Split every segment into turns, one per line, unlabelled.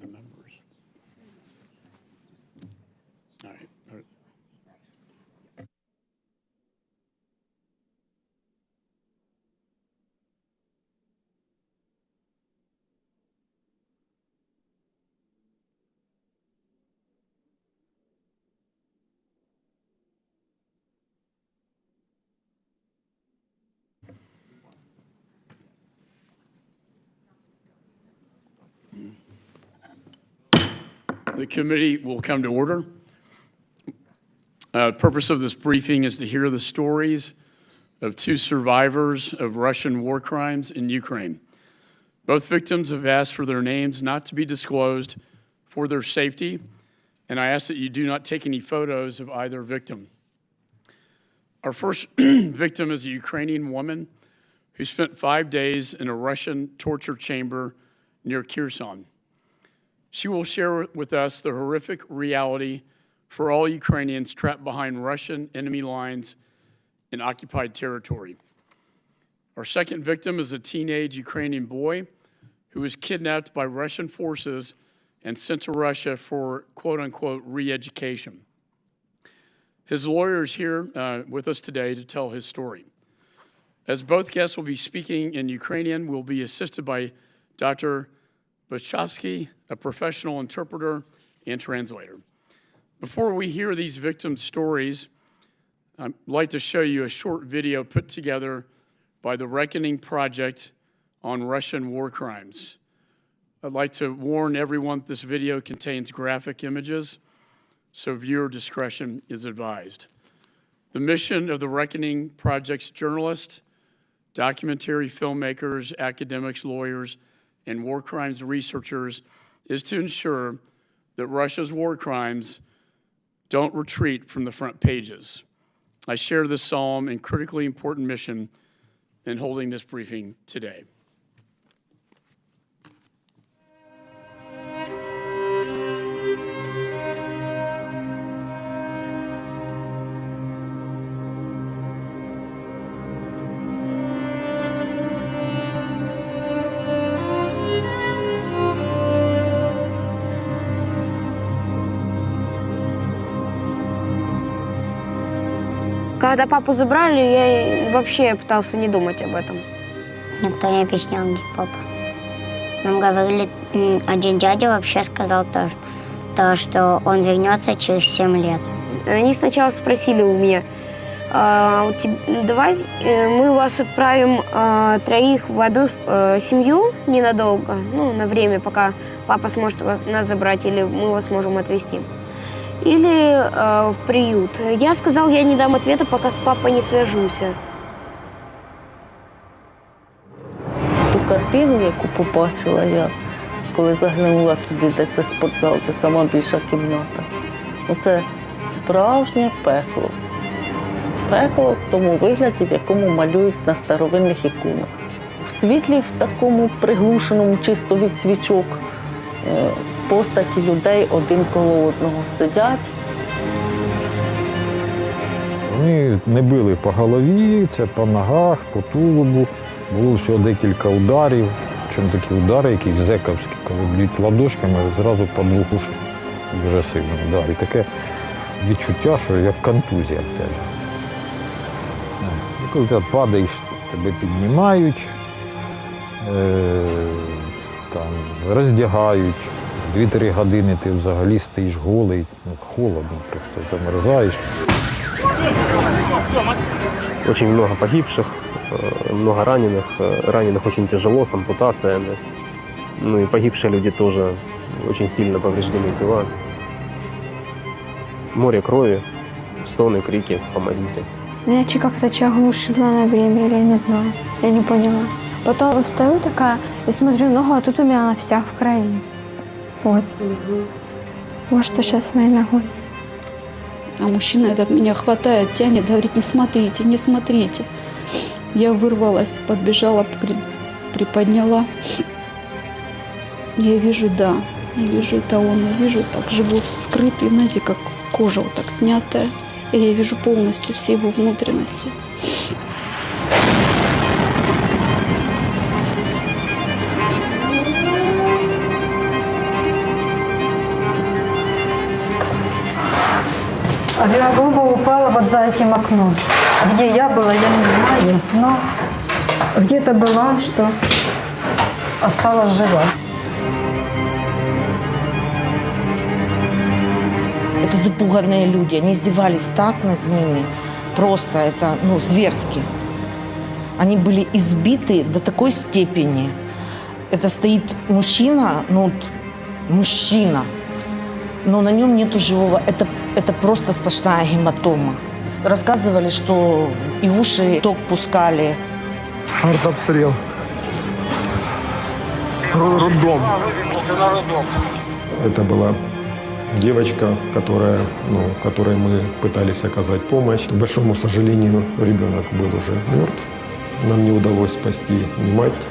The members. All right. All right. The committee will come to order. The purpose of this briefing is to hear the stories of two survivors of Russian war crimes in Ukraine. Both victims have asked for their names not to be disclosed for their safety, and I ask that you do not take any photos of either victim. Our first victim is a Ukrainian woman who spent 5 days in a Russian torture chamber near Kherson. She will share with us the horrific reality for all Ukrainians trapped behind Russian enemy lines in occupied territory. Our second victim is a teenage Ukrainian boy who was kidnapped by Russian forces and sent to Russia for quote-unquote re-education. His lawyer is here with us today to tell his story. As both guests will be speaking in Ukrainian, we'll be assisted by Dr. Bachovsky, a professional interpreter and translator. Before we hear these victims' stories, I'd like to show you a short video put together by the Reckoning Project on Russian war crimes. I'd like to warn everyone this video contains graphic images, so viewer discretion is advised. The mission of the Reckoning Project's journalists, documentary filmmakers, academics, lawyers, and war crimes researchers is to ensure that Russia's war crimes don't retreat from the front pages. I share this solemn and critically important mission in holding this briefing today.
Когда папу забрали, я вообще пытался не думать об этом.
Никто не объяснял, где папа. Нам говорили, один дядя вообще сказал то, что он вернется через 7 лет.
Они сначала спросили у меня, давай мы вас отправим троих в одну семью ненадолго, ну, на время, пока папа сможет нас забрать, или мы вас можем отвезти. Или в приют. Я сказал, я не дам ответа, пока с папой не свяжусь.
Ту картину, яку побачила я, коли заглянула туди, де це спортзал, де сама більша кімната, оце справжнє пекло. Пекло в тому вигляді, в якому малюють на старовинних іконах. В світлі, в такому приглушеному, чисто від свічок, постаті людей один коло одного сидять.
Вони не били по голові, це по ногах, по тулубу. Було всього декілька ударів. Чому такі удари, якісь зековські, коли б'ють ладошками, зразу по двох ушах. Дуже сильно. Да. І таке відчуття, що як контузія в тебе. І коли ти падаєш, тебе піднімають, там, роздягають. 2-3 години ти взагалі стоїш голий, холодно, просто замерзаєш.
Очень много погибших, много раненых. Раненых очень тяжело, с ампутациями. Ну и погибшие люди тоже очень сильно повреждены тела. Море крови, стоны, крики «помогите».
Меня как-то оглушило на время, или я не знаю, я не поняла. Потом встаю такая и смотрю ногу, а тут у меня она вся в крови. Вот. Вот что сейчас с моей ногой.
А мужчина этот меня хватает, тянет, говорит, не смотрите, не смотрите. Я вырвалась, подбежала, приподняла. Я вижу, да, я вижу, это он, я вижу так живот скрытый, знаете, как кожа вот так снятая. И я вижу полностью все его внутренности.
Авиабомба упала вот за этим окном. Где я была, я не знаю, но где-то была, что осталась жива.
Это запуганные люди, они издевались так над ними, просто это, зверски. Они были избиты до такой степени. Это стоит мужчина, мужчина, но на нем нету живого. Это просто сплошная гематома. Рассказывали, что и в уши ток пускали.
Артобстрел. Роддом.
Это была девочка, которой мы пытались оказать помощь. К большому сожалению, ребенок был уже мертв. Нам не удалось спасти ни мать,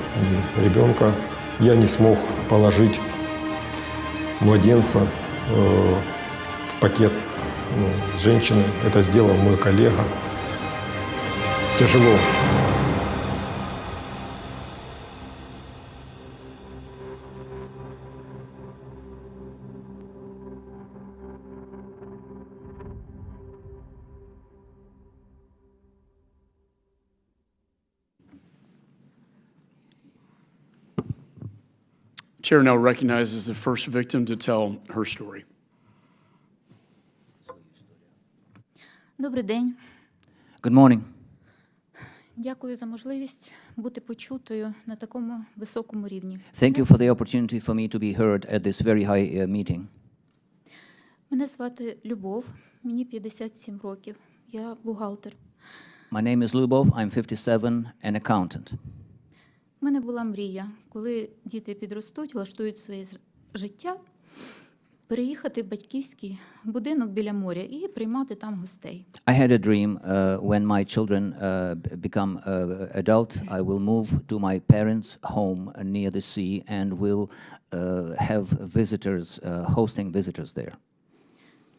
ни ребенка. Я не смог положить младенца в пакет с женщиной. Это сделал мой коллега. Тяжело.
Chair now recognizes the first victim to tell her story.
Добрий день.
Good morning.
Дякую за можливість бути почутою на такому високому рівні.
Thank you for the opportunity for me to be heard at this very high meeting.
Мене звати Любов, мені 57 років, я бухгалтер.
My name is Lubov, I'm 57, an accountant.
У мене була мрія, коли діти підростуть, влаштують своє життя, переїхати в батьківський будинок біля моря і приймати там гостей.
I had a dream when my children become adult, I will move to my parents' home near the sea and will have visitors, hosting visitors there.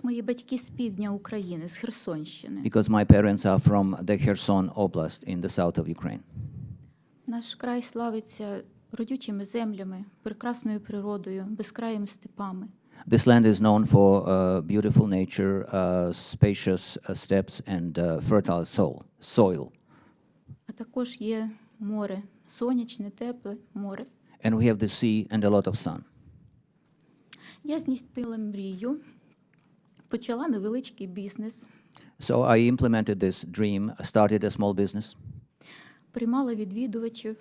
Мої батьки з півдня України, з Херсонщини.
Because my parents are from the Kherson Oblast in the south of Ukraine.
Наш край славиться родючими землями, прекрасною природою, безкраїми степами.
This land is known for beautiful nature, spacious steppes and fertile soil.
А також є море, сонячне, тепле море.
And we have the sea and a lot of sun.
Я здійснила мрію, почала невеличкий бізнес,
So I implemented this dream, started a small business.
приймала відвідувачів,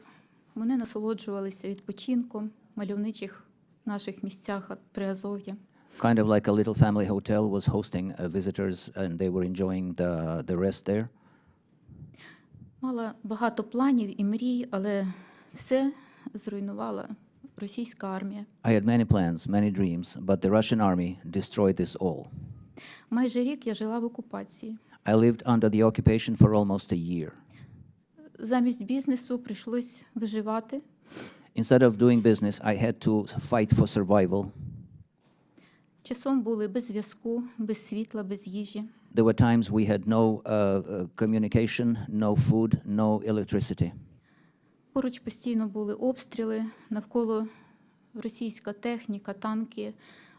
вони насолоджувалися відпочинком в мальовничих наших місцях Приазов'я.
Kind of like a little family hotel was hosting visitors and they were enjoying the rest there.
Мала багато планів і мрій, але все зруйнувала російська армія.
I had many plans, many dreams, but the Russian army destroyed this all.
Майже рік я жила в окупації.
I lived under the occupation for almost a year.
Замість бізнесу прийшлось виживати.
Instead of doing business, I had to fight for survival.
Часом були без зв'язку, без світла, без їжі.
There were times we had no communication, no food, no electricity.
Поруч постійно були обстріли, навколо російська техніка, танки,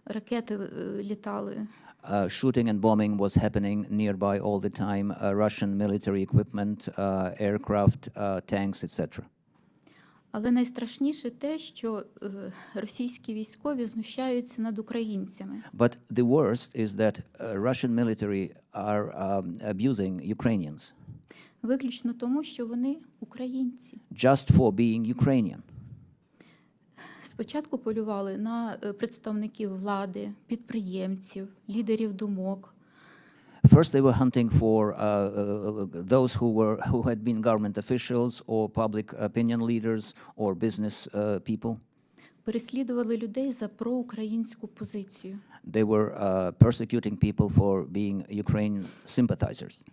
ракети літали.
Shooting and bombing was happening nearby all the time, Russian military equipment, aircraft, tanks, etc.
Але найстрашніше те, що російські військові знущаються над українцями.
But the worst is that Russian military are abusing Ukrainians.
Виключно тому, що вони українці.
Just for being Ukrainian.
Спочатку полювали на представників влади, підприємців, лідерів думок.
First, they were hunting for those who had been government officials or public opinion leaders or business people.
Переслідували людей за проукраїнську позицію.
They were persecuting people for being Ukraine sympathizers.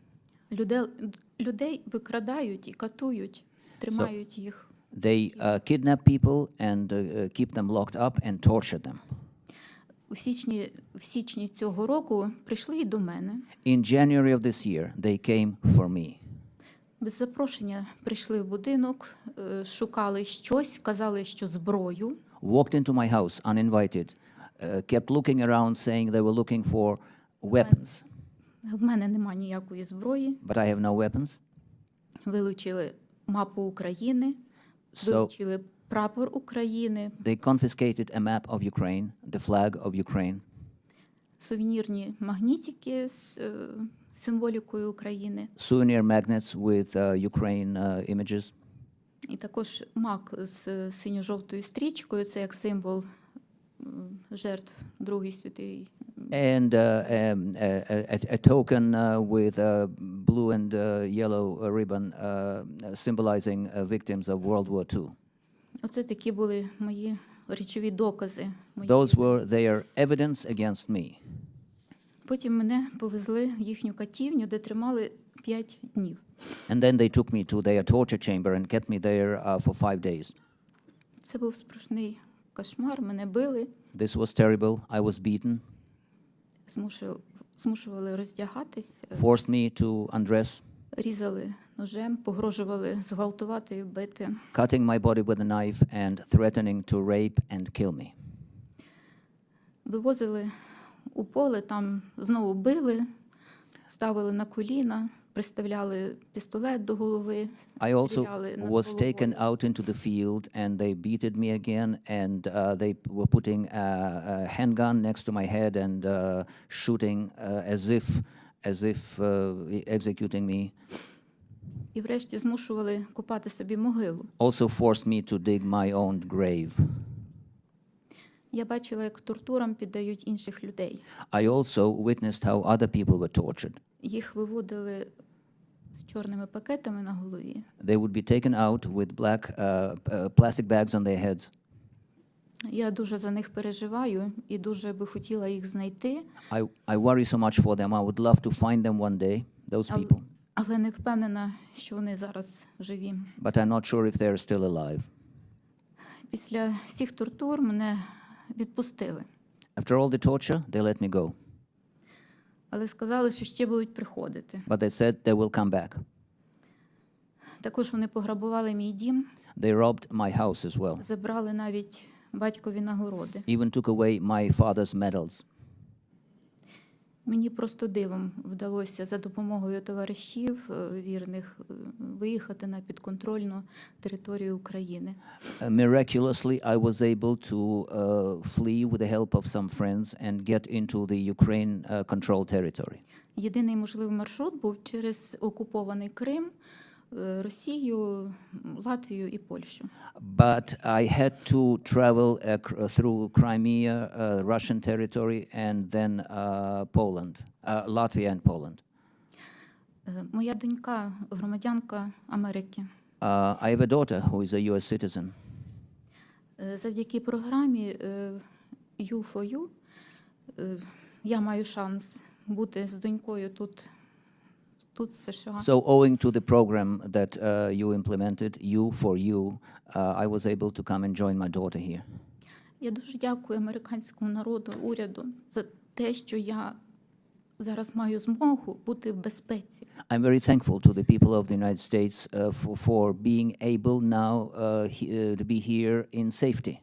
Людей викрадають і катують, тримають їх.
They kidnap people and keep them locked up and torture them.
В січні цього року прийшли і до мене.
In January of this year, they came for me.
Без запрошення прийшли в будинок, шукали щось, казали, що зброю.
Walked into my house uninvited, kept looking around saying they were looking for weapons.
В мене нема ніякої зброї.
But I have no weapons.
Вилучили мапу України, вилучили прапор України.
They confiscated a map of Ukraine, the flag of Ukraine.
Сувенірні магнітики з символікою України.
Souvenir magnets with Ukraine images.
І також мак з синьо-жовтою стрічкою, це як символ жертв Другої світової.
And a token with a blue and yellow ribbon symbolizing victims of World War II.
Оце такі були мої речові докази.
Those were their evidence against me.
Потім мене повезли в їхню катівню, де тримали 5 днів.
And then they took me to their torture chamber and kept me there for 5 days.
Це був страшний кошмар, мене били.
This was terrible. I was beaten.
Змушували роздягатись.
Forced me to undress.
Різали ножем, погрожували зґвалтувати і вбити.
Cutting my body with a knife and threatening to rape and kill me.
Вивозили у поле, там знову били, ставили на коліна, приставляли пістолет до голови.
I also was taken out into the field and they beated me again and they were putting a handgun next to my head and shooting as if executing me.
І врешті змушували копати собі могилу.
Also forced me to dig my own grave.
Я бачила, як тортурам піддають інших людей.
I also witnessed how other people were tortured.
Їх виводили з чорними пакетами на голові.
They would be taken out with black plastic bags on their heads.
Я дуже за них переживаю і дуже би хотіла їх знайти.
I worry so much for them. I would love to find them one day, those people.
Але не впевнена, що вони зараз живі.
But I'm not sure if they're still alive.
Після всіх тортур мене відпустили.
After all the torture, they let me go.
Але сказали, що ще будуть приходити.
But they said they will come back.
Також вони пограбували мій дім.
They robbed my house as well.
Забрали навіть батькові нагороди.
Even took away my father's medals.
Мені просто дивом вдалося за допомогою товаришів вірних виїхати на підконтрольну територію України.
Miraculously, I was able to flee with the help of some friends and get into the Ukraine-controlled territory.
Єдиний можливий маршрут був через окупований Крим, Росію, Латвію і Польщу.
But I had to travel through Crimea, Russian territory, and then Poland, Latvia and Poland.
Моя донька громадянка Америки.
I have a daughter who is a US citizen.
Завдяки програмі U4U я маю шанс бути з донькою тут в США.
So owing to the program that you implemented, U4U, I was able to come and join my daughter here.
Я дуже дякую американському народу, уряду за те, що я зараз маю змогу бути в безпеці.
I'm very thankful to the people of the United States for being able now to be here in safety.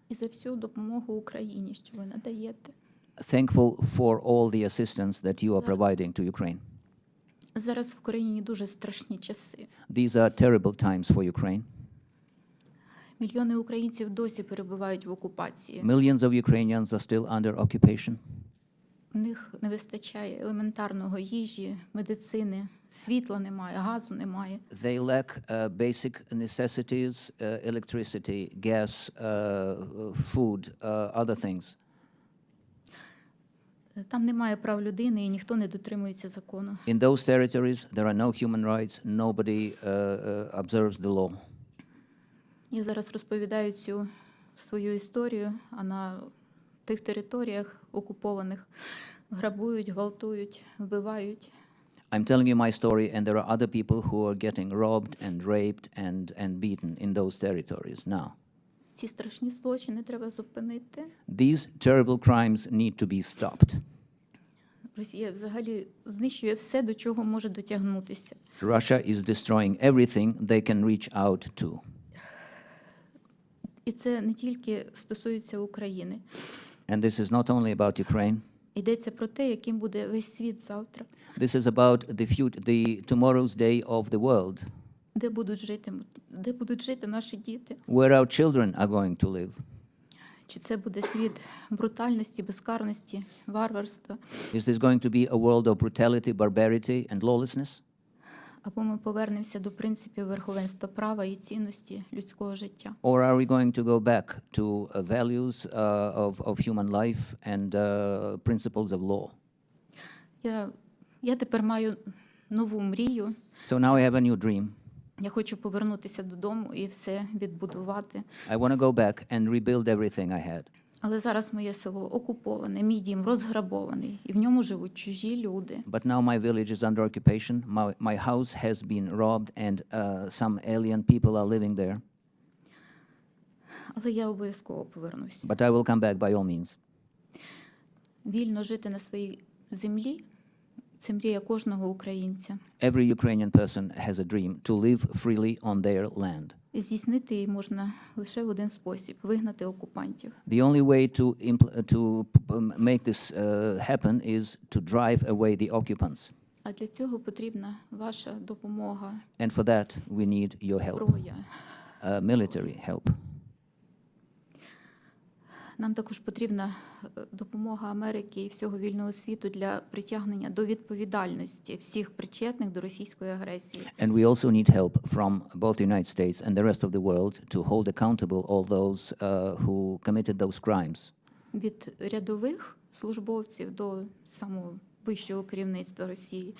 І за всю допомогу Україні, що ви надаєте.
Thankful for all the assistance that you are providing to Ukraine.
Зараз в Україні дуже страшні часи.
These are terrible times for Ukraine.
Мільйони українців досі перебувають в окупації.
Millions of Ukrainians are still under occupation.
В них не вистачає елементарного їжі, медицини, світла немає, газу немає.
They lack basic necessities, electricity, gas, food, other things.
Там немає прав людини і ніхто не дотримується закону.
In those territories, there are no human rights. Nobody observes the law.
Я зараз розповідаю цю свою історію, а на тих територіях окупованих грабують, гвалтують, вбивають.
I'm telling you my story, and there are other people who are getting robbed and raped and beaten in those territories now.
Ці страшні злочини треба зупинити.
These terrible crimes need to be stopped.
Росія взагалі знищує все, до чого може дотягнутися.
Russia is destroying everything they can reach out to.
І це не тільки стосується України.
And this is not only about Ukraine.
Йдеться про те, яким буде весь світ завтра.
This is about the tomorrow's day of the world.
Де будуть жити наші діти?
Where our children are going to live.
Чи це буде світ брутальності, безкарності, варварства?
Is this going to be a world of brutality, barbarity and lawlessness?
Або ми повернемося до принципів верховенства права і цінності людського життя?
Or are we going to go back to values of human life and principles of law?
Я тепер маю нову мрію.
So now I have a new dream.
Я хочу повернутися додому і все відбудувати.
I want to go back and rebuild everything I had.
Але зараз моє село окуповане, мій дім розграбований, і в ньому живуть чужі люди.
But now my village is under occupation. My house has been robbed and some alien people are living there.
Але я обов'язково повернусь.
But I will come back by all means.
Вільно жити на своїй землі – це мрія кожного українця.
Every Ukrainian person has a dream to live freely on their land.
І здійснити її можна лише в один спосіб – вигнати окупантів.
The only way to make this happen is to drive away the occupants.
А для цього потрібна ваша допомога.
And for that we need your help.
Зброя.
Military help.
Нам також потрібна допомога Америки і всього вільного світу для притягнення до відповідальності всіх причетних до російської агресії.
And we also need help from both the United States and the rest of the world to hold accountable all those who committed those crimes.
Від рядових службовців до самого вищого керівництва Росії.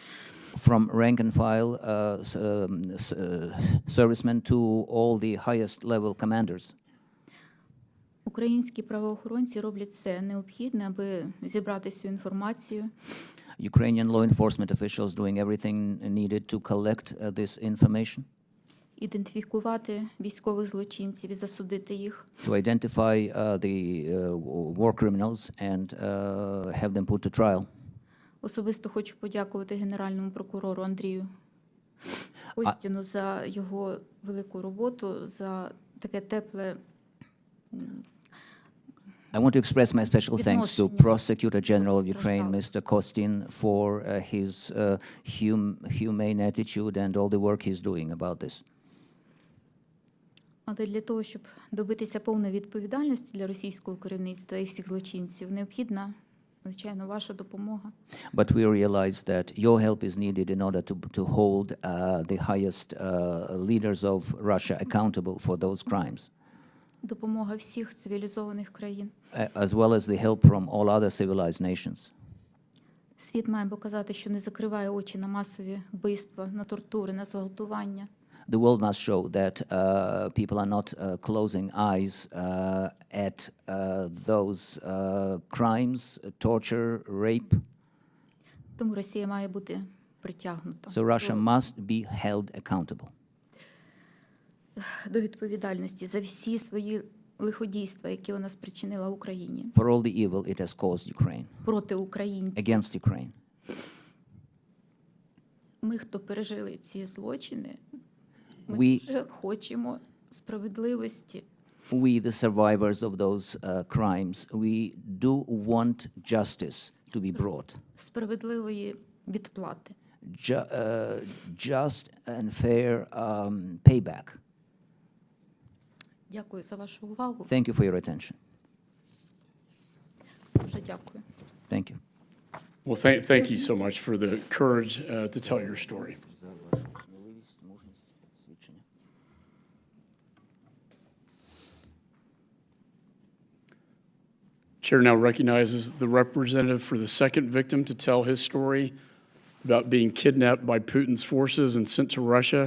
From rank and file servicemen to all the highest level commanders.
Українські правоохоронці роблять все необхідне, аби зібрати всю інформацію.
Ukrainian law enforcement officials doing everything needed to collect this information.
Ідентифікувати військових злочинців і засудити їх.
To identify the war criminals and have them put to trial.
Особисто хочу подякувати генеральному прокурору Андрію Костіну за його велику роботу, за таке тепле.
I want to express my special thanks to Prosecutor General of Ukraine, Mr. Kostin, for his humane attitude and all the work he's doing about this.
Але для того, щоб добитися повної відповідальності для російського керівництва і всіх злочинців, необхідна, звичайно, ваша допомога.
But we realize that your help is needed in order to hold the highest leaders of Russia accountable for those crimes.
Допомога всіх цивілізованих країн.
As well as the help from all other civilized nations.
Світ має показати, що не закриває очі на масові вбивства, на тортури, на зґвалтування.
The world must show that people are not closing eyes at those crimes, torture, rape.
Тому Росія має бути притягнута.
So Russia must be held accountable.
До відповідальності за всі свої лиходійства, які вона спричинила Україні.
For all the evil it has caused Ukraine.
Проти українців.
Against Ukraine.
Ми, хто пережили ці злочини, ми
We-
дуже хочемо справедливості.
We, the survivors of those crimes, we do want justice to be brought.
Справедливої відплати.
Just and fair payback.
Дякую за вашу увагу.
Thank you for your attention.
Дуже дякую.
Thank you.
Well, thank you so much for the courage to tell your story. Chair now recognizes the representative for the second victim to tell his story about being kidnapped by Putin's forces and sent to Russia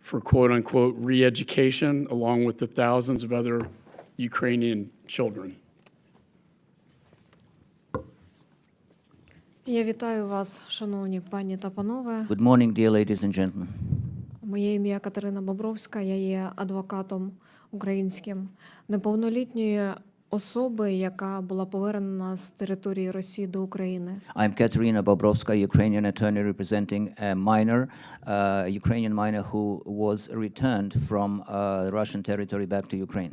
for quote-unquote re-education, along with the thousands of other Ukrainian children.
Я вітаю вас, шановні пані та панове.
Good morning, dear ladies and gentlemen.
Моє ім'я Катерина Бобровська, я є адвокатом українським неповнолітньої особи, яка була повернена з території Росії до України.
I'm Katerina Bobrovska, Ukrainian attorney representing a minor, Ukrainian minor who was returned from Russian territory back to Ukraine.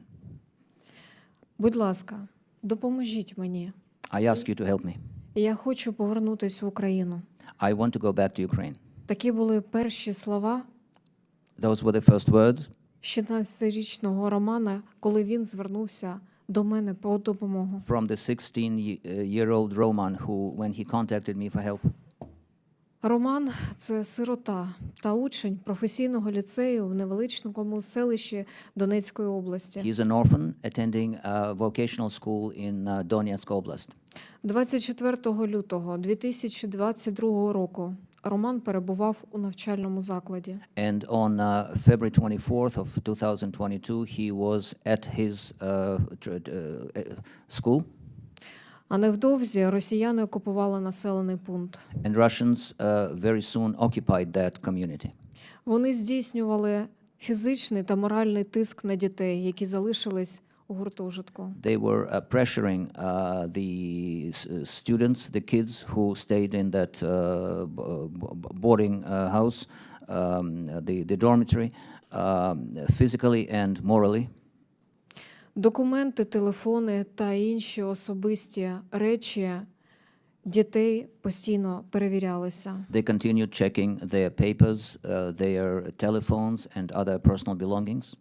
Будь ласка, допоможіть мені.
I ask you to help me.
Я хочу повернутися в Україну.
I want to go back to Ukraine.
Такі були перші слова
Those were the first words
16-річного Романа, коли він звернувся до мене по допомогу.
from the 16-year-old Roman who, when he contacted me for help.
Роман – це сирота та учень професійного ліцею в невеличкому селищі Донецької області.
He's an orphan attending a vocational school in Donetsk Oblast.
24 лютого 2022 року Роман перебував у навчальному закладі.
And on February 24th of 2022, he was at his school.
А невдовзі росіяни окупували населений пункт.
And Russians very soon occupied that community.
Вони здійснювали фізичний та моральний тиск на дітей, які залишились у гуртожитку.
They were pressuring the students, the kids who stayed in that boarding house, the dormitory, physically and morally.
Документи, телефони та інші особисті речі дітей постійно перевірялися.
They continued checking their papers, their telephones and other personal belongings.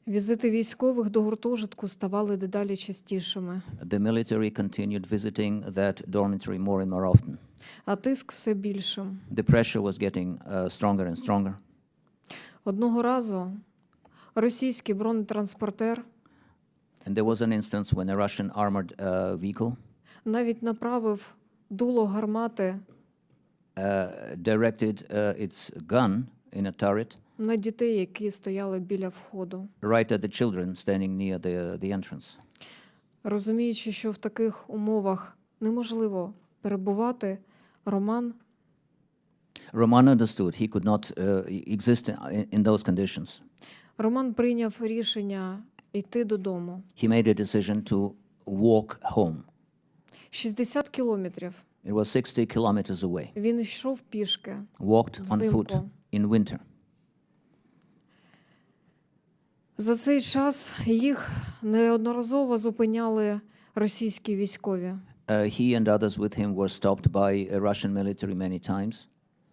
Візити військових до гуртожитку ставали дедалі частішими,
The military continued visiting that dormitory more and more often.
а тиск все більшим.
The pressure was getting stronger and stronger.
Одного разу російський бронетранспортер
And there was an instance when a Russian armored vehicle
навіть направив дуло гармати
directed its gun in a turret
на дітей, які стояли біля входу.
right at the children standing near the entrance.
Розуміючи, що в таких умовах неможливо перебувати, Роман
Roman understood he could not exist in those conditions.
Роман прийняв рішення йти додому.
He made a decision to walk home.
60 кілометрів.
It was 60 kilometers away.
Він йшов пішки.
Walked on
Взимку.
foot in winter.
За цей час їх неодноразово зупиняли російські військові.
He and others with him were stopped by Russian military many times.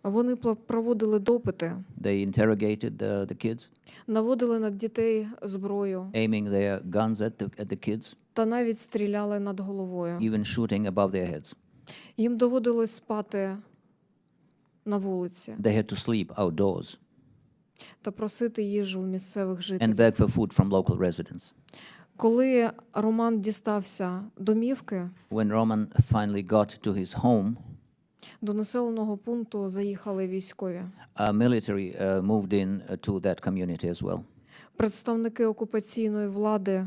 Вони проводили допити,
They interrogated the kids,
наводили на дітей зброю
aiming their guns at the kids,
та навіть стріляли над головою.
even shooting above their heads.
Їм доводилось спати на вулиці
They had to sleep outdoors
та просити їжу у місцевих
and
жителів.
beg for food from local residents.
Коли Роман дістався домівки,
When Roman finally got to his home,
до населеного пункту заїхали військові.
military moved in to that community as well.
Представники окупаційної влади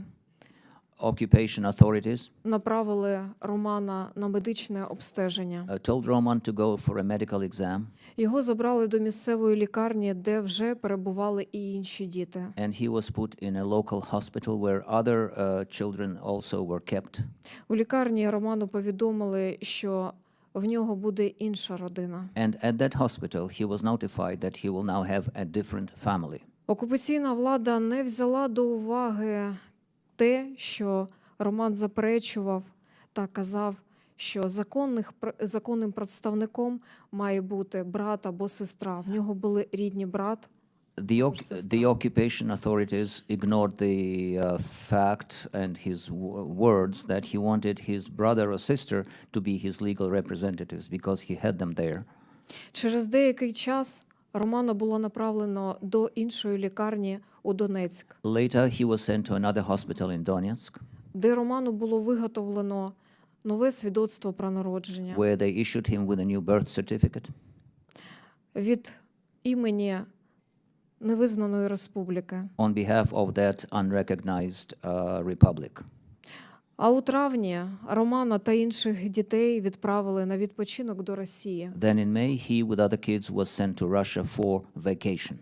Occupation authorities
направили Романа на медичне обстеження.
told Roman to go for a medical exam,
Його забрали до місцевої лікарні, де вже перебували і інші діти.
and he was put in a local hospital where other children also were kept.
У лікарні Роману повідомили, що в нього буде інша родина.
And at that hospital, he was notified that he will now have a different family.
Окупаційна влада не взяла до уваги те, що Роман заперечував та казав, що законним представником має бути брат або сестра. В нього були рідні брат.
The occupation authorities ignored the fact and his words that he wanted his brother or sister to be his legal representatives because he had them there.
Через деякий час Романа було направлено до іншої лікарні у Донецьк,
Later, he was sent to another hospital in Donetsk,
де Роману було виготовлено нове свідоцтво про народження
where they issued him with a new birth certificate
від імені невизнаної республіки.
on behalf of that unrecognized republic.
А у травні Романа та інших дітей відправили на відпочинок до Росії,
Then in May, he with other kids was sent to Russia for vacation,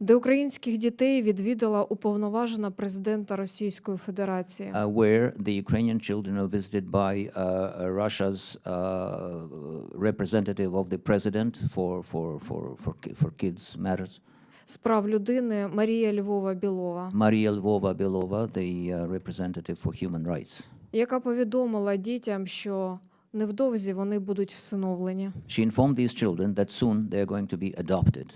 де українських дітей відвідала уповноважена президента Російської Федерації.
where the Ukrainian children are visited by Russia's representative of the president for kids matters.
З прав людини Марія Львова-Білова,
Maria Lvova-Belova, the representative for human rights.
яка повідомила дітям, що невдовзі вони будуть всиновлені.
She informed these children that soon they are going to be adopted.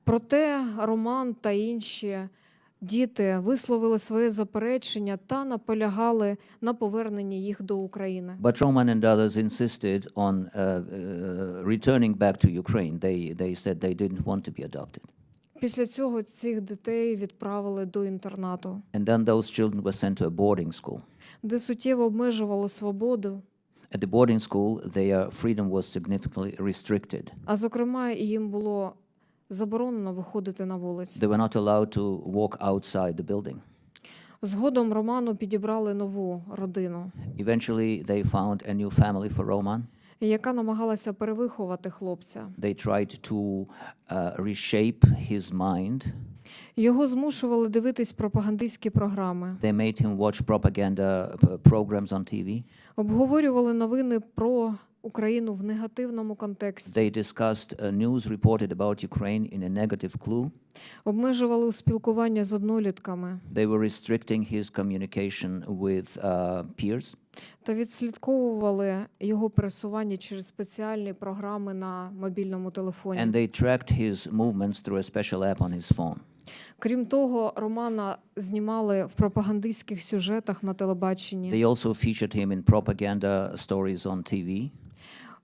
Проте Роман та інші діти висловили своє заперечення та наполягали на поверненні їх до України.
But Roman and others insisted on returning back to Ukraine. They said they didn't want to be adopted.
Після цього цих дітей відправили до інтернату,
And then those children were sent to a boarding school.
де суттєво обмежували свободу,
At the boarding school, their freedom was significantly restricted.
а зокрема їм було заборонено виходити на вулицю.
They were not allowed to walk outside the building.
Згодом Роману підібрали нову родину,
Eventually, they found a new family for Roman.
яка намагалася перевиховати хлопця.
They tried to reshape his mind.
Його змушували дивитись пропагандистські програми,
They made him watch propaganda programs on TV.
обговорювали новини про Україну в негативному контексті,
They discussed news reported about Ukraine in a negative clue.
обмежували у спілкуванні з однолітками
They were restricting his communication with peers.
та відслідковували його пересування через спеціальні програми на мобільному телефоні.
And they tracked his movements through a special app on his phone.
Крім того, Романа знімали в пропагандистських сюжетах на телебаченні,
They also featured him in propaganda stories on TV,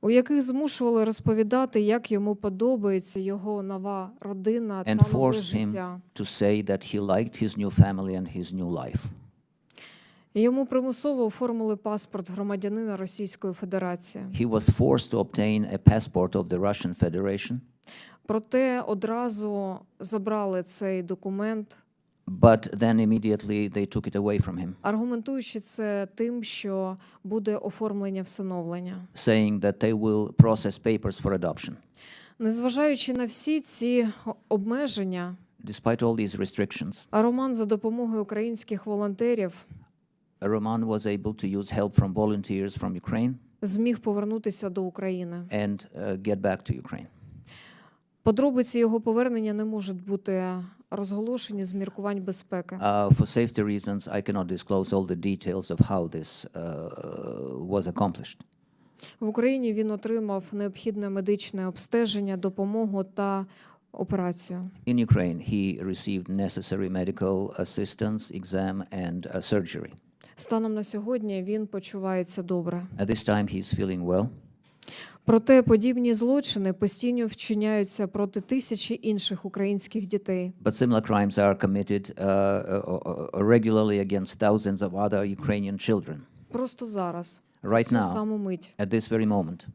у яких змушували розповідати, як йому подобається його нова родина та
and
нове
forced him
життя.
to say that he liked his new family and his new life.
І йому примусово оформили паспорт громадянина Російської Федерації.
He was forced to obtain a passport of the Russian Federation,
Проте одразу забрали цей документ,
but then immediately they took it away from him,
аргументуючи це тим, що буде оформлення всиновлення.
saying that they will process papers for adoption.
Незважаючи на всі ці обмеження,
Despite all these restrictions,
Роман за допомогою українських волонтерів
Roman was able to use help from volunteers from Ukraine
зміг повернутися до України.
and get back to Ukraine.
Подробиці його повернення не можуть бути розголошені з міркувань безпеки.
For safety reasons, I cannot disclose all the details of how this was accomplished.
В Україні він отримав необхідне медичне обстеження, допомогу та операцію.
In Ukraine, he received necessary medical assistance, exam, and surgery.
Станом на сьогодні він почувається добре.
At this time, he's feeling well.
Проте подібні злочини постійно вчиняються проти тисячі інших українських дітей.
But similar crimes are committed regularly against thousands of other Ukrainian children.
Просто зараз,
Right
цю
now,
саму мить.
at this very moment.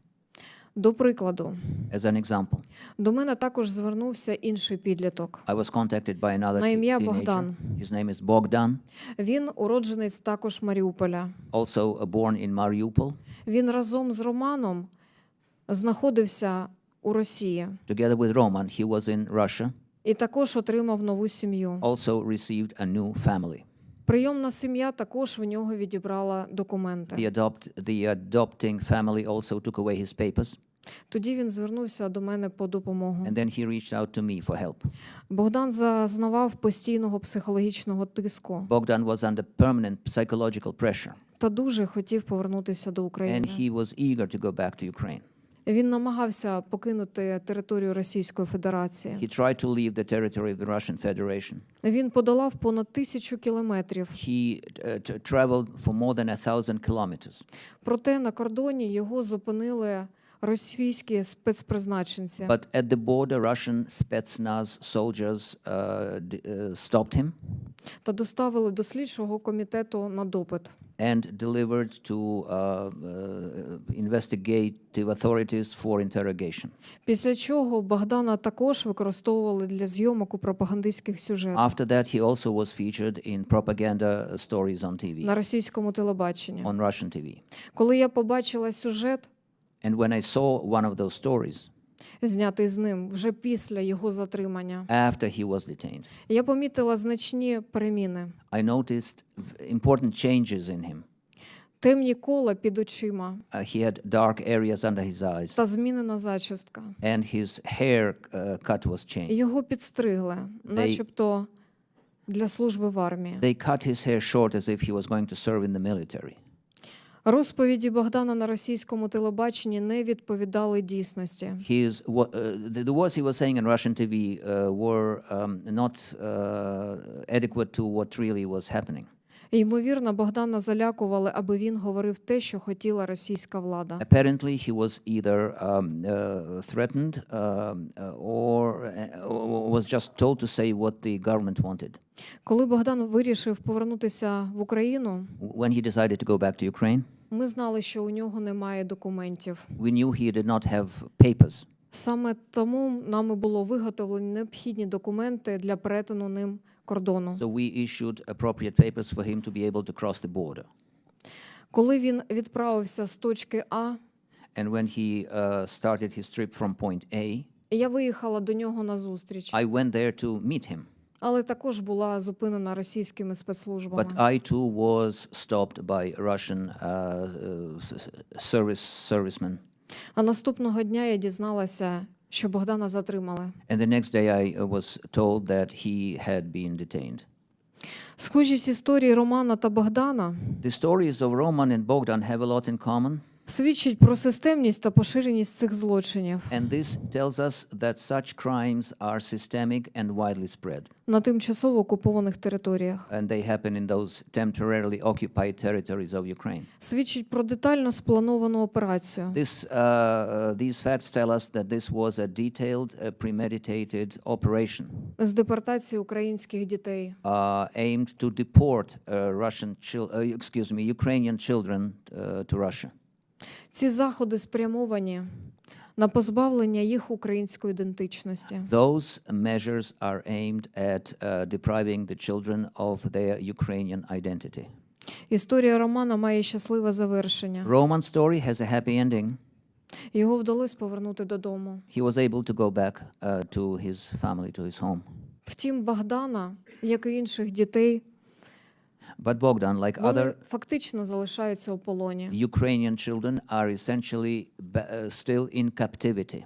До прикладу,
As an example,
до мене також звернувся інший підліток.
I was contacted by another
На ім'я
teenager.
Богдан.
His name is Bogdan,
Він уродженець також Маріуполя.
also born in Mariupol.
Він разом з Романом знаходився у Росії
Together with Roman, he was in Russia,
і також отримав нову сім'ю.
also received a new family.
Прийомна сім'я також в нього відібрала документи.
The adopting family also took away his papers,
Тоді він звернувся до мене по допомогу.
and then he reached out to me for help.
Богдан зазнавав постійного психологічного тиску
Bogdan was under permanent psychological pressure,
та дуже хотів повернутися до
and
України.
he was eager to go back to Ukraine.
Він намагався покинути територію Російської Федерації.
He tried to leave the territory of the Russian Federation.
Він подолав понад 1000 кілометрів.
He traveled for more than 1,000 kilometers.
Проте на кордоні його зупинили російські спецпризначенці.
But at the border, Russian Spetsnaz soldiers stopped him
Та доставили до слідчого комітету на допит.
and delivered to investigative authorities for interrogation.
Після чого Богдана також використовували для зйомок у пропагандистських сюжетах
After that, he also was featured in propaganda stories on TV,
на російському телебаченні.
on Russian TV.
Коли я побачила сюжет,
And when I saw one of those stories,
знятий з ним вже після його затримання,
after he was detained,
я помітила значні переміни.
I noticed important changes in him.
Темні кола під очима
He had dark areas under his eyes,
та змінена зачіска.
and his hair cut was changed.
Його підстригли, начебто для служби в армії.
They cut his hair short as if he was going to serve in the military.
Розповіді Богдана на російському телебаченні не відповідали дійсності.
The words he was saying on Russian TV were not adequate to what really was happening.
Ймовірно, Богдана залякували, аби він говорив те, що хотіла російська влада.
Apparently, he was either threatened or was just told to say what the government wanted.
Коли Богдан вирішив повернутися в Україну,
When he decided to go back to Ukraine,
ми знали, що у нього немає документів.
we knew he did not have papers.
Саме тому нами було виготовлені необхідні документи для перетину ним кордону.
So we issued appropriate papers for him to be able to cross the border.
Коли він відправився з точки А,
And when he started his trip from point A,
я виїхала до нього на зустріч,
I went there to meet him.
але також була зупинена російськими спецслужбами.
But I too was stopped by Russian servicemen.
А наступного дня я дізналася, що Богдана затримали.
And the next day I was told that he had been detained.
Схожість історії Романа та Богдана
The stories of Roman and Bogdan have a lot in common.
свідчить про системність та поширеність цих злочинів
And this tells us that such crimes are systemic and widely spread.
на тимчасово окупованих територіях.
And they happen in those temporarily occupied territories of Ukraine.
Свідчить про детально сплановану операцію.
These facts tell us that this was a detailed, premeditated operation
З депортації українських дітей.
aimed to deport Ukrainian children to Russia.
Ці заходи спрямовані на позбавлення їх української ідентичності.
Those measures are aimed at depriving the children of their Ukrainian identity.
Історія Романа має щасливе завершення.
Roman's story has a happy ending.
Його вдалося повернути додому.
He was able to go back to his family, to his home.
Втім, Богдана, як і інших дітей,
But Bogdan, like
вони
other
фактично залишаються у полоні.
Ukrainian children, are essentially still in captivity.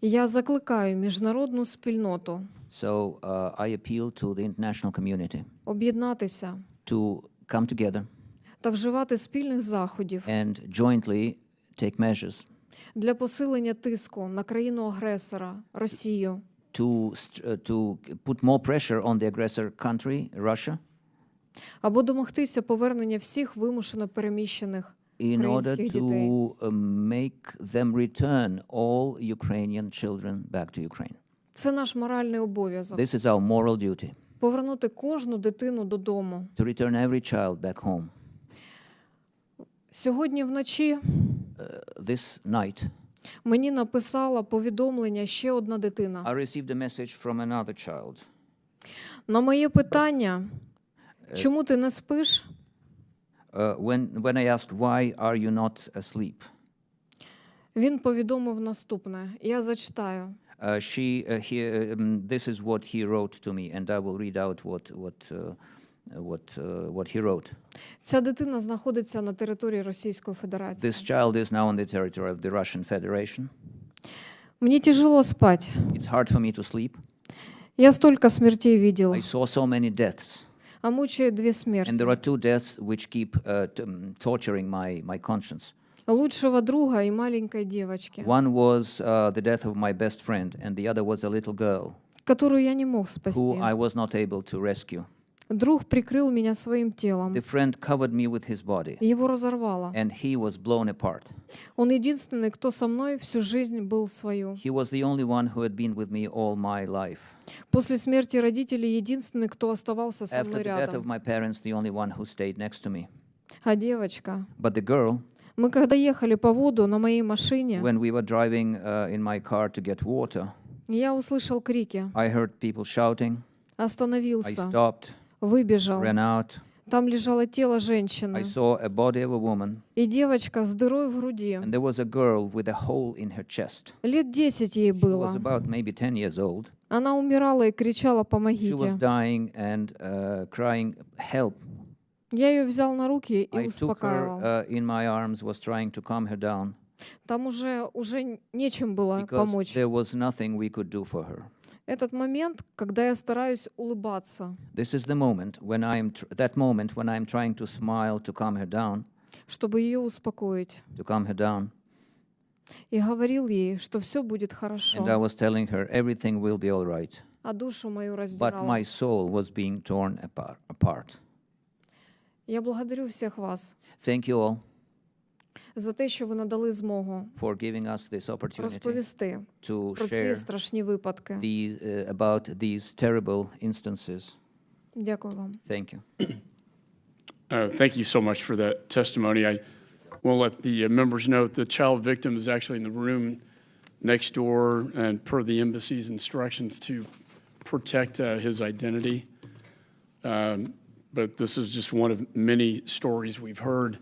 Я закликаю міжнародну спільноту
So I appeal to the international community
об'єднатися
to come together
та вживати спільних заходів
and jointly take measures
для посилення тиску на країну-агресора Росію,
to put more pressure on the aggressor country, Russia,
або домогтися повернення всіх вимушено переміщених
in order
українських дітей.
to make them return all Ukrainian children back to Ukraine.
Це наш моральний обов'язок.
This is our moral duty,
Повернути кожну дитину додому.
to return every child back home.
Сьогодні вночі
This night,
мені написала повідомлення ще одна дитина.
I received a message from another child.
На моє питання, чому ти не спиш?
When I asked, why are you not asleep?
Він повідомив наступне. Я зачитаю.
This is what he wrote to me, and I will read out what he wrote.
Ця дитина знаходиться на території Російської Федерації.
This child is now on the territory of the Russian Federation.
Мені тяжело спати.
It's hard for me to sleep.
Я столько смертей видел.
I saw so many deaths.
А мучает две смерти.
And there are two deaths which keep torturing my conscience.
Лучшего друга и маленькой девочки,
One was the death of my best friend, and the other was a little girl
которую я не мог спасти.
who I was not able to rescue.
Друг прикрыл меня своим телом.
The friend covered me with his body,
Его разорвало.
and he was blown apart.
Он единственный, кто со мной всю жизнь был свою.
He was the only one who had been with me all my life.
После смерти родителей единственный, кто оставался со
After
мной
the death of
рядом.
my parents, the only one who stayed next to me.
А девочка.
But the girl,
Мы когда ехали по воду на моей машине,
when we were driving in my car to get water,
я услышал крики.
I heard people shouting. I
Остановился.
stopped,
Выбежал.
ran out.
Там лежало тело
I
женщины.
saw a body of a woman,
И девочка с дырой в груди.
and there was a girl with a hole in her chest.
Лет 10 ей
She
было.
was about maybe 10 years old.
Она умирала и кричала
She was
«помогите».
dying and crying, help.
Я ее взял на руки и
I took
успокаивал.
her in my arms, was trying to calm her down,
Там уже нечем было
because
помочь.
there was nothing we could do for her.
Этот момент, когда я стараюсь улыбаться,
This is the moment when that moment when I'm trying to smile to calm her down,
чтобы ее успокоить. И говорил ей, что все будет хорошо.
and I was telling her everything will be all right.
А душу мою
But
раздирало.
my soul was being torn apart.
Я благодарю всех вас
Thank you all
за те, що ви надали змогу
for giving us this opportunity
розповісти
to
про ці
share
страшні випадки.
about these terrible instances.
Дякую вам.
Thank you.
Thank you so much for that testimony. I will let the members know the child victim is actually in the room next door and per the embassy's instructions to protect his identity. But this is just one of many stories we've heard.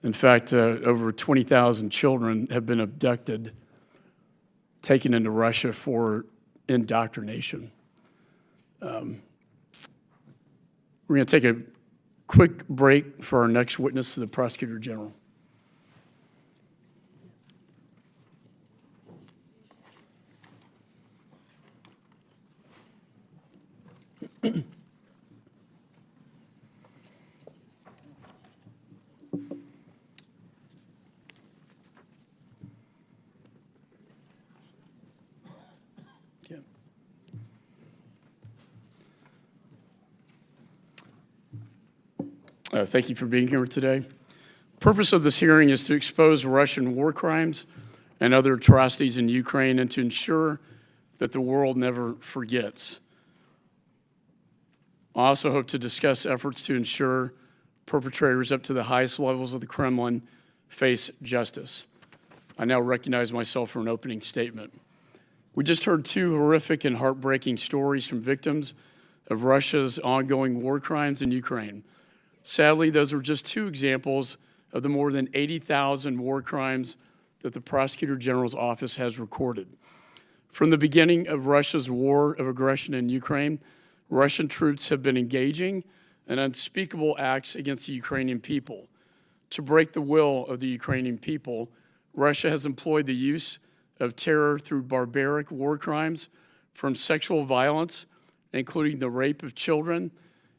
In fact, over 20,000 children have been abducted, taken into Russia for indoctrination. We're going to take a quick break for our next witness, the Prosecutor General. Yeah. Thank you for being here today. The purpose of this hearing is to expose Russian war crimes and other atrocities in Ukraine and to ensure that the world never forgets. I also hope to discuss efforts to ensure perpetrators up to the highest levels of the Kremlin face justice. I now recognize myself for an opening statement. We just heard two horrific and heartbreaking stories from victims of Russia's ongoing war crimes in Ukraine. Sadly, those were just two examples of the more than 80,000 war crimes that the Prosecutor General's office has recorded. From the beginning of Russia's war of aggression in Ukraine, Russian troops have been engaging in unspeakable acts against the Ukrainian people. To break the will of the Ukrainian people, Russia has employed the use of terror through barbaric war crimes, from sexual violence, including the rape of children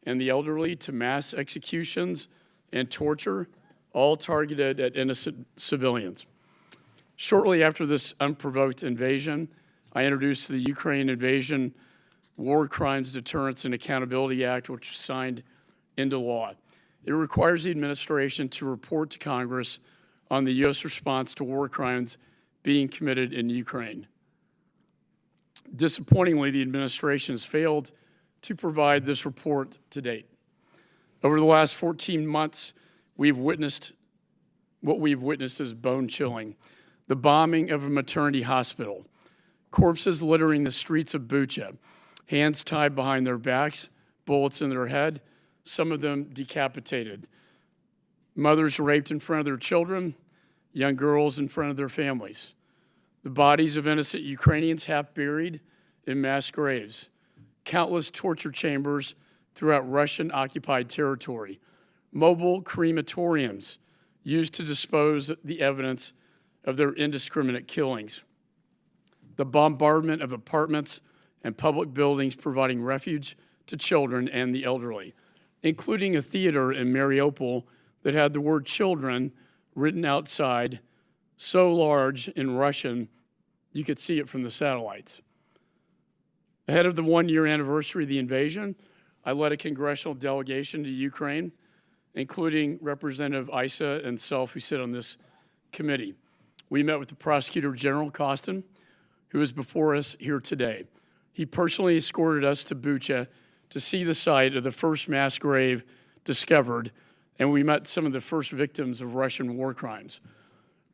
and the elderly, to mass executions and torture, all targeted at innocent civilians. Shortly after this unprovoked invasion, I introduced the Ukraine Invasion War Crimes Deterrence and Accountability Act, which was signed into law. It requires the administration to report to Congress on the U.S. response to war crimes being committed in Ukraine. Disappointingly, the administration has failed to provide this report to date. Over the last 14 months, what we've witnessed is bone-chilling. The bombing of a maternity hospital, corpses littering the streets of Bucha, hands tied behind their backs, bullets in their head, some of them decapitated. Mothers raped in front of their children, young girls in front of their families. The bodies of innocent Ukrainians half buried in mass graves. Countless torture chambers throughout Russian-occupied territory. Mobile crematoriums used to dispose the evidence of their indiscriminate killings. The bombardment of apartments and public buildings providing refuge to children and the elderly, including a theater in Mariupol that had the word children written outside, so large in Russian you could see it from the satellites. Ahead of the one-year anniversary of the invasion, I led a congressional delegation to Ukraine, including Representative Issa and self, who sit on this committee. We met with the Prosecutor General Kostin, who is before us here today. He personally escorted us to Bucha to see the site of the first mass grave discovered, and we met some of the first victims of Russian war crimes.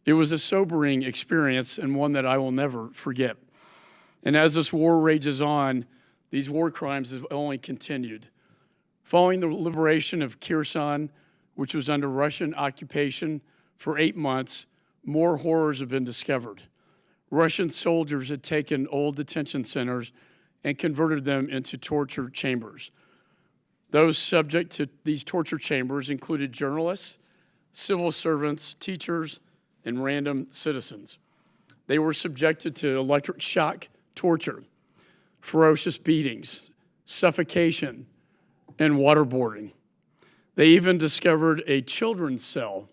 It was a sobering experience and one that I will never forget. And as this war rages on, these war crimes have only continued. Following the liberation of Kherson, which was under Russian occupation for 8 months, more horrors have been discovered. Russian soldiers had taken old detention centers and converted them into torture chambers. Those subject to these torture chambers included journalists, civil servants, teachers, and random citizens. They were subjected to electric shock torture, ferocious beatings, suffocation, and waterboarding. They even discovered a children's cell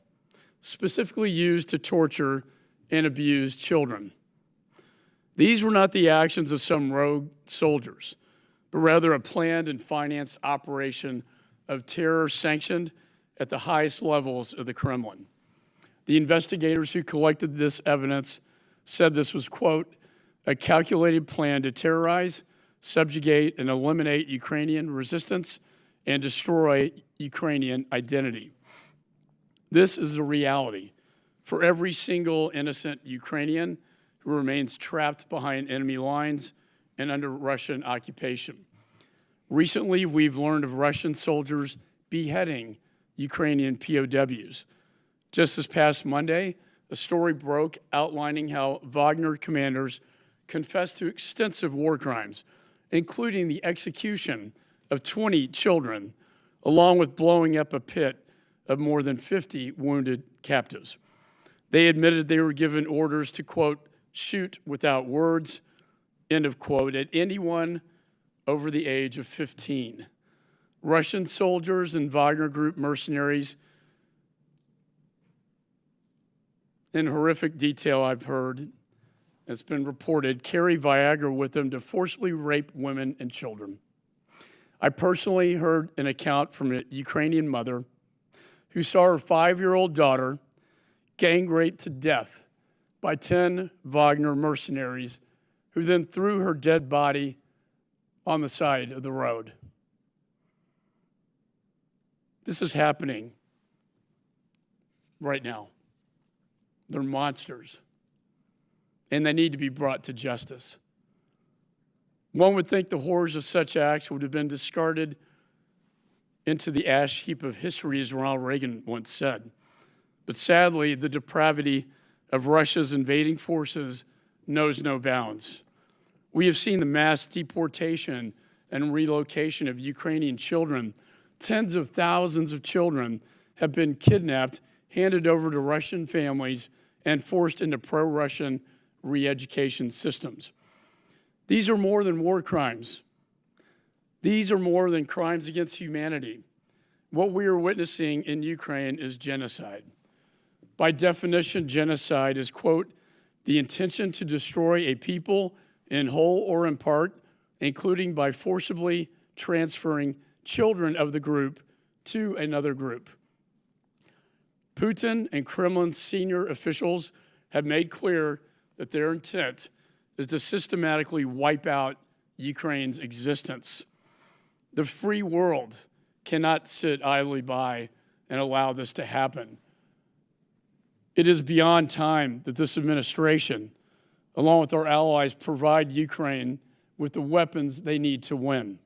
specifically used to torture and abuse children. These were not the actions of some rogue soldiers, but rather a planned and financed operation of terror sanctioned at the highest levels of the Kremlin. The investigators who collected this evidence said this was, quote, a calculated plan to terrorize, subjugate, and eliminate Ukrainian resistance and destroy Ukrainian identity. This is the reality for every single innocent Ukrainian who remains trapped behind enemy lines and under Russian occupation. Recently, we've learned of Russian soldiers beheading Ukrainian POWs. Just this past Monday, a story broke outlining how Wagner commanders confessed to extensive war crimes, including the execution of 20 children, along with blowing up a pit of more than 50 wounded captives. They admitted they were given orders to, quote, shoot without words, end of quote, at anyone over the age of 15. Russian soldiers and Wagner Group mercenaries, in horrific detail I've heard, it's been reported, carry Viagra with them to forcibly rape women and children. I personally heard an account from a Ukrainian mother who saw her 5-year-old daughter gang raped to death by 10 Wagner mercenaries who then threw her dead body on the side of the road. This is happening right now. They're monsters, and they need to be brought to justice. One would think the horrors of such acts would have been discarded into the ash heap of history, as Ronald Reagan once said. But sadly, the depravity of Russia's invading forces knows no bounds. We have seen the mass deportation and relocation of Ukrainian children. Tens of thousands of children have been kidnapped, handed over to Russian families, and forced into pro-Russian re-education systems. These are more than war crimes. These are more than crimes against humanity. What we are witnessing in Ukraine is genocide. By definition, genocide is, quote, the intention to destroy a people in whole or in part, including by forcibly transferring children of the group to another group. Putin and Kremlin's senior officials have made clear that their intent is to systematically wipe out Ukraine's existence. The free world cannot sit idly by and allow this to happen. It is beyond time that this administration, along with our allies, provide Ukraine with the weapons they need to win.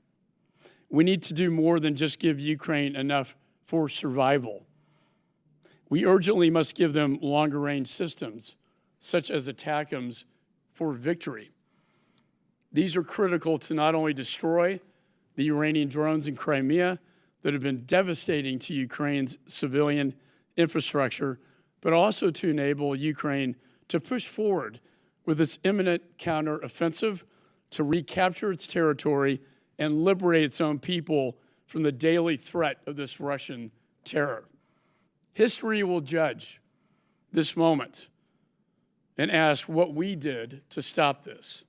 We need to do more than just give Ukraine enough for survival. We urgently must give them longer-range systems, such as ATACMS, for victory. These are critical to not only destroy the Iranian drones in Crimea that have been devastating to Ukraine's civilian infrastructure, but also to enable Ukraine to push forward with its imminent counteroffensive to recapture its territory and liberate its own people from the daily threat of this Russian terror. History will judge this moment and ask what we did to stop this.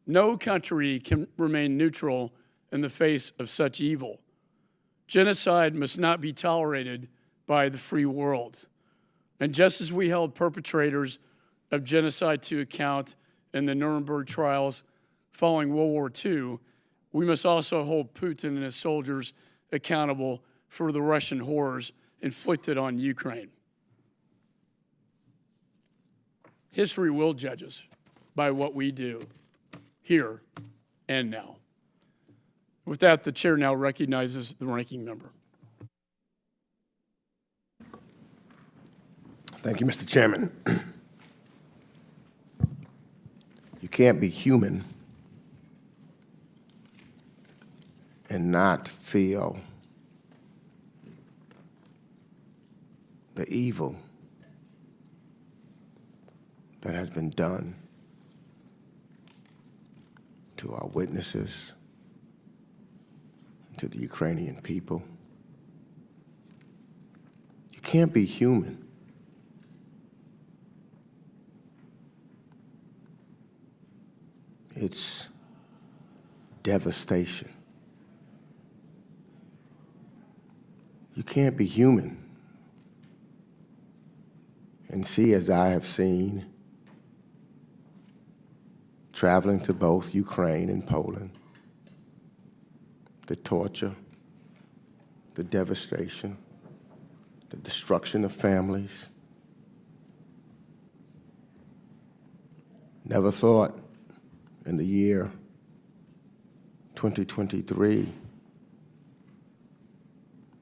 No country can remain neutral in the face of such evil. Genocide must not be tolerated by the free world. And just as we held perpetrators of genocide to account in the Nuremberg trials following World War II, we must also hold Putin and his soldiers accountable for the Russian horrors inflicted on Ukraine. History will judge us by what we do here and now. With that, the chair now recognizes the ranking member.
Thank you, Mr. Chairman. You can't be human and not feel the evil that has been done to our witnesses, to the Ukrainian people. You can't be human it's devastation. You can't be human and see, as I have seen, traveling to both Ukraine and Poland, the torture, the devastation, the destruction of families. Never thought in the year 2023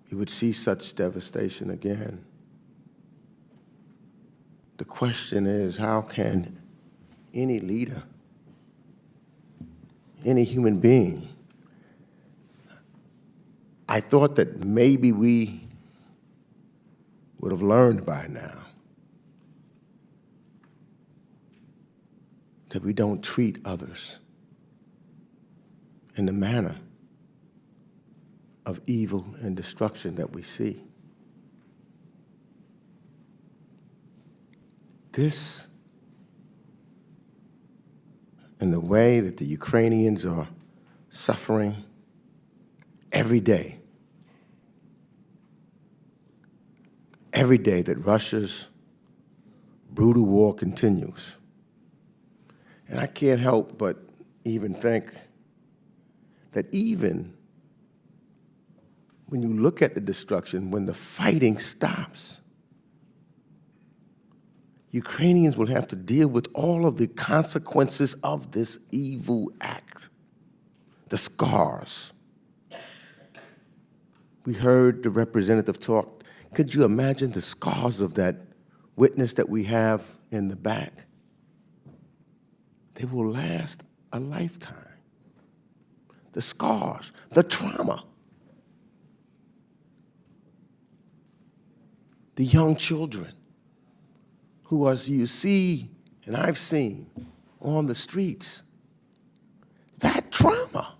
you would see such devastation again. The question is, how can any leader, any human being, I thought that maybe we would have learned by now that we don't treat others in the manner of evil and destruction that we see. This and the way that the Ukrainians are suffering every day. Every day that Russia's brutal war continues. And I can't help but even think that even when you look at the destruction, when the fighting stops, Ukrainians will have to deal with all of the consequences of this evil act, the scars. We heard the representative talk. Could you imagine the scars of that witness that we have in the back? They will last a lifetime. The scars, the trauma. The young children who, as you see, and I've seen on the streets, that trauma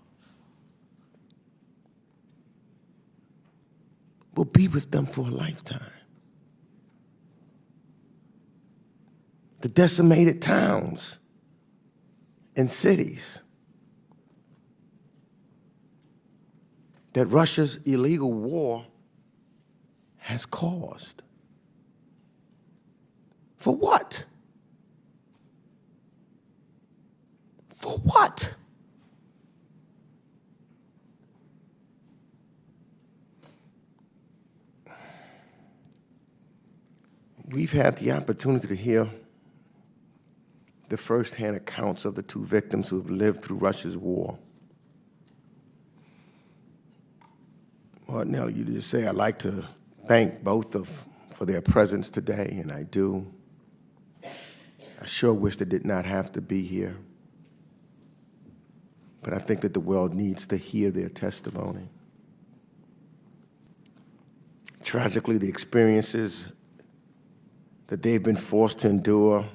will be with them for a lifetime. The decimated towns and cities that Russia's illegal war has caused. For what? For what? We've had the opportunity to hear the first-hand accounts of the two victims who have lived through Russia's war. Ordinarily, you just say, I'd like to thank both for their presence today, and I do. I sure wish they did not have to be here. But I think that the world needs to hear their testimony. Tragically, the experiences that they've been forced to endure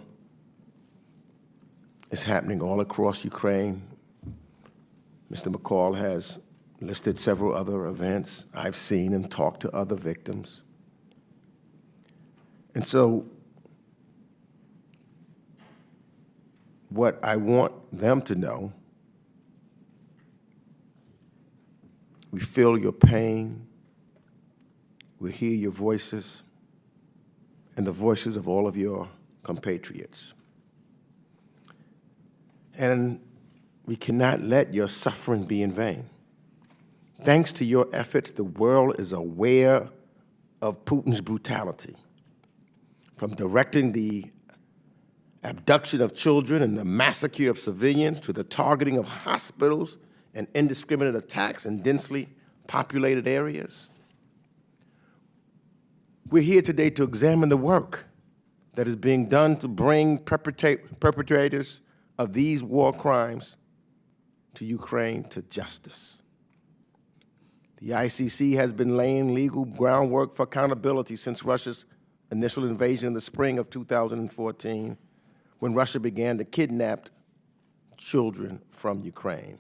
is happening all across Ukraine. Mr. McCaul has listed several other events. I've seen him talk to other victims. And so what I want them to know, we feel your pain, we hear your voices, and the voices of all of your compatriots. And we cannot let your suffering be in vain. Thanks to your efforts, the world is aware of Putin's brutality, from directing the abduction of children and the massacre of civilians to the targeting of hospitals and indiscriminate attacks in densely populated areas. We're here today to examine the work that is being done to bring perpetrators of these war crimes to Ukraine to justice. The ICC has been laying legal groundwork for accountability since Russia's initial invasion in the spring of 2014, when Russia began to kidnap children from Ukraine.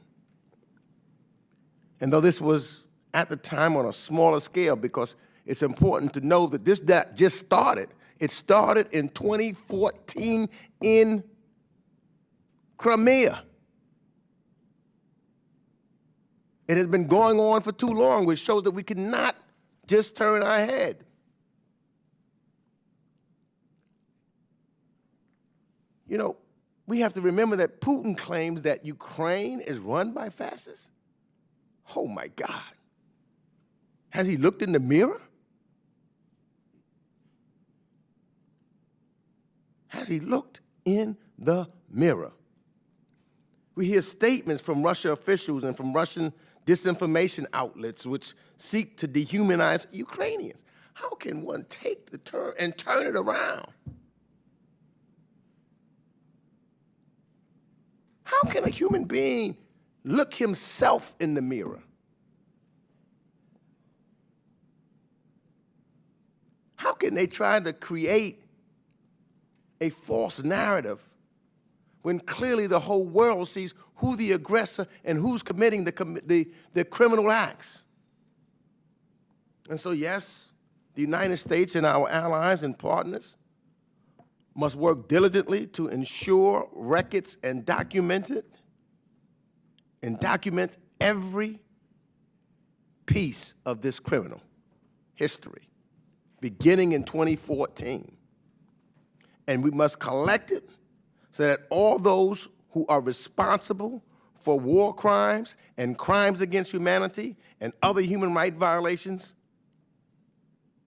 And though this was at the time on a smaller scale, because it's important to know that this just started. It started in 2014 in Crimea. It has been going on for too long, which shows that we cannot just turn our head. You know, we have to remember that Putin claims that Ukraine is run by fascists. Oh my God. Has he looked in the mirror? Has he looked in the mirror? We hear statements from Russia officials and from Russian disinformation outlets which seek to dehumanize Ukrainians. How can one take the turn and turn it around? How can a human being look himself in the mirror? How can they try to create a false narrative when clearly the whole world sees who the aggressor and who's committing the criminal acts? And so, yes, the United States and our allies and partners must work diligently to ensure records and document every piece of this criminal history, beginning in 2014. And we must collect it so that all those who are responsible for war crimes and crimes against humanity and other human rights violations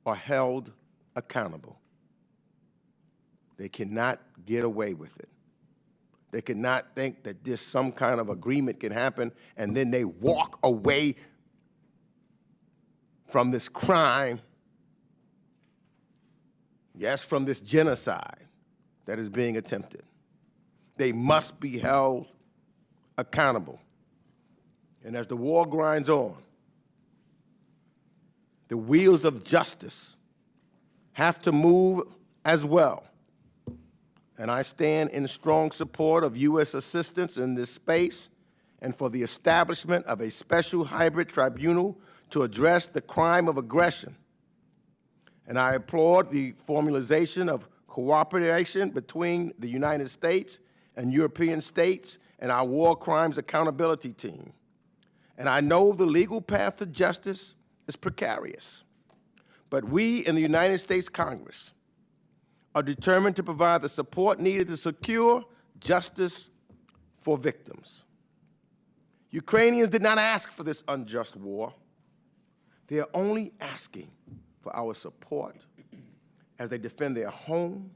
are held accountable. They cannot get away with it. They cannot think that just some kind of agreement can happen and then they walk away from this crime, yes, from this genocide that is being attempted. They must be held accountable. And as the war grinds on, the wheels of justice have to move as well. And I stand in strong support of U.S. assistance in this space and for the establishment of a special hybrid tribunal to address the crime of aggression. And I applaud the formalization of cooperation between the United States and European states and our War Crimes Accountability Team. And I know the legal path to justice is precarious, but we in the United States Congress are determined to provide the support needed to secure justice for victims. Ukrainians did not ask for this unjust war. They are only asking for our support as they defend their home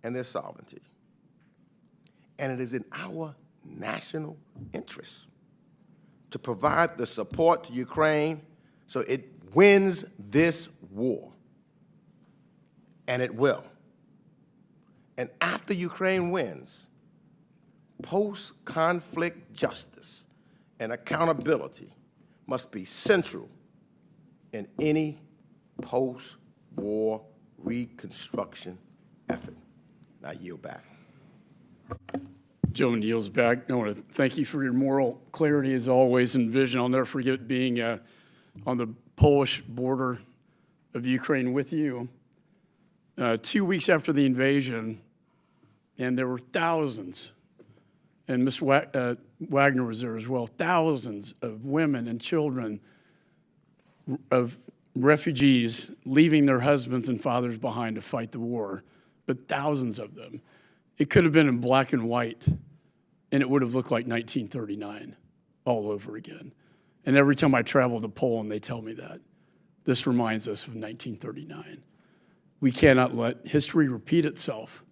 and their sovereignty. And it is in our national interest to provide the support to Ukraine so it wins this war. And it will. And after Ukraine wins, post-conflict justice and accountability must be central in any post-war reconstruction effort. I yield back.
Joe yields back. I want to thank you for your moral clarity as always and vision. I'll never forget being on the Polish border of Ukraine with you 2 weeks after the invasion, and there were thousands, and Ms. Wagner was there as well, thousands of women and children of refugees leaving their husbands and fathers behind to fight the war, but thousands of them. It could have been in black and white, and it would have looked like 1939 all over again. And every time I travel to Poland, they tell me that. This reminds us of 1939. We cannot let history repeat itself.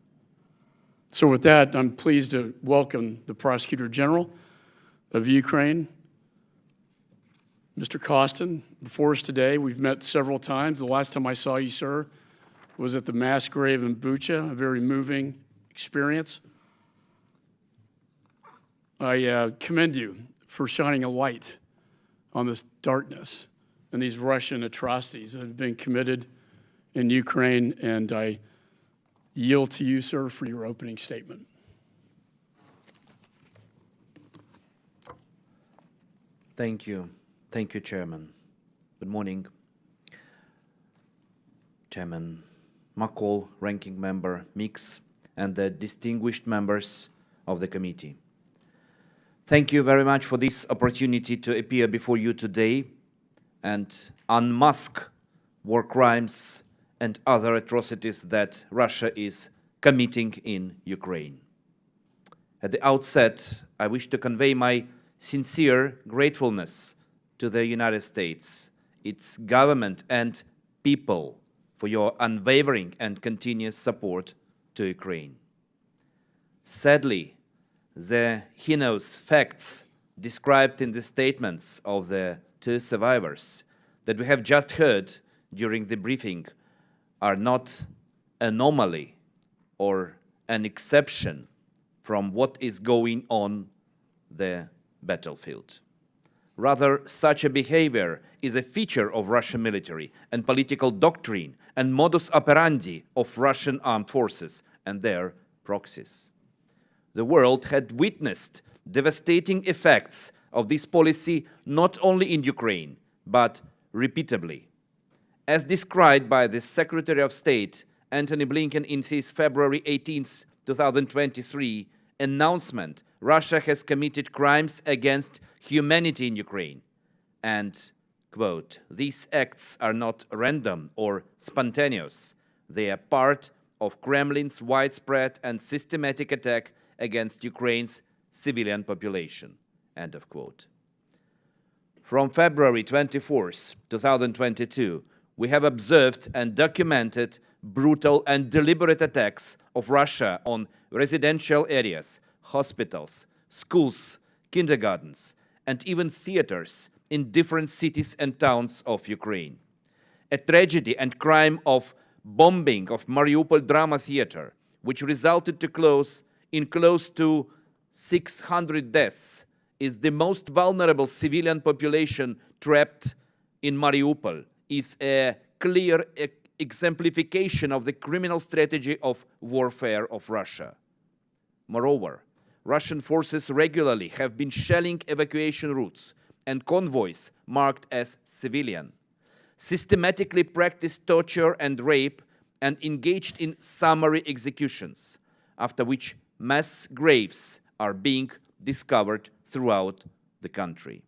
So with that, I'm pleased to welcome the Prosecutor General of Ukraine, Mr. Kostin, before us today. We've met several times. The last time I saw you, sir, was at the mass grave in Bucha, a very moving experience. I commend you for shining a light on this darkness and these Russian atrocities that have been committed in Ukraine, and I yield to you, sir, for your opening statement.
Thank you. Thank you, Chairman. Good morning. Chairman McCaul, Ranking Member Mix, and the distinguished members of the committee. Thank you very much for this opportunity to appear before you today and unmask war crimes and other atrocities that Russia is committing in Ukraine. At the outset, I wish to convey my sincere gratefulness to the United States, its government and people for your unwavering and continuous support to Ukraine. Sadly, the heinous facts described in the statements of the two survivors that we have just heard during the briefing are not anomaly or an exception from what is going on the battlefield. Rather, such a behavior is a feature of Russian military and political doctrine and modus operandi of Russian armed forces and their proxies. The world had witnessed devastating effects of this policy not only in Ukraine, but repeatedly. As described by the Secretary of State Antony Blinken, in his February 18, 2023 announcement, Russia has committed crimes against humanity in Ukraine. And, quote, "These acts are not random or spontaneous. They are part of Kremlin's widespread and systematic attack against Ukraine's civilian population," end of quote. From February 24, 2022, we have observed and documented brutal and deliberate attacks of Russia on residential areas, hospitals, schools, kindergartens, and even theaters in different cities and towns of Ukraine. A tragedy and crime of bombing of Mariupol Drama Theater, which resulted in close to 600 deaths, is the most vulnerable civilian population trapped in Mariupol, is a clear exemplification of the criminal strategy of warfare of Russia. Moreover, Russian forces regularly have been shelling evacuation routes and convoys marked as civilian, systematically practiced torture and rape, and engaged in summary executions, after which mass graves are being discovered throughout the country.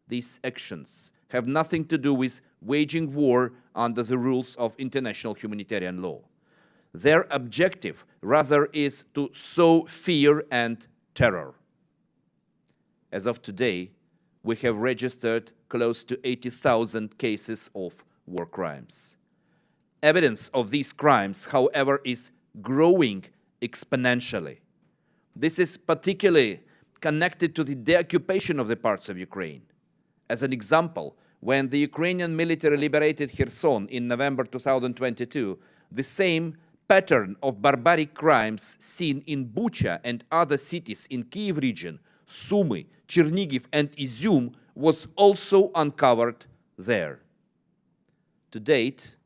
These actions have nothing to do with waging war under the rules of international humanitarian law. Their objective, rather, is to sow fear and terror. As of today, we have registered close to 80,000 cases of war crimes. Evidence of these crimes, however, is growing exponentially. This is particularly connected to the deoccupation of the parts of Ukraine. As an example, when the Ukrainian military liberated Kherson in November 2022, the same pattern of barbaric crimes seen in Bucha and other cities in Kyiv region, Sumy, Chernigiv, and Izyum was also uncovered there. To date,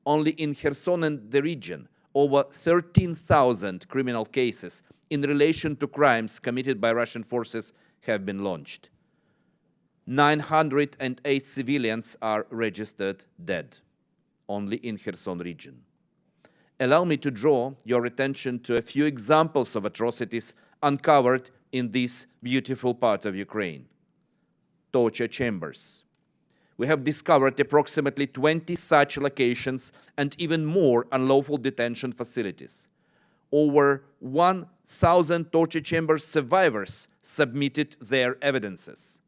only in Kherson and the region, over 13,000 criminal cases in relation to crimes committed by Russian forces have been launched. 908 civilians are registered dead, only in Kherson region. Allow me to draw your attention to a few examples of atrocities uncovered in this beautiful part of Ukraine. Torture chambers. We have discovered approximately 20 such locations and even more unlawful detention facilities. Over 1,000 torture chamber survivors submitted their evidences.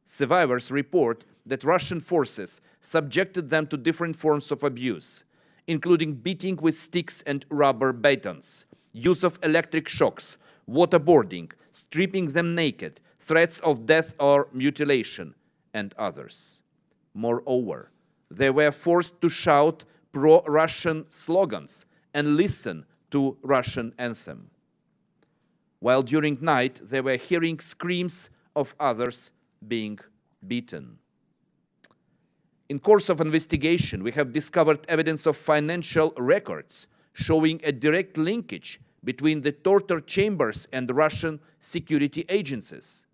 Survivors report that Russian forces subjected them to different forms of abuse, including beating with sticks and rubber batons, use of electric shocks, waterboarding, stripping them naked, threats of death or mutilation, and others. Moreover, they were forced to shout pro-Russian slogans and listen to Russian anthem. While during night, they were hearing screams of others being beaten. In course of investigation, we have discovered evidence of financial records showing a direct linkage between the torture chambers and the Russian security agencies.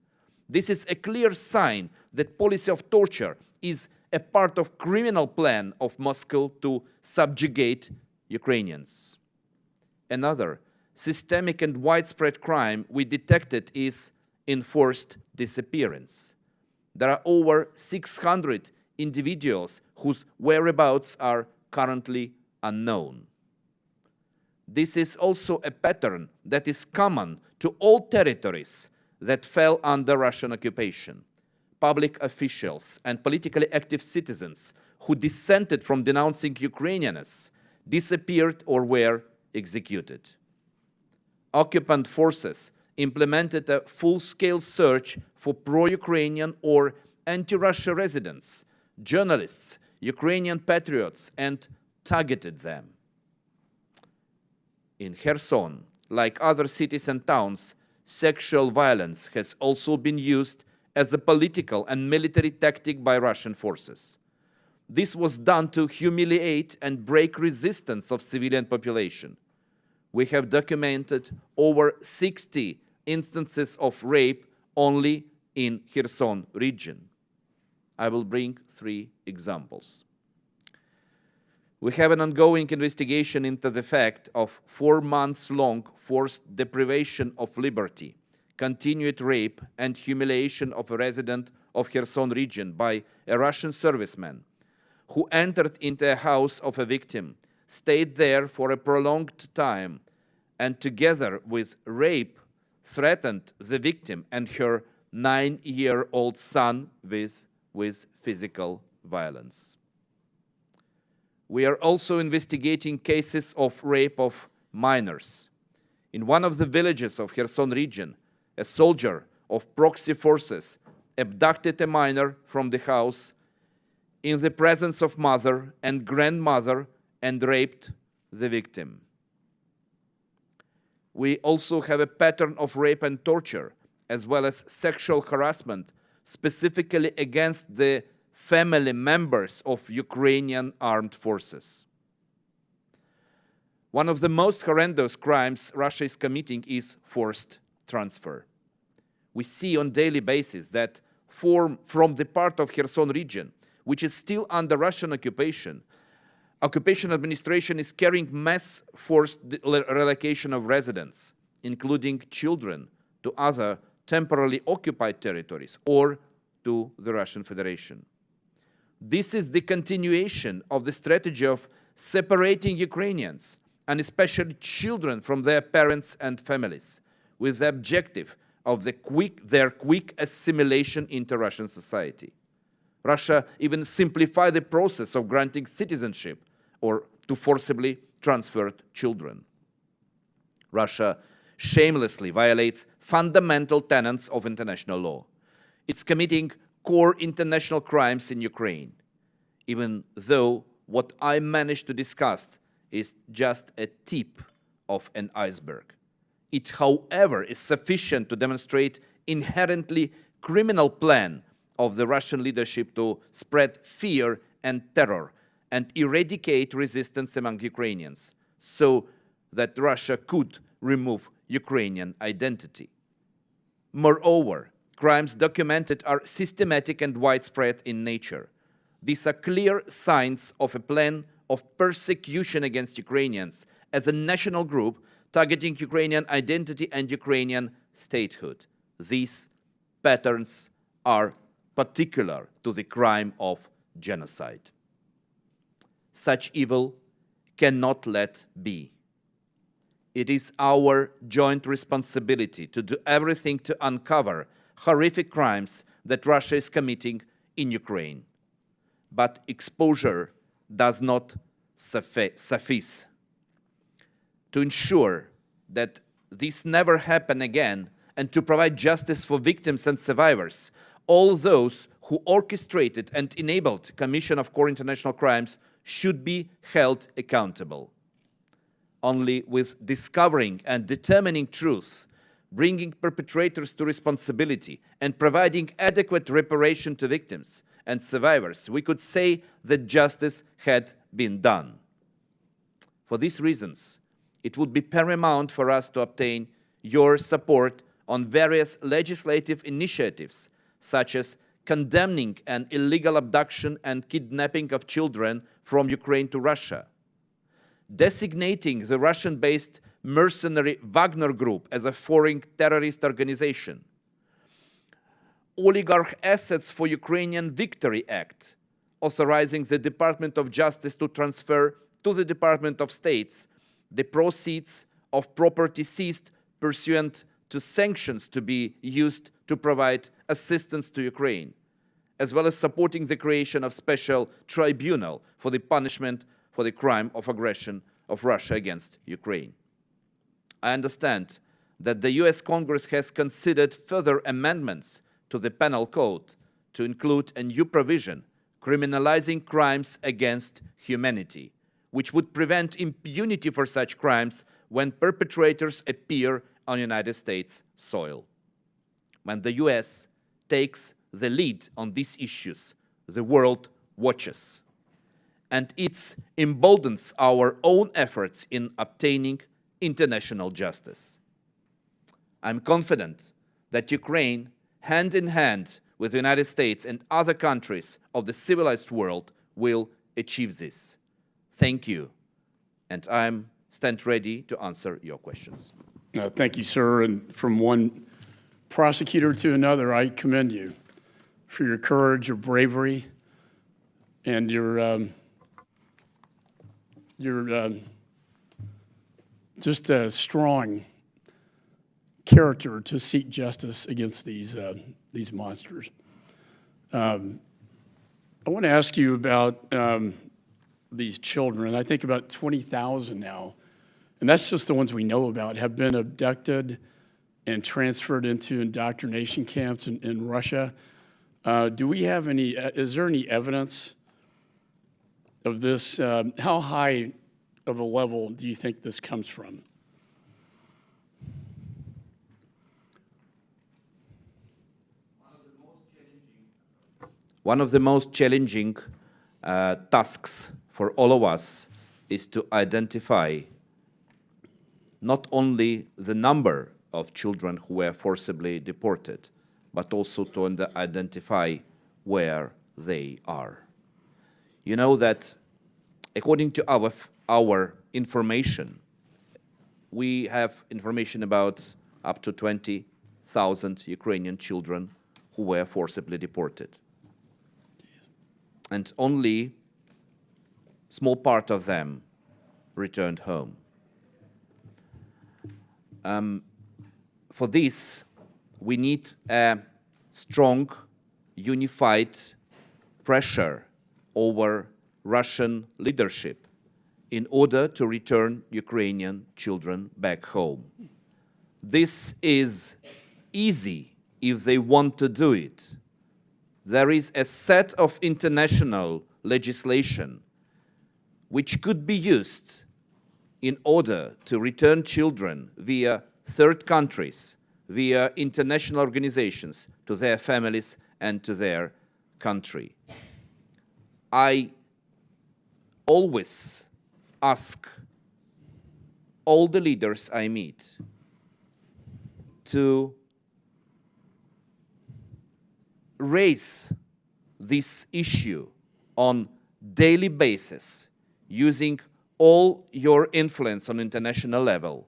This is a clear sign that policy of torture is a part of criminal plan of Moscow to subjugate Ukrainians. Another systemic and widespread crime we detected is enforced disappearance. There are over 600 individuals whose whereabouts are currently unknown. This is also a pattern that is common to all territories that fell under Russian occupation. Public officials and politically active citizens who dissented from denouncing Ukrainianness disappeared or were executed. Occupant forces implemented a full-scale search for pro-Ukrainian or anti-Russia residents, journalists, Ukrainian patriots, and targeted them. In Kherson, like other cities and towns, sexual violence has also been used as a political and military tactic by Russian forces. This was done to humiliate and break resistance of civilian population. We have documented over 60 instances of rape only in Kherson region. I will bring 3 examples. We have an ongoing investigation into the fact of 4 months-long forced deprivation of liberty, continued rape and humiliation of a resident of Kherson region by a Russian serviceman who entered into a house of a victim, stayed there for a prolonged time, and together with rape, threatened the victim and her 9-year-old son with physical violence. We are also investigating cases of rape of minors. In one of the villages of Kherson region, a soldier of proxy forces abducted a minor from the house in the presence of mother and grandmother and raped the victim. We also have a pattern of rape and torture, as well as sexual harassment, specifically against the family members of Ukrainian armed forces. One of the most horrendous crimes Russia is committing is forced transfer. We see on a daily basis that from the part of Kherson region, which is still under Russian occupation administration is carrying mass forced relocation of residents, including children, to other temporarily occupied territories or to the Russian Federation. This is the continuation of the strategy of separating Ukrainians, and especially children, from their parents and families, with the objective of their quick assimilation into Russian society. Russia even simplified the process of granting citizenship or to forcibly transferred children. Russia shamelessly violates fundamental tenets of international law. It's committing core international crimes in Ukraine, even though what I managed to discuss is just a tip of an iceberg. It, however, is sufficient to demonstrate inherently criminal plan of the Russian leadership to spread fear and terror and eradicate resistance among Ukrainians, so that Russia could remove Ukrainian identity. Moreover, crimes documented are systematic and widespread in nature. These are clear signs of a plan of persecution against Ukrainians as a national group targeting Ukrainian identity and Ukrainian statehood. These patterns are particular to the crime of genocide. Such evil cannot let be. It is our joint responsibility to do everything to uncover horrific crimes that Russia is committing in Ukraine. But exposure does not suffice. To ensure that this never happen again and to provide justice for victims and survivors, all those who orchestrated and enabled commission of core international crimes should be held accountable. Only with discovering and determining truth, bringing perpetrators to responsibility, and providing adequate reparation to victims and survivors, we could say that justice had been done. For these reasons, it would be paramount for us to obtain your support on various legislative initiatives, such as condemning an illegal abduction and kidnapping of children from Ukraine to Russia, designating the Russian-based mercenary Wagner Group as a foreign terrorist organization, Oligarch Assets for Ukrainian Victory Act, authorizing the Department of Justice to transfer to the Department of State the proceeds of property seized pursuant to sanctions to be used to provide assistance to Ukraine, as well as supporting the creation of special tribunal for the punishment for the crime of aggression of Russia against Ukraine. I understand that the US Congress has considered further amendments to the Penal Code to include a new provision criminalizing crimes against humanity, which would prevent impunity for such crimes when perpetrators appear on United States soil. When the US takes the lead on these issues, the world watches, and it emboldens our own efforts in obtaining international justice. I'm confident that Ukraine, hand in hand with the United States and other countries of the civilized world, will achieve this. Thank you, and I'm stand ready to answer your questions.
Thank you, sir. And from one prosecutor to another, I commend you for your courage, your bravery, and your just a strong character to seek justice against these monsters. I want to ask you about these children. I think about 20,000 now, and that's just the ones we know about, have been abducted and transferred into indoctrination camps in Russia. Do we have any, is there any evidence of this? How high of a level do you think this comes from?
One of the most challenging tasks for all of us is to identify not only the number of children who were forcibly deported, but also to identify where they are. You know that according to our information, we have information about up to 20,000 Ukrainian children who were forcibly deported. And only a small part of them returned home. For this, we need a strong, unified pressure over Russian leadership in order to return Ukrainian children back home. This is easy if they want to do it. There is a set of international legislation which could be used in order to return children via third countries, via international organizations, to their families and to their country. I always ask all the leaders I meet to raise this issue on daily basis, using all your influence on international level,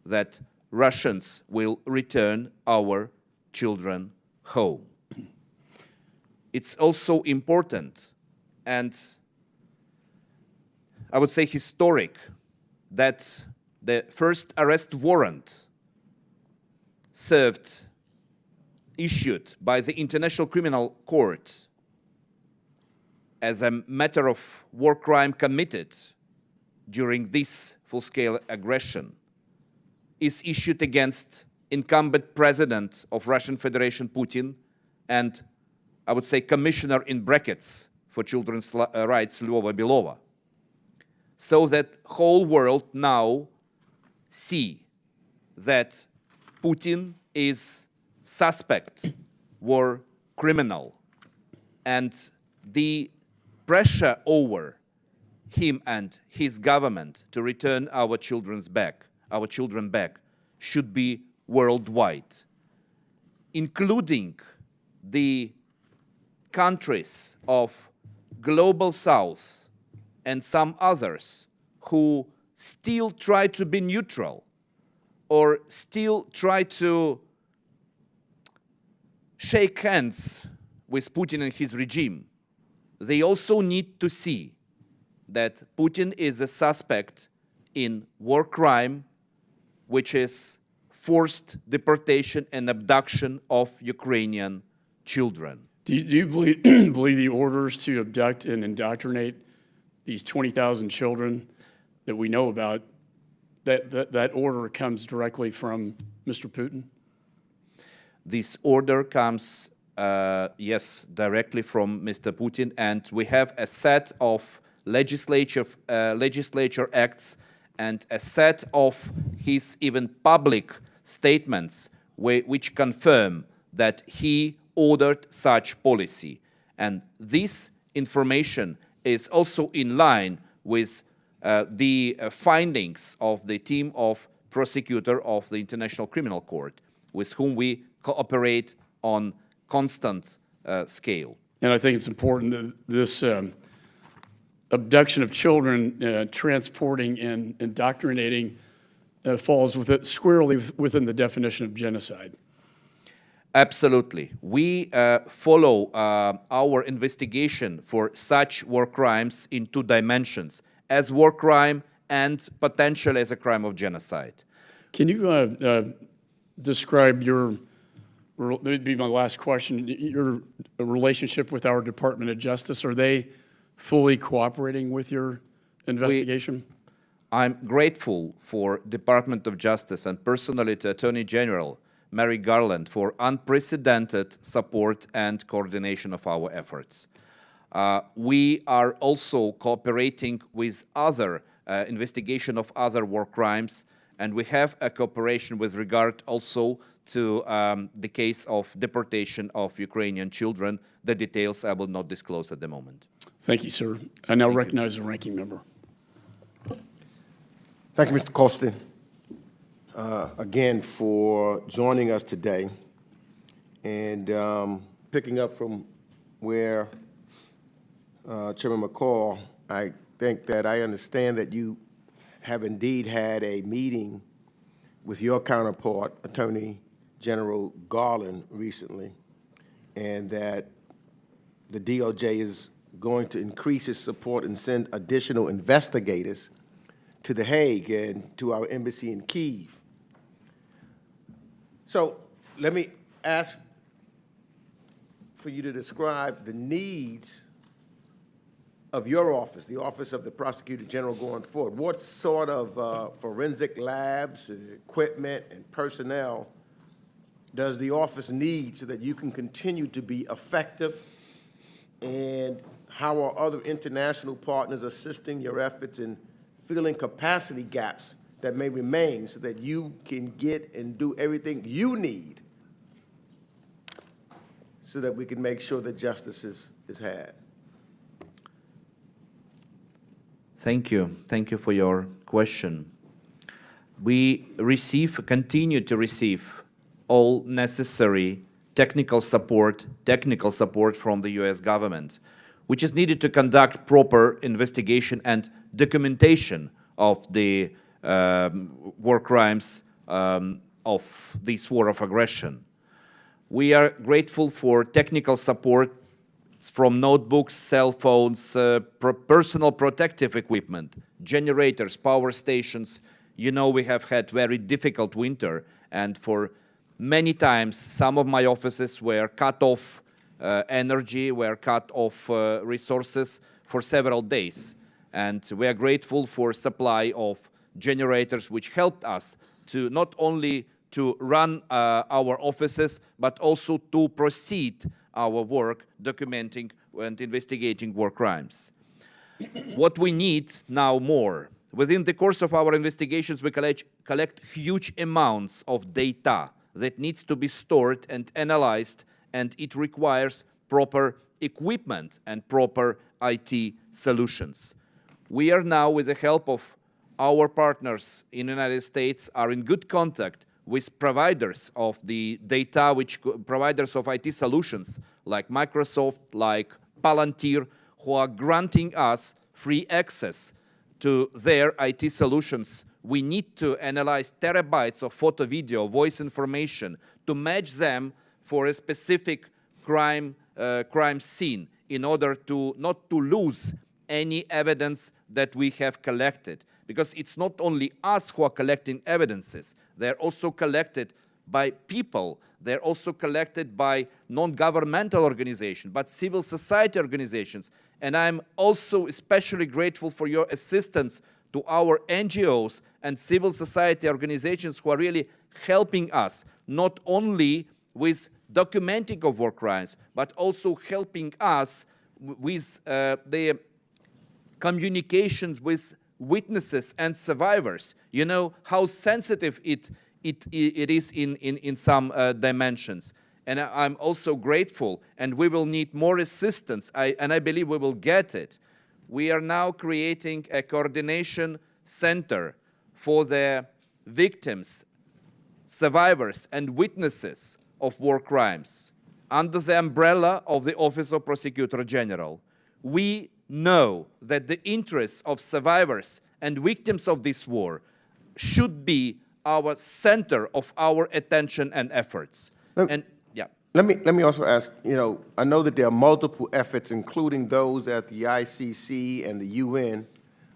that Russians will return our children home. It's also important and I would say historic that the first arrest warrant issued by the International Criminal Court as a matter of war crime committed during this full-scale aggression is issued against incumbent president of Russian Federation, Putin, and I would say commissioner in brackets for children's rights, Lyova Belova, so that whole world now see that Putin is suspect, war criminal, and the pressure over him and his government to return our children back should be worldwide, including the countries of Global South and some others who still try to be neutral or still try to shake hands with Putin and his regime. They also need to see that Putin is a suspect in war crime, which is forced deportation and abduction of Ukrainian children.
Do you believe, believe the orders to abduct and indoctrinate these 20,000 children that we know about, that order comes directly from Mr. Putin?
This order comes, yes, directly from Mr. Putin, and we have a set of legislature acts and a set of his even public statements which confirm that he ordered such policy. And this information is also in line with the findings of the team of Prosecutor of the International Criminal Court, with whom we cooperate on constant scale.
And I think it's important that this abduction of children, transporting and indoctrinating falls squarely within the definition of genocide.
Absolutely. We follow our investigation for such war crimes in two dimensions, as war crime and potentially as a crime of genocide.
Can you describe maybe my last question, your relationship with our Department of Justice? Are they fully cooperating with your investigation?
I'm grateful for Department of Justice and personally to Attorney General Mary Garland for unprecedented support and coordination of our efforts. We are also cooperating with other investigation of other war crimes, and we have a cooperation with regard also to the case of deportation of Ukrainian children. The details I will not disclose at the moment.
Thank you, sir. I now recognize the ranking member.
Thank you, Mr. Kostin, again for joining us today. And picking up from where Chairman McCaul, I think that I understand that you have indeed had a meeting with your counterpart, Attorney General Garland, recently, and that the DOJ is going to increase its support and send additional investigators to The Hague and to our embassy in Kyiv. So let me ask for you to describe the needs of your office, the Office of the Prosecutor General going forward. What sort of forensic labs, and equipment, and personnel does the office need so that you can continue to be effective? And how are other international partners assisting your efforts in filling capacity gaps that may remain so that you can get and do everything you need so that we can make sure that justice is had?
Thank you. Thank you for your question. We continue to receive all necessary technical support from the US government, which is needed to conduct proper investigation and documentation of the war crimes of this war of aggression. We are grateful for technical support from notebooks, cell phones, personal protective equipment, generators, power stations. You know, we have had very difficult winter, and for many times some of my offices were cut off energy, were cut off resources for several days. And we are grateful for supply of generators, which helped us to not only to run our offices, but also to proceed our work documenting and investigating war crimes. What we need now more, within the course of our investigations, we collect huge amounts of data that needs to be stored and analyzed, and it requires proper equipment and proper IT solutions. We are now, with the help of our partners in the United States, are in good contact with providers of the data, providers of IT solutions like Microsoft, like Palantir, who are granting us free access to their IT solutions. We need to analyze terabytes of photo, video, voice information to match them for a specific crime scene in order to not to lose any evidence that we have collected. Because it's not only us who are collecting evidences, they're also collected by people, they're also collected by non-governmental organizations, but civil society organizations. And I'm also especially grateful for your assistance to our NGOs and civil society organizations who are really helping us, not only with documenting of war crimes, but also helping us with the communications with witnesses and survivors. You know how sensitive it is in some dimensions. And I'm also grateful, and we will need more assistance, and I believe we will get it. We are now creating a coordination center for the victims, survivors, and witnesses of war crimes under the umbrella of the Office of Prosecutor General. We know that the interests of survivors and victims of this war should be our center of our attention and efforts. And yeah.
Let me also ask, I know that there are multiple efforts, including those at the ICC and the UN,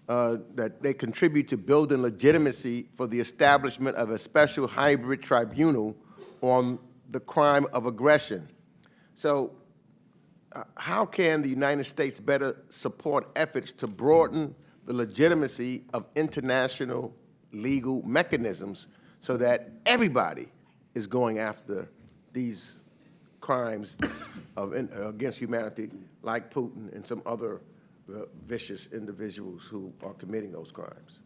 that they contribute to building legitimacy for the establishment of a special hybrid tribunal on the crime of aggression. So how can the United States better support efforts to broaden the legitimacy of international legal mechanisms so that everybody is going after these crimes against humanity, like Putin and some other vicious individuals who are committing those crimes?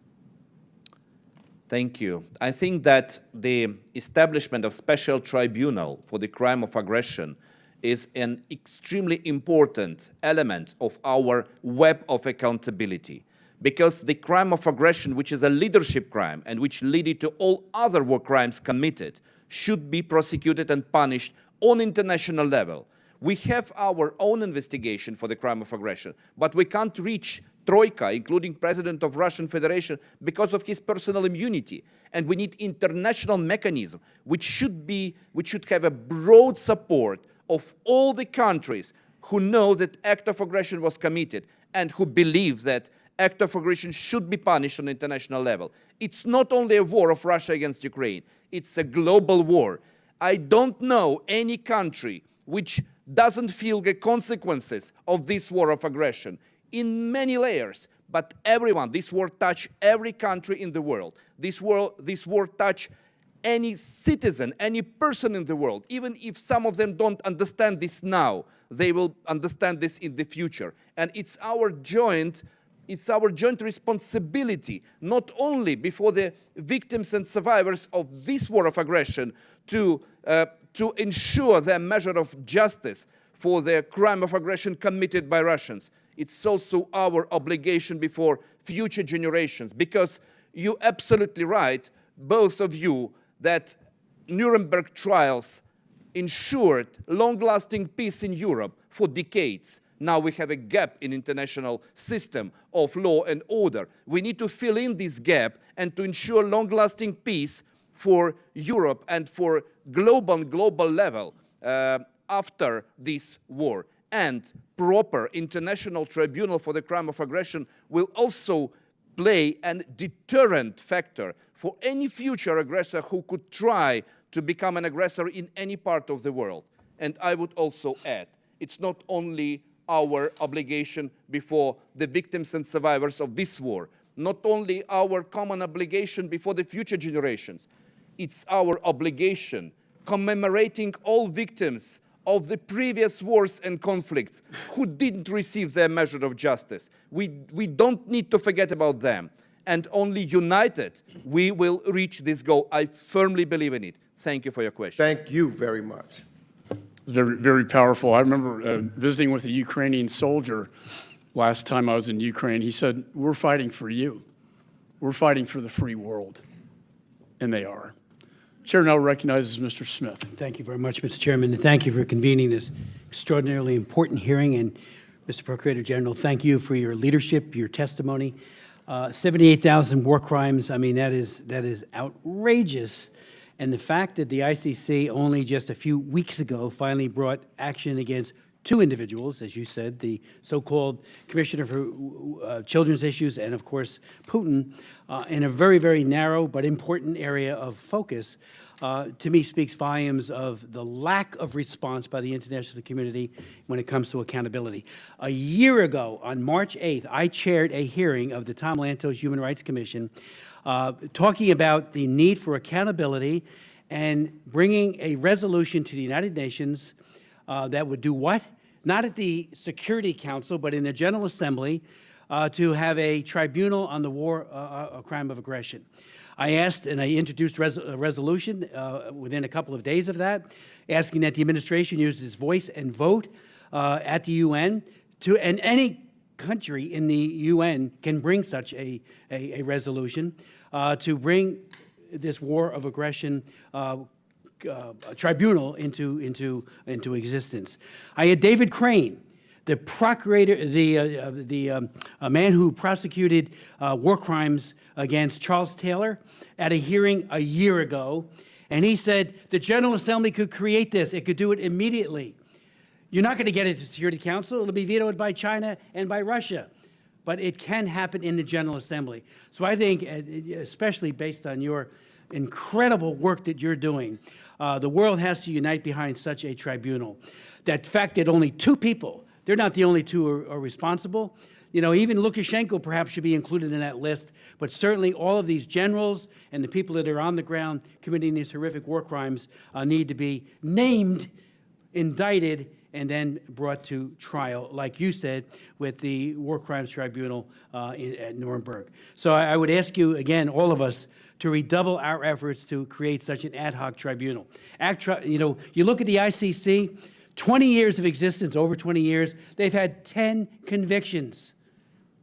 Thank you. I think that the establishment of special tribunal for the crime of aggression is an extremely important element of our web of accountability, because the crime of aggression, which is a leadership crime and which led to all other war crimes committed, should be prosecuted and punished on international level. We have our own investigation for the crime of aggression, but we can't reach Troika, including President of Russian Federation, because of his personal immunity. And we need international mechanism which should have a broad support of all the countries who know that act of aggression was committed and who believe that act of aggression should be punished on international level. It's not only a war of Russia against Ukraine, it's a global war. I don't know any country which doesn't feel the consequences of this war of aggression in many layers, but everyone, this war touched every country in the world. This war touched any citizen, any person in the world. Even if some of them don't understand this now, they will understand this in the future. And it's our joint responsibility, not only before the victims and survivors of this war of aggression, to ensure their measure of justice for the crime of aggression committed by Russians. It's also our obligation before future generations, because you're absolutely right, both of you, that Nuremberg trials ensured long-lasting peace in Europe for decades. Now we have a gap in international system of law and order. We need to fill in this gap and to ensure long-lasting peace for Europe and for global level after this war. And proper international tribunal for the crime of aggression will also play a deterrent factor for any future aggressor who could try to become an aggressor in any part of the world. And I would also add, it's not only our obligation before the victims and survivors of this war, not only our common obligation before the future generations, it's our obligation commemorating all victims of the previous wars and conflicts who didn't receive their measure of justice. We don't need to forget about them. And only united, we will reach this goal. I firmly believe in it. Thank you for your question.
Thank you very much.
It's very, very powerful. I remember visiting with a Ukrainian soldier last time I was in Ukraine. He said, "We're fighting for you. We're fighting for the free world." And they are. Chair now recognizes Mr. Smith.
Thank you very much, Mr. Chairman, and thank you for convening this extraordinarily important hearing. And Mr. Procurator General, thank you for your leadership, your testimony. 78,000 war crimes, I mean, that is outrageous. And the fact that the ICC only just a few weeks ago finally brought action against two individuals, as you said, the so-called Commissioner for Children's Issues and, of course, Putin, in a very, very narrow but important area of focus, to me speaks volumes of the lack of response by the international community when it comes to accountability. A year ago, on March 8th, I chaired a hearing of the Tom Lantos Human Rights Commission talking about the need for accountability and bringing a resolution to the United Nations that would do what? Not at the Security Council, but in the General Assembly, to have a tribunal on the war crime of aggression. I asked, and I introduced a resolution within a couple of days of that, asking that the administration use its voice and vote at the UN, and any country in the UN can bring such a resolution to bring this war of aggression tribunal into existence. I had David Crane, The procurator, a man who prosecuted war crimes against Charles Taylor at a hearing a year ago, and he said the General Assembly could create this. It could do it immediately. You're not going to get it to the Security Council. It'll be vetoed by China and by Russia. But it can happen in the General Assembly. So I think, especially based on your incredible work that you're doing, the world has to unite behind such a tribunal. That fact that only 2 people, they're not the only 2 who are responsible. You know, even Lukashenko perhaps should be included in that list, but certainly all of these generals and the people that are on the ground committing these horrific war crimes need to be named, indicted, and then brought to trial, like you said, with the War Crimes Tribunal at Nuremberg. So I would ask you, again, all of us, to redouble our efforts to create such an ad hoc tribunal. You know, you look at the ICC, 20 years of existence, over 20 years, they've had 10 convictions.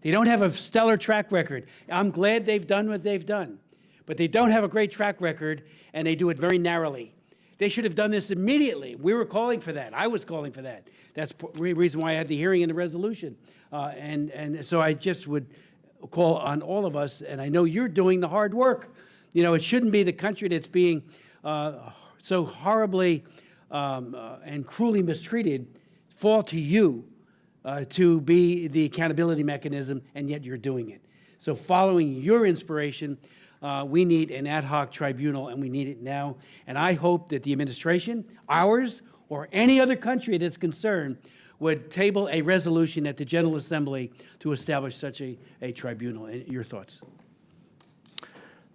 They don't have a stellar track record. I'm glad they've done what they've done, but they don't have a great track record, and they do it very narrowly. They should have done this immediately. We were calling for that. I was calling for that. That's the reason why I had the hearing and the resolution. And so I just would call on all of us, and I know you're doing the hard work. You know, it shouldn't be the country that's being so horribly and cruelly mistreated fall to you to be the accountability mechanism, and yet you're doing it. So following your inspiration, we need an ad hoc tribunal, and we need it now. And I hope that the administration, ours, or any other country that's concerned, would table a resolution at the General Assembly to establish such a tribunal. Your thoughts?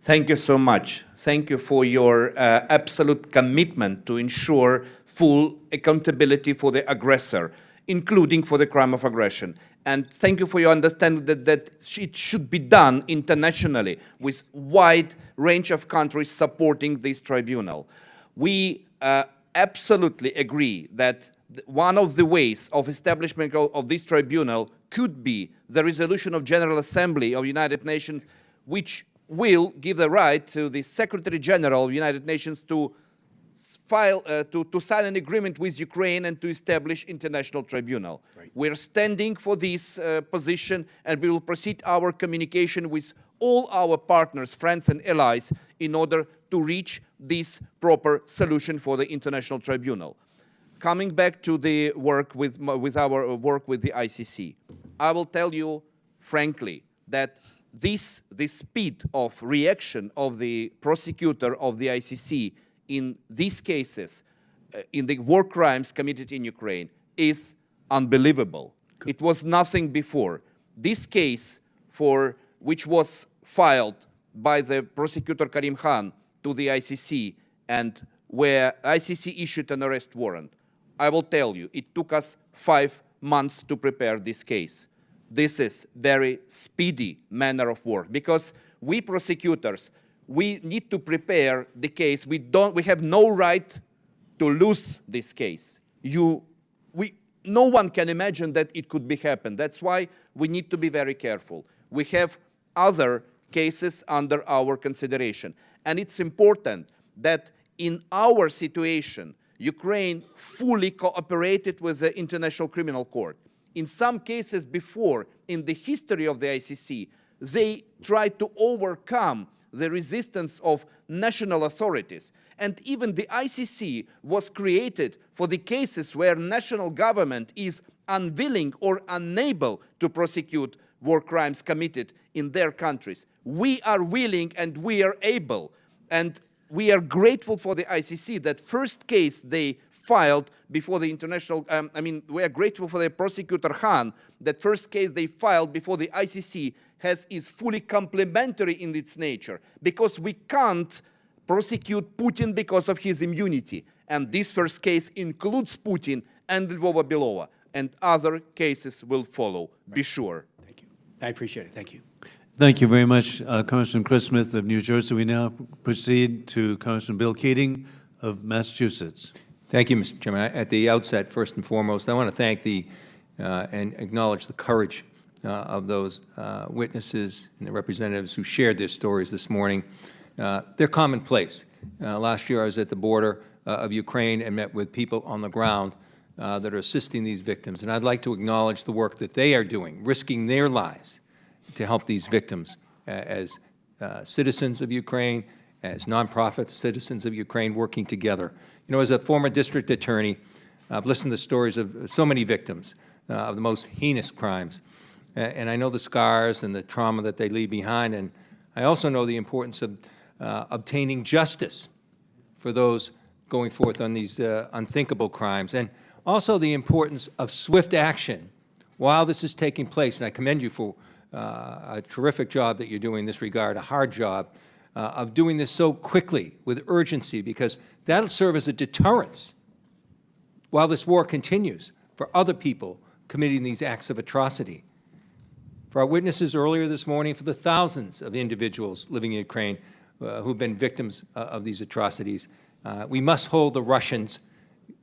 Thank you so much. Thank you for your absolute commitment to ensure full accountability for the aggressor, including for the crime of aggression. And thank you for your understanding that it should be done internationally with wide range of countries supporting this tribunal. We absolutely agree that one of the ways of establishment of this tribunal could be the resolution of General Assembly of United Nations, which will give the right to the Secretary General of United Nations to sign an agreement with Ukraine and to establish international tribunal. Right. We're standing for this position, and we will proceed our communication with all our partners, friends and allies in order to reach this proper solution for the international tribunal. Coming back to the work with our work with the ICC, I will tell you frankly that the speed of reaction of the prosecutor of the ICC in these cases, in the war crimes committed in Ukraine, is unbelievable. Good. It was nothing before. This case, which was filed by the prosecutor Karim Khan to the ICC, and where ICC issued an arrest warrant, I will tell you, it took us 5 months to prepare this case. This is very speedy manner of work, because we prosecutors, we need to prepare the case. We have no right to lose this case. No one can imagine that it could be happen. That's why we need to be very careful. We have other cases under our consideration. And it's important that in our situation, Ukraine fully cooperated with the International Criminal Court. In some cases before, in the history of the ICC, they tried to overcome the resistance of national authorities. And even the ICC was created for the cases where national government is unwilling or unable to prosecute war crimes committed in their countries. We are willing and we are able. And we are grateful for the ICC that first case they filed before the international, we are grateful for the prosecutor Khan that first case they filed before the ICC is fully complementary in its nature, because we can't prosecute Putin because of his immunity. And this first case includes Putin and Lvova Belova, and other cases will follow, right. Be sure.
Thank you. I appreciate it. Thank you.
Thank you very much, Congressman Chris Smith of New Jersey. We now proceed to Congressman Bill Keating of Massachusetts.
Thank you, Mr. Chairman. At the outset, first and foremost, I want to thank and acknowledge the courage of those witnesses and the representatives who shared their stories this morning. They're commonplace. Last year, I was at the border of Ukraine and met with people on the ground that are assisting these victims. And I'd like to acknowledge the work that they are doing, risking their lives to help these victims as citizens of Ukraine, as nonprofits, citizens of Ukraine working together. You know, as a former district attorney, I've listened to stories of so many victims of the most heinous crimes. And I know the scars and the trauma that they leave behind. And I also know the importance of obtaining justice for those going forth on these unthinkable crimes. And also the importance of swift action while this is taking place. And I commend you for a terrific job that you're doing in this regard, a hard job of doing this so quickly with urgency, because that'll serve as a deterrence while this war continues for other people committing these acts of atrocity. For our witnesses earlier this morning, for the thousands of individuals living in Ukraine who've been victims of these atrocities, we must hold the Russians,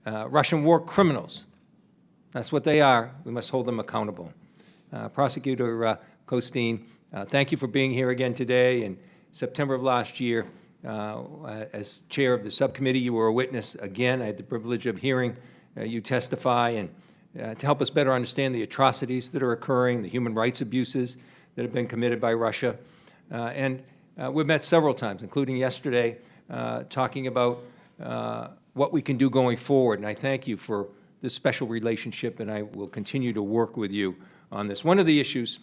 Russian war criminals. That's what they are. We must hold them accountable. Prosecutor Kostin, thank you for being here again today. In September of last year, as chair of the subcommittee, you were a witness again. I had the privilege of hearing you testify, and to help us better understand the atrocities that are occurring, the human rights abuses that have been committed by Russia. We've met several times, including yesterday, talking about what we can do going forward. And I thank you for this special relationship, and I will continue to work with you on this. One of the issues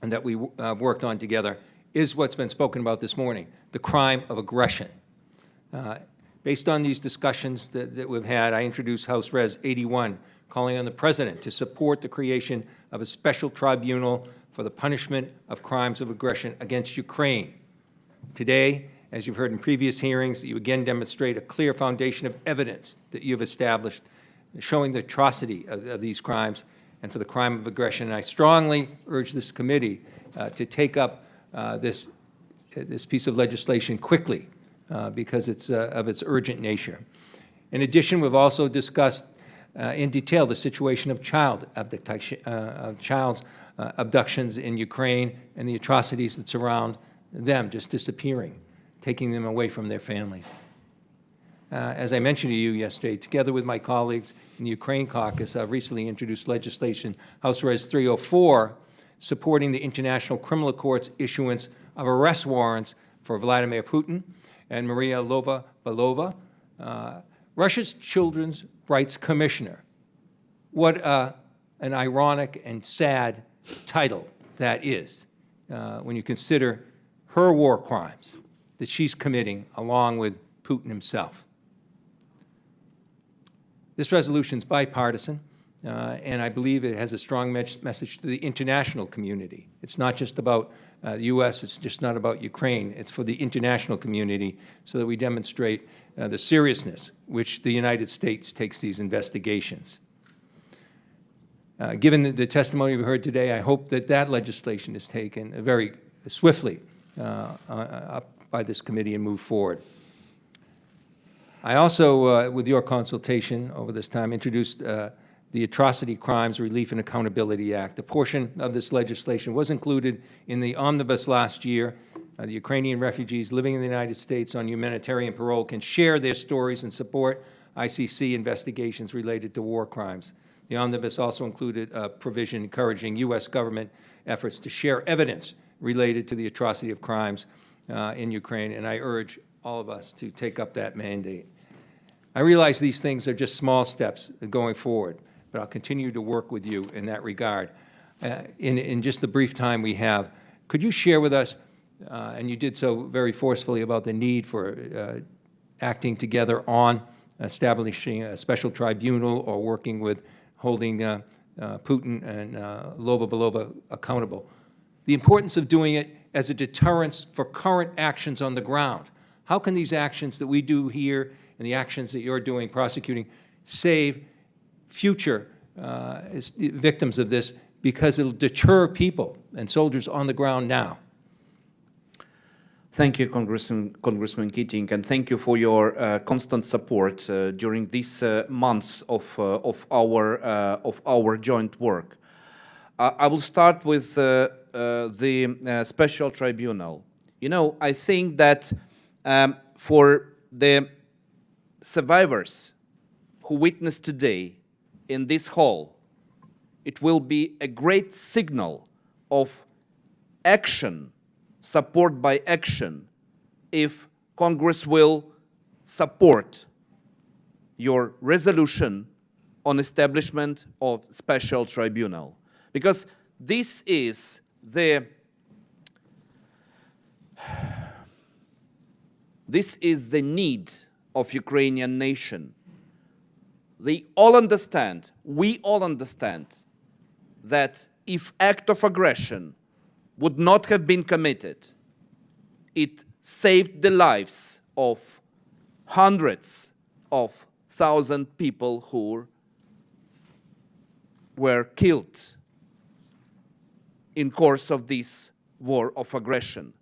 that we worked on together is what's been spoken about this morning, the crime of aggression. Based on these discussions that we've had, I introduced House Res 81, calling on the President to support the creation of a special tribunal for the punishment of crimes of aggression against Ukraine. Today, as you've heard in previous hearings, you again demonstrate a clear foundation of evidence that you've established showing the atrocity of these crimes and for the crime of aggression. And I strongly urge this committee to take up this piece of legislation quickly because it's of its urgent nature. In addition, we've also discussed in detail the situation of child abductions in Ukraine and the atrocities that surround them just disappearing, taking them away from their families. As I mentioned to you yesterday, together with my colleagues in the Ukraine caucus, I've recently introduced legislation, House Res 304, supporting the International Criminal Court's issuance of arrest warrants for Vladimir Putin and Maria Lvova-Belova, Russia's Children's Rights Commissioner. What an ironic and sad title that is when you consider her war crimes that she's committing along with Putin himself. This resolution is bipartisan, and I believe it has a strong message to the international community. It's not just about the U.S., it's just not about Ukraine. It's for the international community so that we demonstrate the seriousness which the United States takes these investigations. Given the testimony we heard today, I hope that that legislation is taken very swiftly up by this committee and move forward. I also, with your consultation over this time, introduced the Atrocity Crimes Relief and Accountability Act. A portion of this legislation was included in the omnibus last year. The Ukrainian refugees living in the United States on humanitarian parole can share their stories and support ICC investigations related to war crimes. The omnibus also included a provision encouraging U.S. government efforts to share evidence related to the atrocity of crimes in Ukraine, and I urge all of us to take up that mandate. I realize these things are just small steps going forward, but I'll continue to work with you in that regard. In just the brief time we have, could you share with us, and you did so very forcefully, about the need for acting together on establishing a special tribunal or working with holding Putin and Lvova-Belova accountable? The importance of doing it as a deterrence for current actions on the ground. How can these actions that we do here and the actions that you're doing, prosecuting, save future victims of this, because it'll deter people and soldiers on the ground now?
Thank you, Congressman Keating, and thank you for your constant support during these months of our joint work. I will start with the special tribunal. You know, I think that for the survivors who witnessed today in this hall, it will be a great signal of action, support by action, if Congress will support your resolution on establishment of special tribunal. Because this is the need of Ukrainian nation. They all understand, we all understand, that if act of aggression would not have been committed, it saved the lives of hundreds of thousands of people who were killed in course of this war of aggression.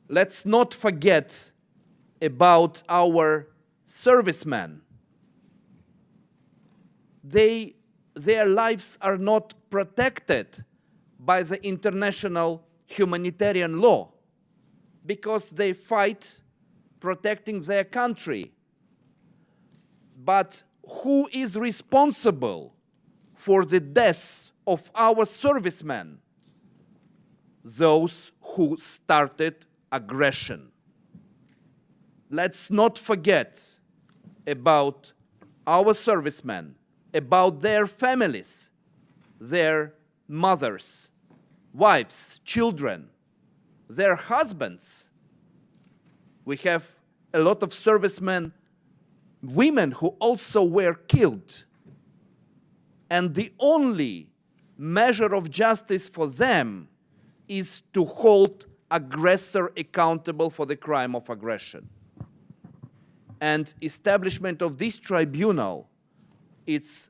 Let's not forget about our servicemen. Their lives are not protected by the international humanitarian law because they fight protecting their country. But who is responsible for the deaths of our servicemen? Those who started aggression. Let's not forget about our servicemen, about their families, their mothers, wives, children, their husbands. We have a lot of servicemen, women who also were killed. And the only measure of justice for them is to hold aggressor accountable for the crime of aggression. And establishment of this tribunal, it's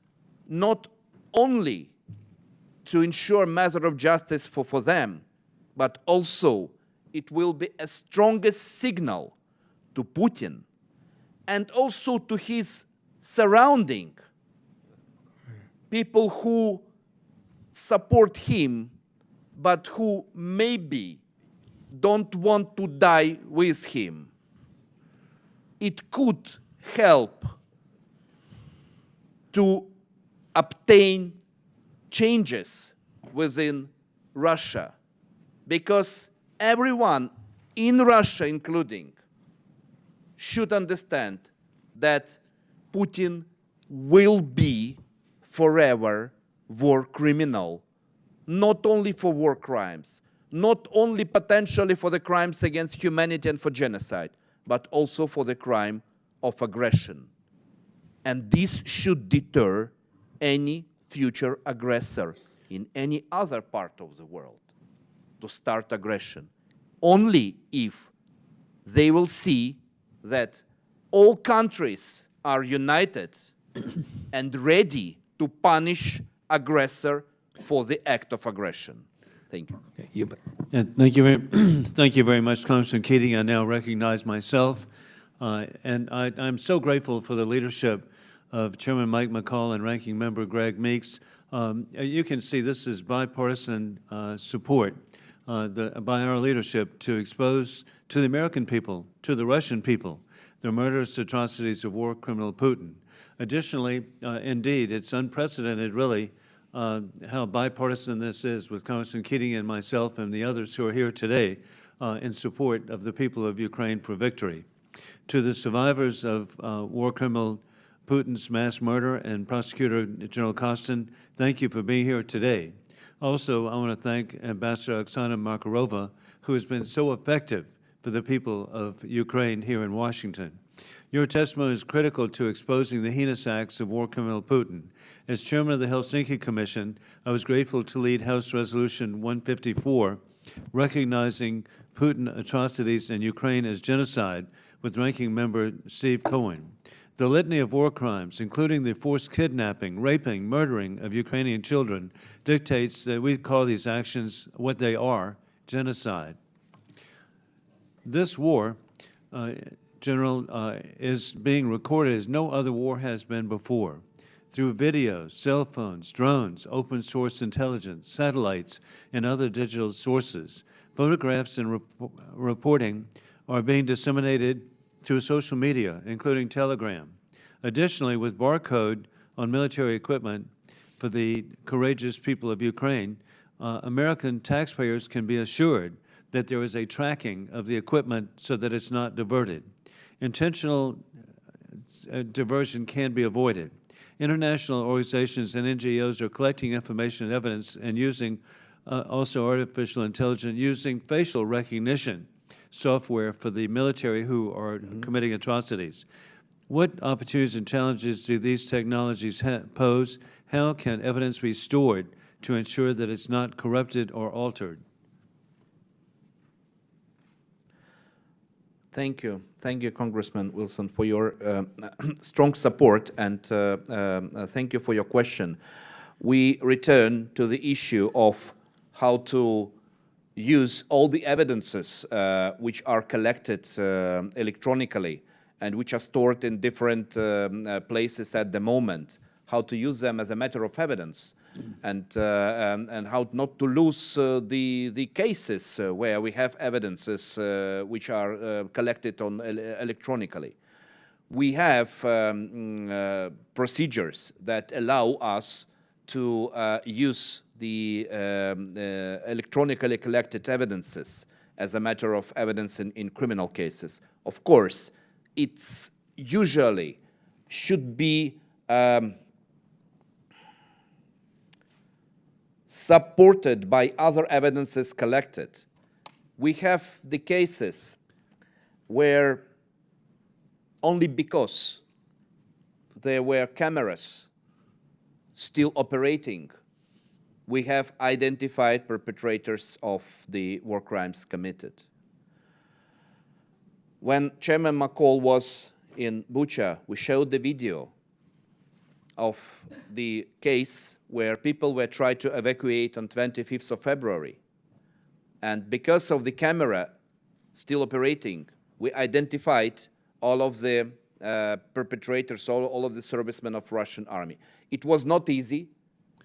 not only to ensure measure of justice for them, but also it will be a strongest signal to Putin and also to his surrounding, people who support him, but who maybe don't want to die with him. It could help to obtain changes within Russia, because everyone in Russia, including, should understand that Putin will be forever war criminal, not only for war crimes, not only potentially for the crimes against humanity and for genocide, but also for the crime of aggression. And this should deter any future aggressor in any other part of the world to start aggression, only if they will see that all countries are united and ready to punish aggressor for the act of aggression. Thank you.
Yeah, thank you very much, Congressman Keating. I now recognize myself, and I'm so grateful for the leadership of Chairman Mike McCaul and Ranking Member Greg Meeks. You can see this is bipartisan support by our leadership to expose to the American people, to the Russian people, the murderous atrocities of war criminal Putin. Additionally, indeed, it's unprecedented, really, how bipartisan this is with Congressman Keating and myself and the others who are here today in support of the people of Ukraine for victory. To the survivors of war criminal Putin's mass murder and Prosecutor General Kostin, thank you for being here today. Also, I want to thank Ambassador Oksana Markarova, who has been so effective for the people of Ukraine here in Washington. Your testimony is critical to exposing the heinous acts of war criminal Putin. As chairman of the Helsinki Commission, I was grateful to lead House Resolution 154, recognizing Putin atrocities in Ukraine as genocide, with Ranking Member Steve Cohen. The litany of war crimes, including the forced kidnapping, raping, murdering of Ukrainian children, dictates that we call these actions what they are, genocide. This war, General, is being recorded as no other war has been before. Through videos, cell phones, drones, open source intelligence, satellites, and other digital sources, photographs and reporting are being disseminated through social media, including Telegram. Additionally, with barcode on military equipment for the courageous people of Ukraine, American taxpayers can be assured that there is a tracking of the equipment so that it's not diverted. Intentional diversion can be avoided. International organizations and NGOs are collecting information and evidence and using also artificial intelligence, using facial recognition software for the military who are committing atrocities. What opportunities and challenges do these technologies pose? How can evidence be stored to ensure that it's not corrupted or altered?
Thank you. Thank you, Congressman Wilson, for your strong support, and thank you for your question. We return to the issue of how to use all the evidences which are collected electronically and which are stored in different places at the moment, how to use them as a matter of evidence, and how not to lose the cases where we have evidences which are collected on electronically. We have procedures that allow us to use the electronically collected evidences as a matter of evidence in criminal cases. Of course, it's usually should be supported by other evidences collected. We have the cases where only because there were cameras still operating, we have identified perpetrators of the war crimes committed. When Chairman McCaul was in Bucha, we showed the video of the case where people were trying to evacuate on 25th of February. And because of the camera still operating, we identified all of the perpetrators, all of the servicemen of Russian army. It was not easy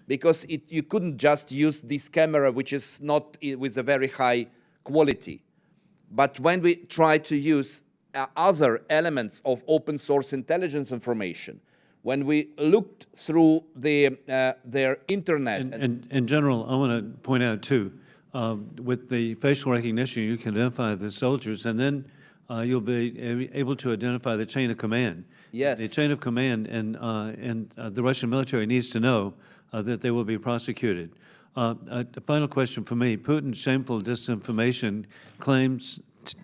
because you couldn't just use this camera, which is not with a very high quality. But when we tried to use other elements of open source intelligence information, when we looked through their internet.
In general, I want to point out too, with the facial recognition, you can identify the soldiers, and then you'll be able to identify the chain of command.
Yes.
The chain of command, and the Russian military needs to know that they will be prosecuted. A final question for me. Putin's shameful disinformation claims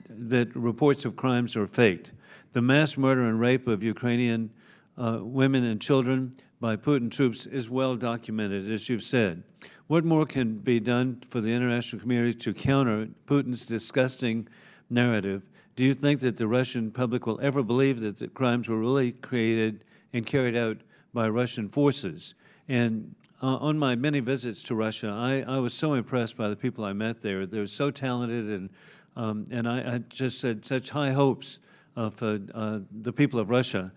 that reports of crimes are faked. The mass murder and rape of Ukrainian women and children by Putin troops is well documented, as you've said. What more can be done for the international community to counter Putin's disgusting narrative? Do you think that the Russian public will ever believe that the crimes were really created and carried out by Russian forces? And on my many visits to Russia, I was so impressed by the people I met there. They're so talented, and I just had such high hopes of the people of Russia.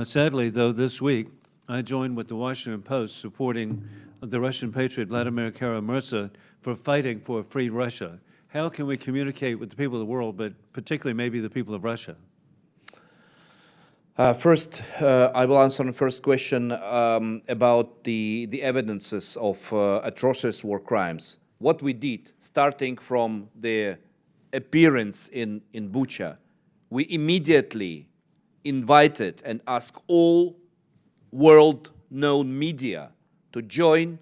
Sadly, though, this week, I joined with the Washington Post supporting the Russian patriot Vladimir Kara-Murza for fighting for a free Russia. How can we communicate with the people of the world, but particularly maybe the people of Russia?
First, I will answer the first question about the evidences of atrocious war crimes. What we did, starting from the appearance in Bucha, we immediately invited and asked all world-known media to join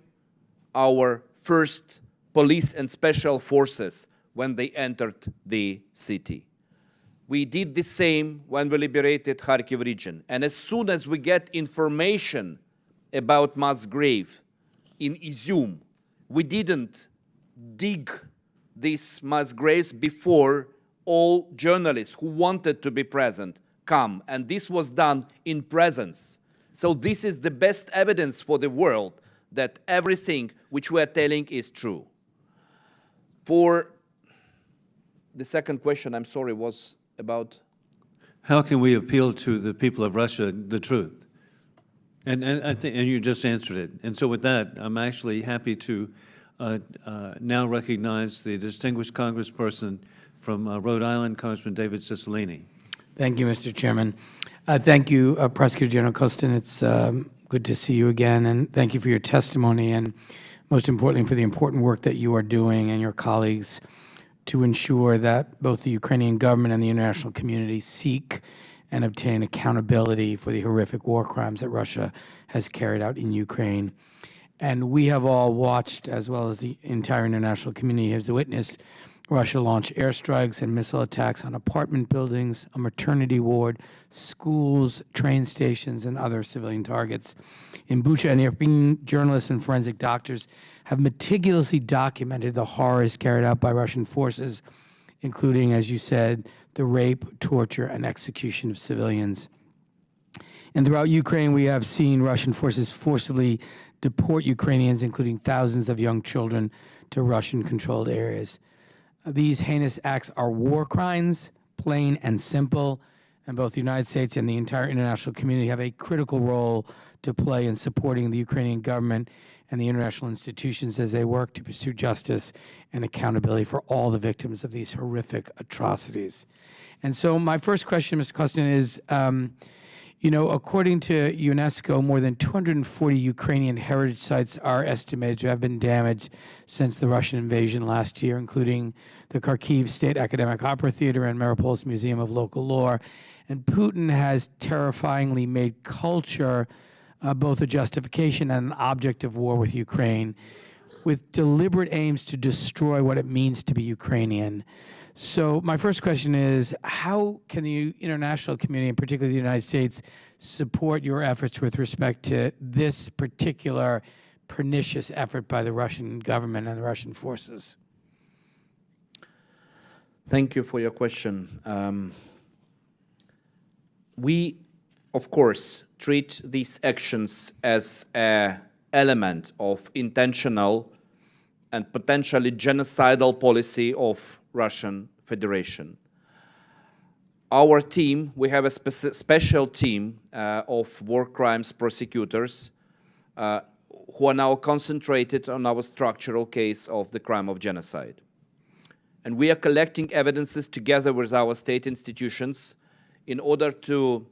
our first police and special forces when they entered the city. We did the same when we liberated Kharkiv region. And as soon as we get information about mass grave in Izium, we didn't dig these mass graves before all journalists who wanted to be present come. And this was done in presence. So this is the best evidence for the world that everything which we are telling is true. For the second question, I'm sorry, was about?
How can we appeal to the people of Russia the truth? And I think, and you just answered it. And so with that, I'm actually happy to now recognize the distinguished congressperson from Rhode Island, Congressman David Cicilline.
Thank you, Mr. Chairman. Thank you, Prosecutor General Kostin. It's
Good to see you again, and thank you for your testimony, and most importantly, for the important work that you are doing and your colleagues to ensure that both the Ukrainian government and the international community seek and obtain accountability for the horrific war crimes that Russia has carried out in Ukraine. And we have all watched, as well as the entire international community has witnessed, Russia launch airstrikes and missile attacks on apartment buildings, a maternity ward, schools, train stations, and other civilian targets. In Bucha and Irpin, journalists and forensic doctors have meticulously documented the horrors carried out by Russian forces, including, as you said, the rape, torture, and execution of civilians. And throughout Ukraine, we have seen Russian forces forcibly deport Ukrainians, including thousands of young children, to Russian-controlled areas. These heinous acts are war crimes, plain and simple, and both the United States and the entire international community have a critical role to play in supporting the Ukrainian government and the international institutions as they work to pursue justice and accountability for all the victims of these horrific atrocities. And so my first question, Mr. Kostin, is, you know, according to UNESCO, more than 240 Ukrainian heritage sites are estimated to have been damaged since the Russian invasion last year, including the Kharkiv State Academic Opera Theater and Mariupol's Museum of Local Lore. And Putin has terrifyingly made culture both a justification and an object of war with Ukraine, with deliberate aims to destroy what it means to be Ukrainian. So my first question is, how can the international community, and particularly the United States, support your efforts with respect to this particular pernicious effort by the Russian government and the Russian forces?
Thank you for your question. We, of course, treat these actions as an element of intentional and potentially genocidal policy of Russian Federation. Our team, we have a special team of war crimes prosecutors who are now concentrated on our structural case of the crime of genocide. And we are collecting evidences together with our state institutions in order to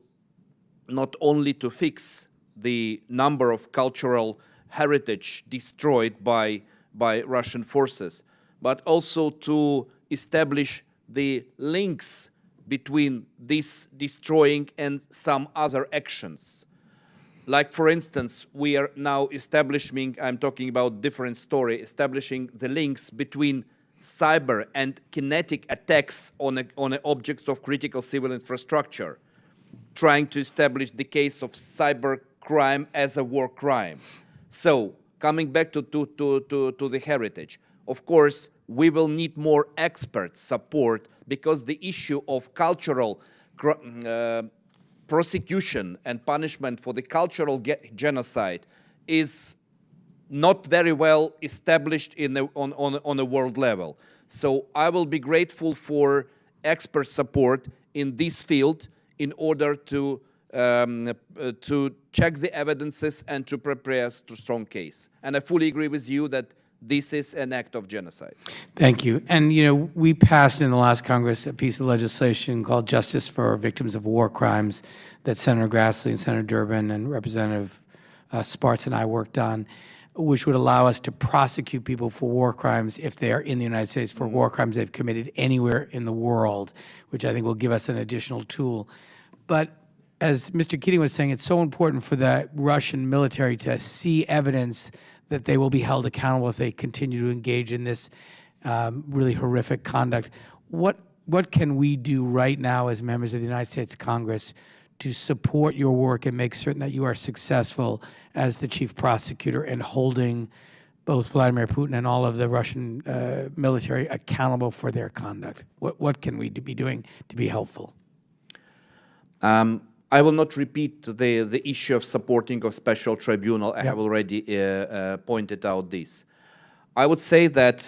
not only to fix the number of cultural heritage destroyed by Russian forces, but also to establish the links between this destroying and some other actions. Like, for instance, we are now establishing, I'm talking about different story, establishing the links between cyber and kinetic attacks on objects of critical civil infrastructure, trying to establish the case of cyber crime as a war crime. So, coming back to the heritage, of course, we will need more expert support because the issue of cultural prosecution and punishment for the cultural genocide is not very well established on a world level. So I will be grateful for expert support in this field in order to check the evidences and to prepare a strong case. And I fully agree with you that this is an act of genocide.
Thank you. And, you know, we passed in the last Congress a piece of legislation called Justice for Victims of War Crimes that Senator Grassley and Senator Durbin and Representative Sparks and I worked on, which would allow us to prosecute people for war crimes if they are in the United States for war crimes they've committed anywhere in the world, which I think will give us an additional tool. But as Mr. Keating was saying, it's so important for the Russian military to see evidence that they will be held accountable if they continue to engage in this really horrific conduct. What can we do right now as members of the United States Congress to support your work and make certain that you are successful as the chief prosecutor in holding both Vladimir Putin and all of the Russian military accountable for their conduct? What can we be doing to be helpful?
I will not repeat the issue of supporting of special tribunal. I have already pointed out this. I would say that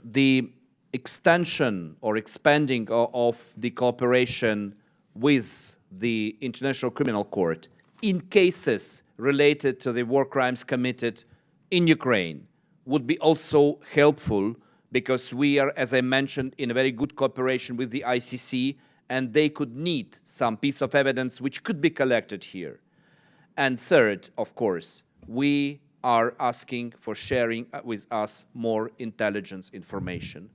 the extension or expanding of the cooperation with the International Criminal Court in cases related to the war crimes committed in Ukraine would be also helpful because we are, as I mentioned, in a very good cooperation with the ICC, and they could need some piece of evidence which could be collected here. And third, of course, we are asking for sharing with us more intelligence information.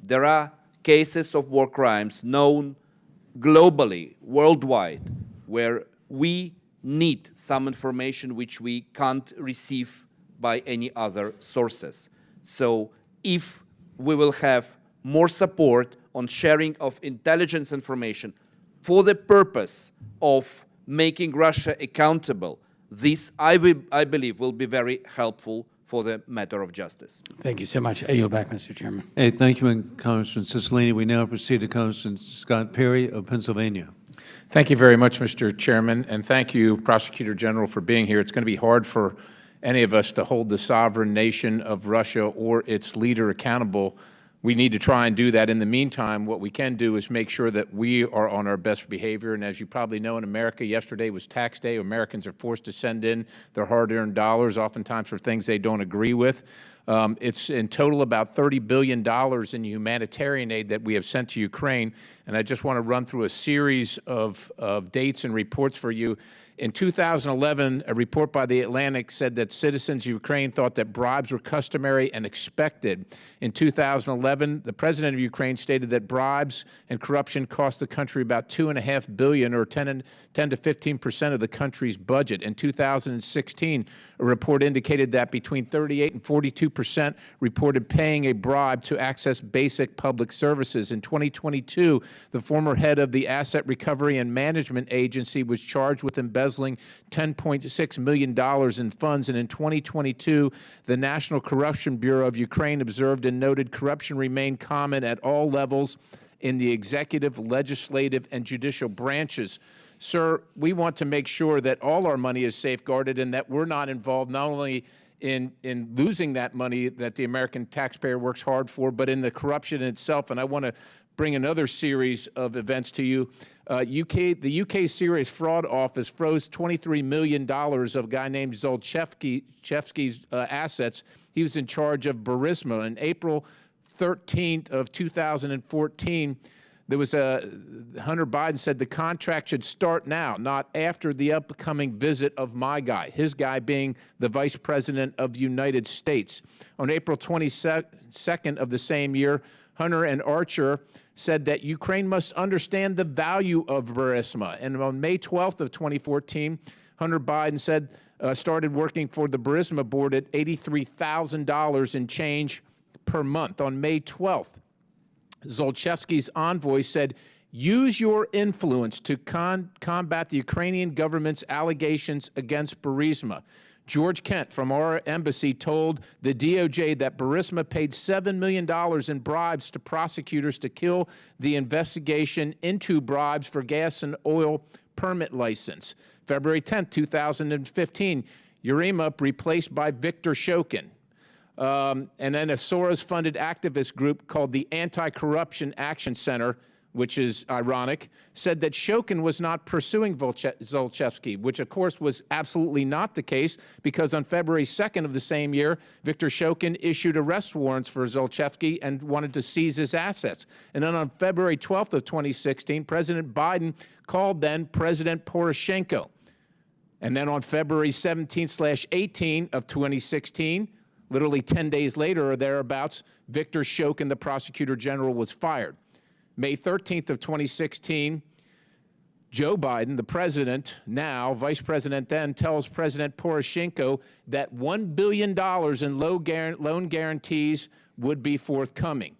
There are cases of war crimes known globally, worldwide, where we need some information which we can't receive by any other sources. So if we will have more support on sharing of intelligence information for the purpose of making Russia accountable, this, I believe, will be very helpful for the matter of justice.
Thank you so much. I yield back, Mr. Chairman.
Hey, thank you, Congressman Cicilline. We now proceed to Congressman Scott Perry of Pennsylvania.
Thank you very much, Mr. Chairman, and thank you, Prosecutor General, for being here. It's going to be hard for any of us to hold the sovereign nation of Russia or its leader accountable. We need to try and do that. In the meantime, what we can do is make sure that we are on our best behavior. And as you probably know, in America, yesterday was tax day. Americans are forced to send in their hard-earned dollars, oftentimes for things they don't agree with. It's in total about $30 billion in humanitarian aid that we have sent to Ukraine. And I just want to run through a series of dates and reports for you. In 2011, a report by The Atlantic said that citizens of Ukraine thought that bribes were customary and expected. In 2011, the president of Ukraine stated that bribes and corruption cost the country about $2.5 billion, or 10 to 15% of the country's budget. In 2016, a report indicated that between 38 and 42% reported paying a bribe to access basic public services. In 2022, the former head of the Asset Recovery and Management Agency was charged with embezzling $10.6 million in funds. And in 2022, the National Corruption Bureau of Ukraine observed and noted corruption remained common at all levels in the executive, legislative, and judicial branches. Sir, we want to make sure that all our money is safeguarded and that we're not involved not only in losing that money that the American taxpayer works hard for, but in the corruption itself. And I want to bring another series of events to you. The UK Serious Fraud Office froze $23 million of a guy named Zolchevsky's assets. He was in charge of Burisma. On April 13th of 2014, there was Hunter Biden said the contract should start now, not after the upcoming visit of my guy, his guy being the Vice President of the United States. On April 22nd of the same year, Hunter and Archer said that Ukraine must understand the value of Burisma. And on May 12th of 2014, Hunter Biden said started working for the Burisma board at $83,000 in change per month. On May 12th, Zolchevsky's envoy said, use your influence to combat the Ukrainian government's allegations against Burisma. George Kent from our embassy told the DOJ that Burisma paid $7 million in bribes to prosecutors to kill the investigation into bribes for gas and oil permit license. February 10, 2015, Urema replaced by Viktor Shokin. And then a Soros-funded activist group called the Anti-Corruption Action Center, which is ironic, said that Shokin was not pursuing Zolchevsky, which of course was absolutely not the case, because on February 2nd of the same year, Viktor Shokin issued arrest warrants for Zolchevsky and wanted to seize his assets. And then on February 12th of 2016, President Biden called then President Poroshenko. And then on February 17/18 of 2016, literally 10 days later or thereabouts, Viktor Shokin, the prosecutor general, was fired. May 13th of 2016, Joe Biden, the president, now vice president then, tells President Poroshenko that $1 billion in loan guarantees would be forthcoming.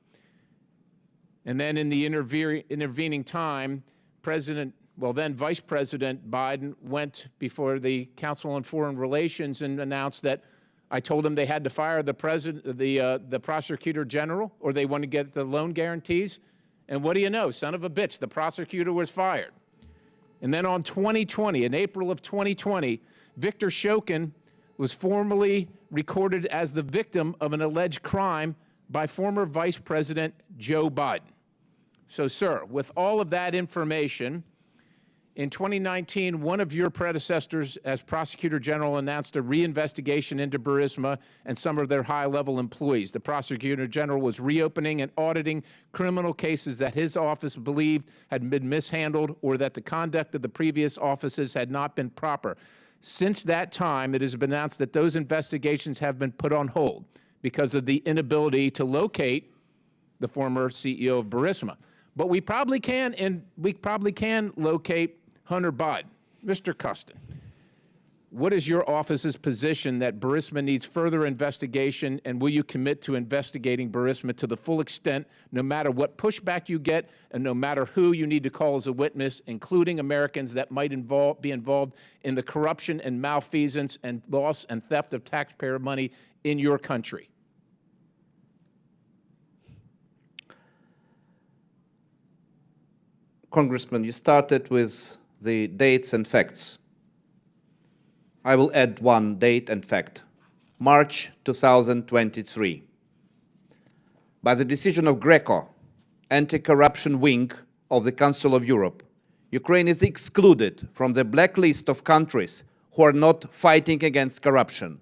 And then in the intervening time, then Vice President Biden went before the Council on Foreign Relations and announced that I told them they had to fire the prosecutor general, or they want to get the loan guarantees. And what do you know? Son of a bitch, the prosecutor was fired. And then on 2020, in April of 2020, Viktor Shokin was formally recorded as the victim of an alleged crime by former Vice President Joe Biden. So, sir, with all of that information, in 2019, one of your predecessors as Prosecutor General announced a reinvestigation into Burisma and some of their high-level employees. The Prosecutor General was reopening and auditing criminal cases that his office believed had been mishandled or that the conduct of the previous offices had not been proper. Since that time, it has been announced that those investigations have been put on hold because of the inability to locate the former CEO of Burisma. But we probably can locate Hunter Biden. Mr. Kostin, what is your office's position that Burisma needs further investigation, and will you commit to investigating Burisma to the full extent, no matter what pushback you get and no matter who you need to call as a witness, including Americans that might be involved in the corruption and malfeasance and loss and theft of taxpayer money in your country?
Congressman, you started with the dates and facts. I will add one date and fact. March 2023. By the decision of GRECO, anti-corruption wing of the Council of Europe, Ukraine is excluded from the blacklist of countries who are not fighting against corruption.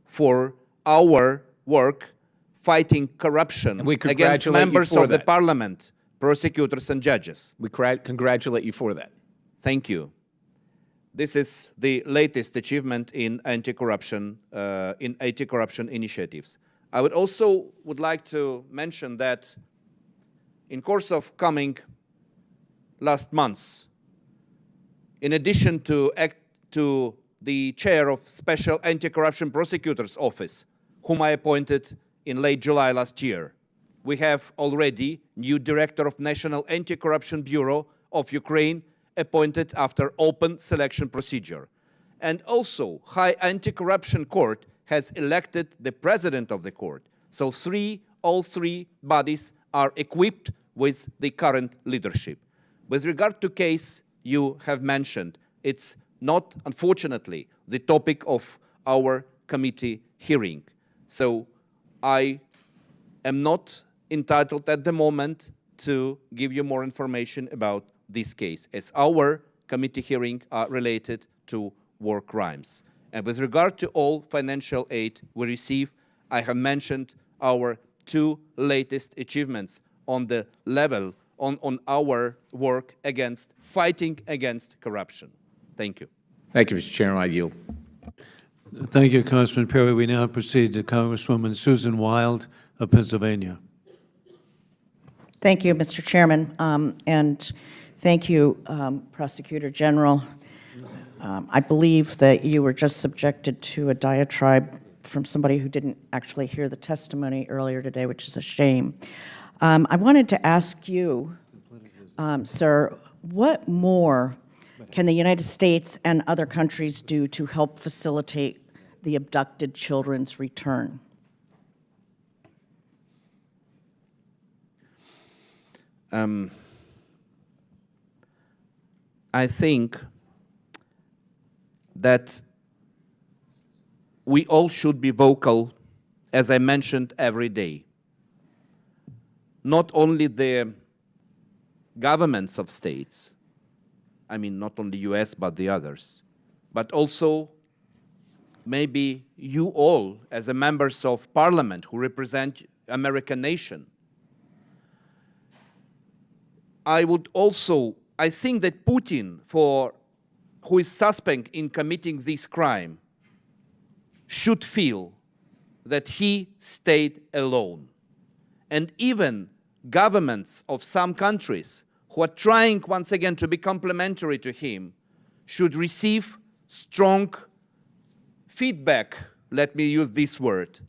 For our work fighting corruption against members of the parliament, prosecutors and judges.
We congratulate you for that.
Thank you. This is the latest achievement in anti-corruption initiatives. I would like to mention that in course of coming last months, in addition to the chair of Special Anti-Corruption Prosecutor's Office, whom I appointed in late July last year, we have already new director of National Anti-Corruption Bureau of Ukraine, appointed after open selection procedure. And also, High Anti-Corruption Court has elected the president of the court. So all three bodies are equipped with the current leadership. With regard to case you have mentioned, it's not, unfortunately, the topic of our committee hearing. So I am not entitled at the moment to give you more information about this case, as our committee hearing are related to war crimes. And with regard to all financial aid we receive, I have mentioned our two latest achievements on the level on our work against fighting against corruption. Thank you.
Thank you, Mr. Chairman. I yield.
Thank you, Congressman Perry. We now proceed to Congresswoman Susan Wild of Pennsylvania.
Thank you, Mr. Chairman, and thank you, Prosecutor General. I believe that you were just subjected to a diatribe from somebody who didn't actually hear the testimony earlier today, which is a shame. I wanted to ask you, sir, what more can the United States and other countries do to help facilitate the abducted children's return?
I think that we all should be vocal, as I mentioned, every day. Not only the governments of states, I mean not only US but the others, but also maybe you all as a members of parliament who represent American nation. I think that Putin, who is suspect in committing this crime, should feel that he stayed alone. And even governments of some countries who are trying once again to be complementary to him should receive strong feedback, let me use this word,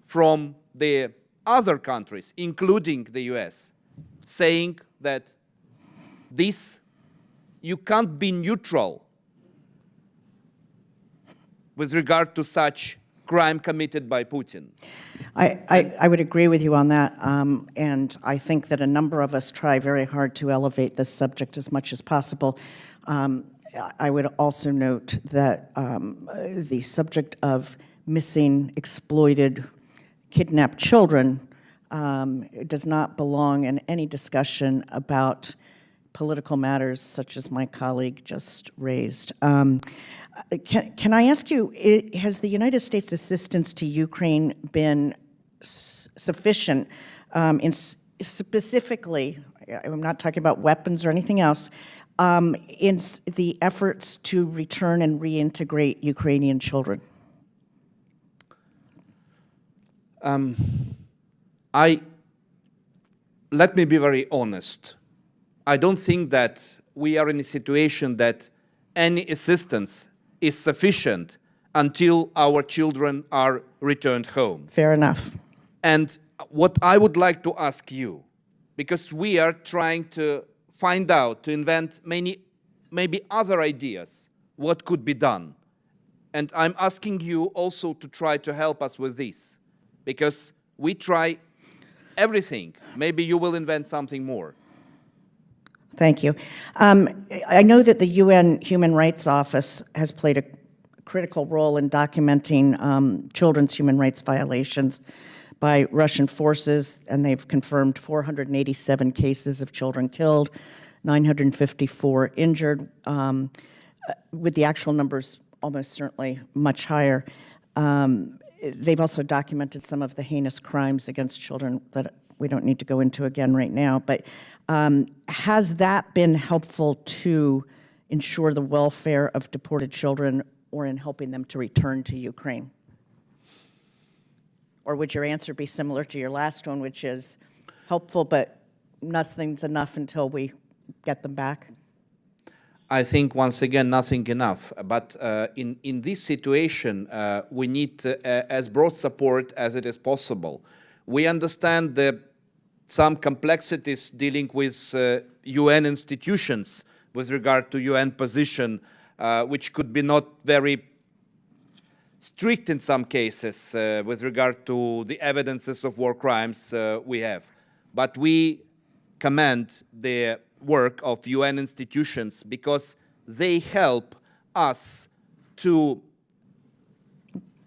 from the other countries, including the US, saying that you can't be neutral with regard to such crime committed by Putin.
I would agree with you on that, and I think that a number of us try very hard to elevate this subject as much as possible. I would also note that the subject of missing, exploited, kidnapped children does not belong in any discussion about political matters such as my colleague just raised. Can I ask you, has the United States assistance to Ukraine been sufficient in specifically, I'm not talking about weapons or anything else, in the efforts to return and reintegrate Ukrainian children?
Let me be very honest. I don't think that we are in a situation that any assistance is sufficient until our children are returned home.
Fair enough.
And what I would like to ask you, because we are trying to find out, to invent maybe other ideas, what could be done. And I'm asking you also to try to help us with this, because we try everything. Maybe you will invent something more.
Thank you. I know that the UN Human Rights Office has played a critical role in documenting children's human rights violations by Russian forces, and they've confirmed 487 cases of children killed, 954 injured, with the actual numbers almost certainly much higher. They've also documented some of the heinous crimes against children that we don't need to go into again right now, but has that been helpful to ensure the welfare of deported children or in helping them to return to Ukraine? Or would your answer be similar to your last one, which is helpful, but nothing's enough until we get them back?
I think, once again, nothing enough. But in this situation, we need as broad support as it is possible. We understand some complexities dealing with UN institutions with regard to UN position, which could be not very strict in some cases with regard to the evidences of war crimes we have. But we commend the work of UN institutions because they help us to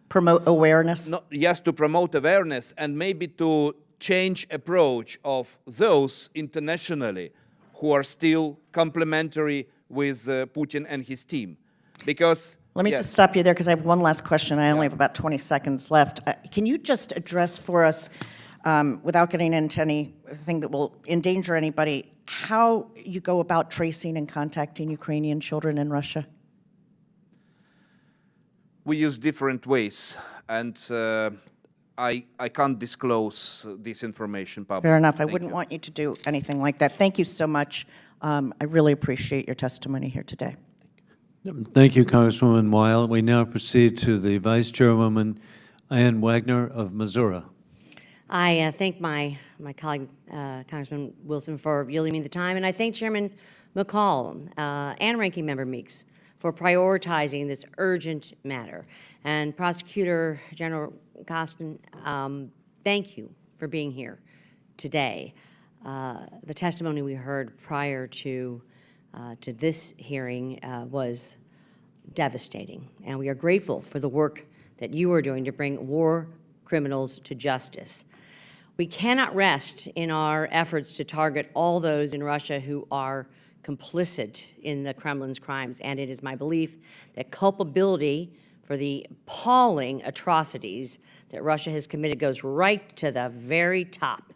promote awareness.
Yes, to promote awareness and maybe to change approach of those internationally who are still complementary with Putin and his team. Because
let me just stop you there because I have one last question. I only have about 20 seconds left. Can you just address for us, without getting into anything that will endanger anybody, how you go about tracing and contacting Ukrainian children in Russia?
We use different ways, and I can't disclose this information publicly.
Fair enough. I wouldn't want you to do anything like that. Thank you so much. I really appreciate your testimony here today.
Thank you, Congresswoman Weil. We now proceed to the Vice Chairwoman, Ann Wagner of Missouri.
I thank my colleague, Congressman Wilson, for yielding me the time, and I thank Chairman McCaul and Ranking Member Meeks for prioritizing this urgent matter. And Prosecutor General Kostin, thank you for being here today. The testimony we heard prior to this hearing was devastating, and we are grateful for the work that you are doing to bring war criminals to justice. We cannot rest in our efforts to target all those in Russia who are complicit in the Kremlin's crimes, and it is my belief that culpability for the appalling atrocities that Russia has committed goes right to the very top.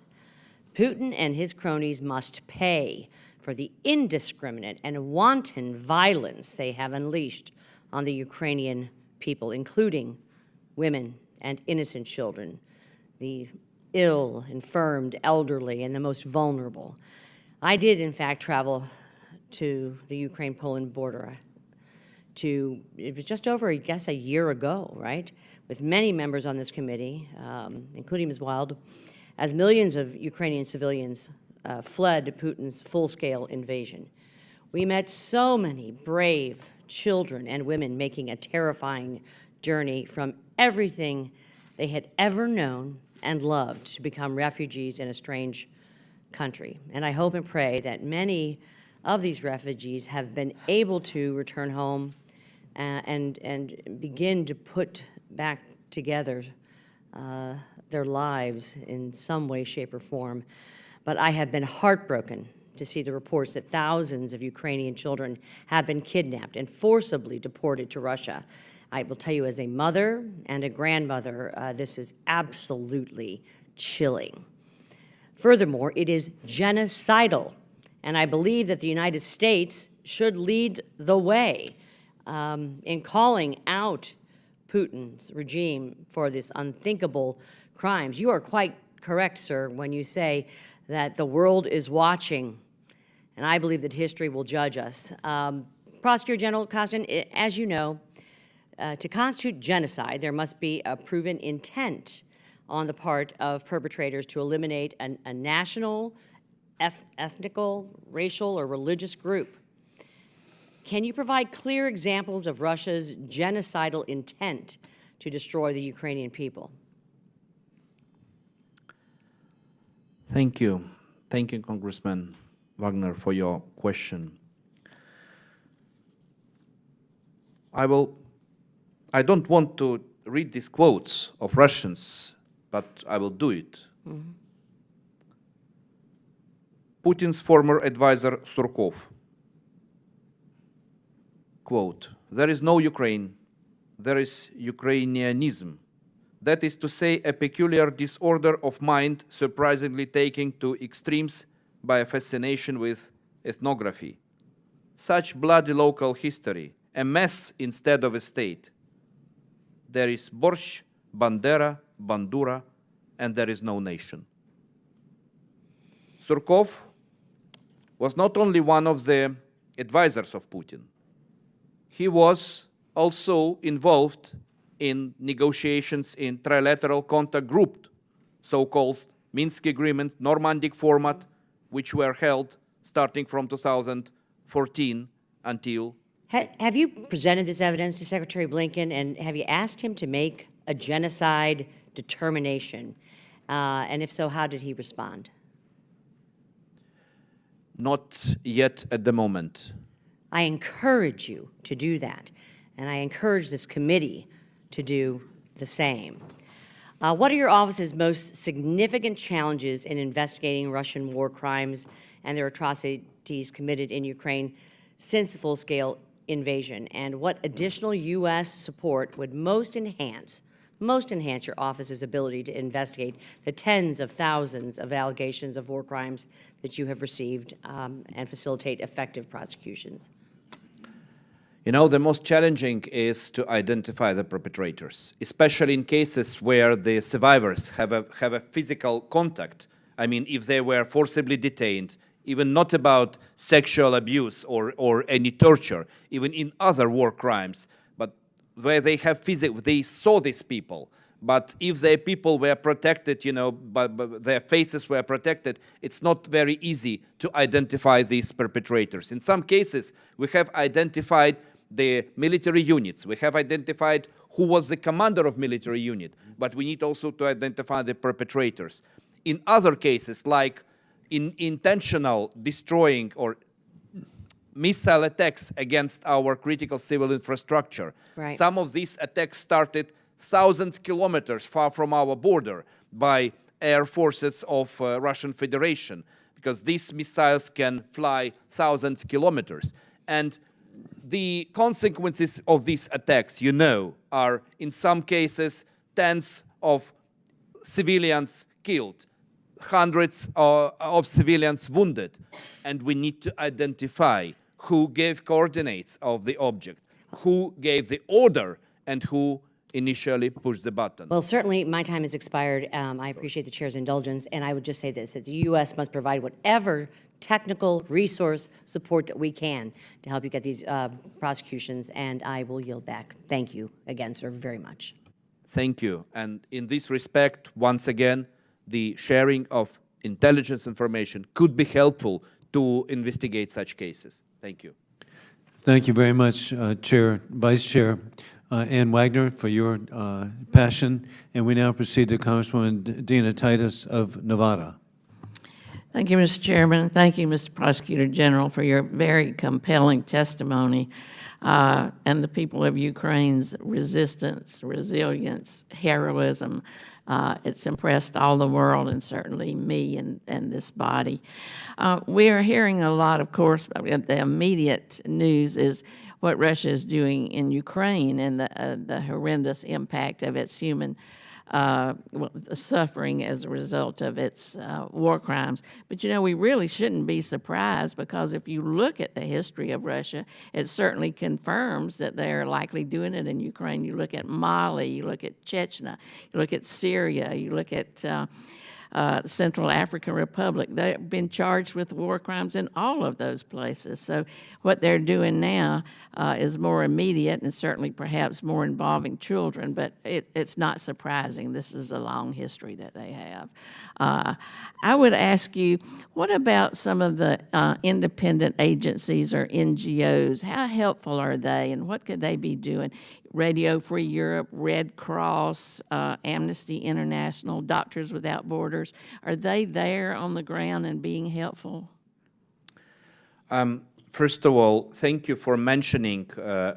Putin and his cronies must pay for the indiscriminate and wanton violence they have unleashed on the Ukrainian people, including women and innocent children, the ill, infirmed, elderly, and the most vulnerable. I did, in fact, travel to the Ukraine-Poland border. It was just over, I guess, a year ago, right, with many members on this committee, including Ms. Wild, as millions of Ukrainian civilians fled Putin's full-scale invasion. We met so many brave children and women making a terrifying journey from everything they had ever known and loved to become refugees in a strange country. And I hope and pray that many of these refugees have been able to return home and begin to put back together their lives in some way, shape, or form. But I have been heartbroken to see the reports that thousands of Ukrainian children have been kidnapped and forcibly deported to Russia. I will tell you, as a mother and a grandmother, this is absolutely chilling. Furthermore, it is genocidal, and I believe that the United States should lead the way in calling out Putin's regime for this unthinkable crimes. You are quite correct, sir, when you say that the world is watching, and I believe that history will judge us. Prosecutor General Kostin, as you know, to constitute genocide, there must be a proven intent on the part of perpetrators to eliminate a national, ethnical, racial, or religious group. Can you provide clear examples of Russia's genocidal intent to destroy the Ukrainian people?
Thank you. Thank you, Congressman Wagner, for your question. I don't want to read these quotes of Russians, but I will do it.
Mm-hmm.
Putin's former advisor Surkov, quote, "There is no Ukraine, there is Ukrainianism. That is to say, a peculiar disorder of mind surprisingly taken to extremes by a fascination with ethnography. Such bloody local history, a mess instead of a state. There is Borsh, Bandera, Bandura, and there is no nation." Surkov was not only one of the advisors of Putin, he was also involved in negotiations in trilateral contact group, so-called Minsk Agreement, Normandic format, which were held starting from 2014 until.
Have you presented this evidence to Secretary Blinken, and have you asked him to make a genocide determination? And if so, how did he respond?
Not yet at the moment.
I encourage you to do that, and I encourage this committee to do the same. What are your office's most significant challenges in investigating Russian war crimes and their atrocities committed in Ukraine since the full-scale invasion? And what additional U.S. support would most enhance your office's ability to investigate the tens of thousands of allegations of war crimes that you have received and facilitate effective prosecutions?
You know, the most challenging is to identify the perpetrators, especially in cases where the survivors have a physical contact. I mean, if they were forcibly detained, even not about sexual abuse or any torture, even in other war crimes, but where they have they saw these people. But if their people were protected, you know, but their faces were protected, it's not very easy to identify these perpetrators. In some cases, we have identified the military units. We have identified who was the commander of military unit, but we need also to identify the perpetrators. In other cases, like in intentional destroying or missile attacks against our critical civil infrastructure,
right.
Some of these attacks started thousands of kilometers far from our border by air forces of Russian Federation, because these missiles can fly thousands of kilometers. And the consequences of these attacks, you know, are in some cases tens of civilians killed, hundreds of civilians wounded. And we need to identify who gave coordinates of the object, who gave the order, and who initially pushed the button.
Well, certainly my time has expired. I appreciate the chair's indulgence, and I would just say this, that the U.S. must provide whatever technical resource support that we can to help you get these prosecutions, and I will yield back. Thank you again, sir, very much.
Thank you. And in this respect, once again, the sharing of intelligence information could be helpful to investigate such cases. Thank you.
Thank you very much, Chair, Vice Chair Ann Wagner, for your passion. And we now proceed to Congresswoman Dina Titus of Nevada.
Thank you, Mr. Chairman. Thank you, Mr. Prosecutor General, for your very compelling testimony and the people of Ukraine's resistance, resilience, heroism. It's impressed all the world, and certainly me and this body. We are hearing a lot, of course, the immediate news is what Russia is doing in Ukraine and the horrendous impact of its human suffering as a result of its war crimes. But, we really shouldn't be surprised, because if you look at the history of Russia, it certainly confirms that they're likely doing it in Ukraine. You look at Mali, you look at Chechnya, you look at Syria, you look at Central African Republic. They've been charged with war crimes in all of those places. So what they're doing now is more immediate and certainly perhaps more involving children, but it's not surprising. This is a long history that they have. I would ask you, what about some of the independent agencies or NGOs? How helpful are they, and what could they be doing? Radio Free Europe, Red Cross, Amnesty International, Doctors Without Borders, are they there on the ground and being helpful?
First of all, thank you for mentioning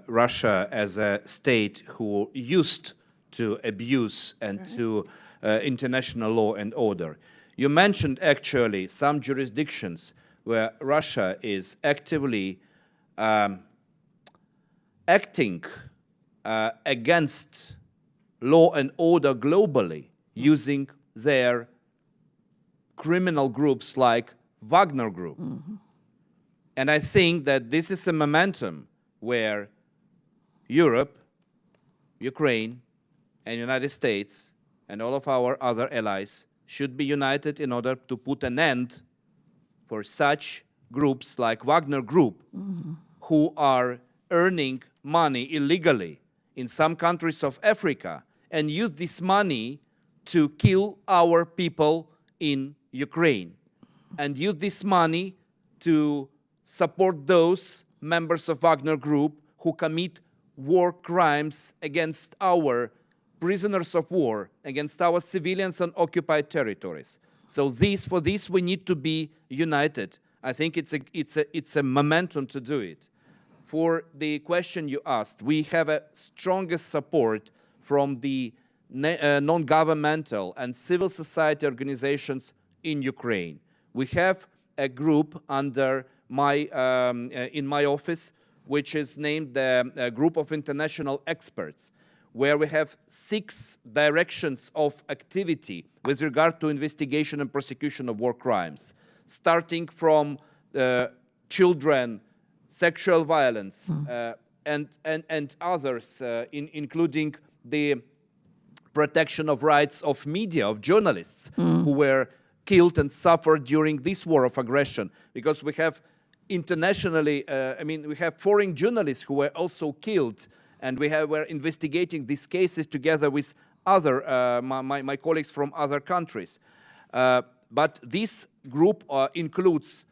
Russia as a state who used to abuse and to international law and order. You mentioned actually some jurisdictions where Russia is actively acting against law and order globally, using their criminal groups like Wagner Group.
Mm-hmm.
And I think that this is a momentum where Europe, Ukraine, and United States, and all of our other allies should be united in order to put an end for such groups like Wagner Group, who are earning money illegally in some countries of Africa and use this money to kill our people in Ukraine, and use this money to support those members of Wagner Group who commit war crimes against our prisoners of war, against our civilians on occupied territories. So for this we need to be united. I think it's a momentum to do it. For the question you asked, we have a strongest support from the non-governmental and civil society organizations in Ukraine. We have a group under in my office, which is named the Group of International Experts, where we have 6 directions of activity with regard to investigation and prosecution of war crimes, starting from children, sexual violence, and others, including the protection of rights of media, of journalists who were killed and suffered during this war of aggression. Because we have internationally, we have foreign journalists who were also killed, and we're investigating these cases together with other, my colleagues from other countries. But this group includes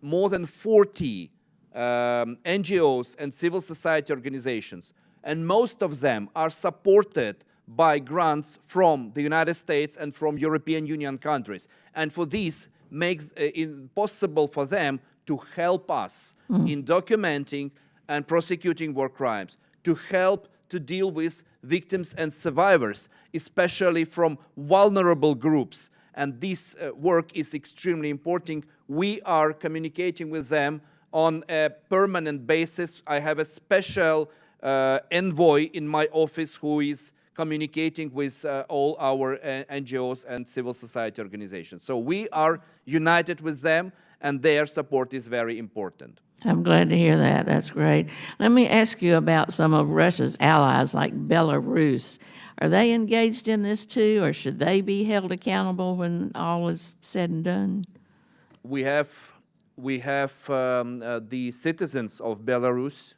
more than 40 NGOs and civil society organizations, and most of them are supported by grants from the United States and from European Union countries. And for this makes it possible for them to help us in documenting and prosecuting war crimes, to help to deal with victims and survivors, especially from vulnerable groups. And this work is extremely important. We are communicating with them on a permanent basis. I have a special envoy in my office who is communicating with all our NGOs and civil society organizations. So we are united with them, and their support is very important.
I'm glad to hear that. That's great. Let me ask you about some of Russia's allies, like Belarus. Are they engaged in this too, or should they be held accountable when all is said and done?
We have the citizens of Belarus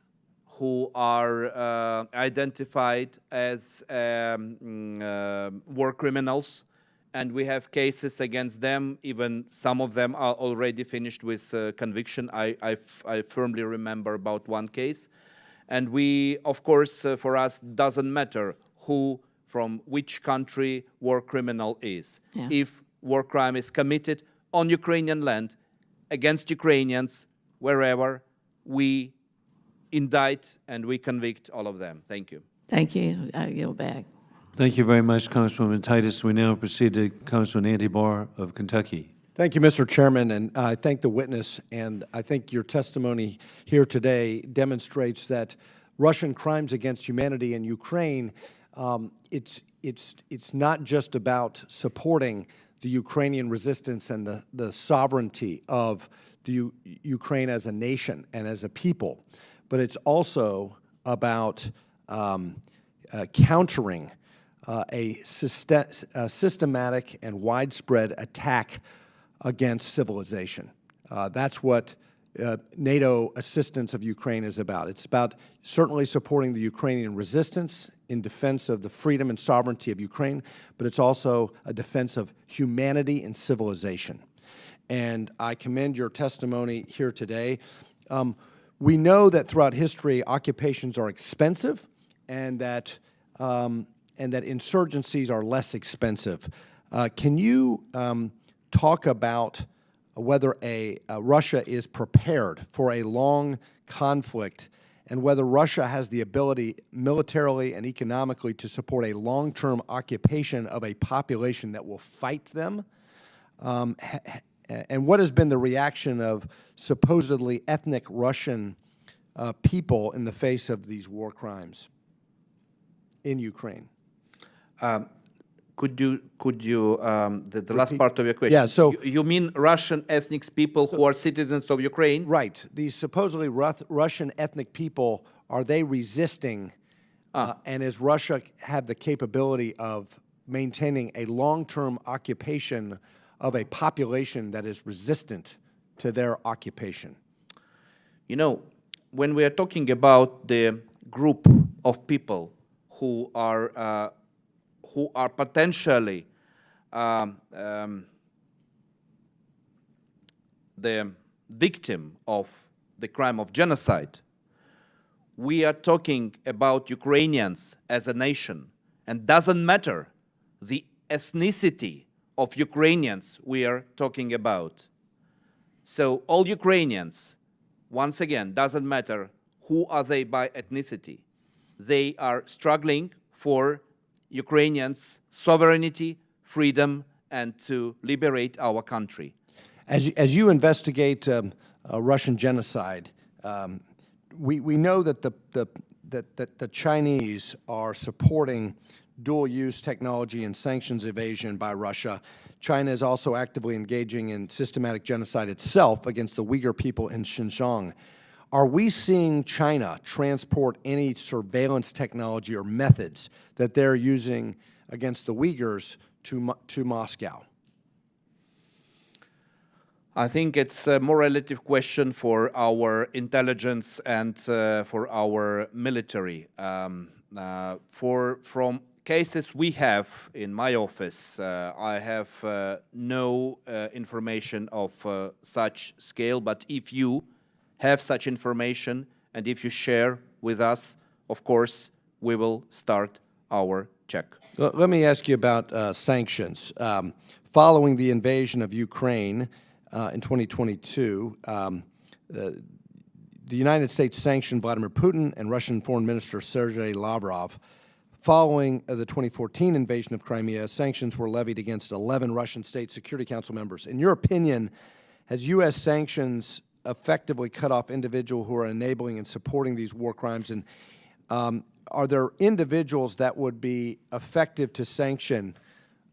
who are identified as war criminals, and we have cases against them. Even some of them are already finished with conviction. I firmly remember about one case. And we, of course, for us, doesn't matter who from which country war criminal is.
Yeah.
If war crime is committed on Ukrainian land against Ukrainians, wherever, we indict and we convict all of them. Thank you.
Thank you. I yield back.
Thank you very much, Congresswoman Titus. We now proceed to Congressman Andy Barr of Kentucky.
Thank you, Mr. Chairman, and I thank the witness, and I think your testimony here today demonstrates that Russian crimes against humanity in Ukraine it's not just about supporting the Ukrainian resistance and the sovereignty of the Ukraine as a nation and as a people, but it's also about countering a systematic and widespread attack against civilization. That's what NATO assistance of Ukraine is about. It's about certainly supporting the Ukrainian resistance in defense of the freedom and sovereignty of Ukraine, but it's also a defense of humanity and civilization. And I commend your testimony here today. We know that throughout history, occupations are expensive, and that insurgencies are less expensive. Can you talk about whether Russia is prepared for a long conflict, and whether Russia has the ability militarily and economically to support a long-term occupation of a population that will fight them? And what has been the reaction of supposedly ethnic Russian people in the face of these war crimes in Ukraine?
Could you the last part of your question?
Yeah, so
you mean Russian ethnic people who are citizens of Ukraine?
Right. These supposedly Russian ethnic people, are they resisting? And does Russia have the capability of maintaining a long-term occupation of a population that is resistant to their occupation?
You know, when we are talking about the group of people who are potentially the victim of the crime of genocide, we are talking about Ukrainians as a nation, and doesn't matter the ethnicity of Ukrainians we are talking about. So all Ukrainians, once again, doesn't matter who are they by ethnicity, they are struggling for Ukrainians' sovereignty, freedom, and to liberate our country.
As you investigate Russian genocide, we know that the Chinese are supporting dual-use technology and sanctions evasion by Russia. China is also actively engaging in systematic genocide itself against the Uyghur people in Xinjiang. Are we seeing China transport any surveillance technology or methods that they're using against the Uyghurs to Moscow?
I think it's a more relative question for our intelligence and for our military. From cases we have in my office, I have no information of such scale, but if you have such information and if you share with us, of course, we will start our check.
Let me ask you about sanctions. Following the invasion of Ukraine in 2022, the United States sanctioned Vladimir Putin and Russian Foreign Minister Sergei Lavrov. Following the 2014 invasion of Crimea, sanctions were levied against 11 Russian State Security Council members. In your opinion, has U.S. sanctions effectively cut off individuals who are enabling and supporting these war crimes? And are there individuals that would be effective to sanction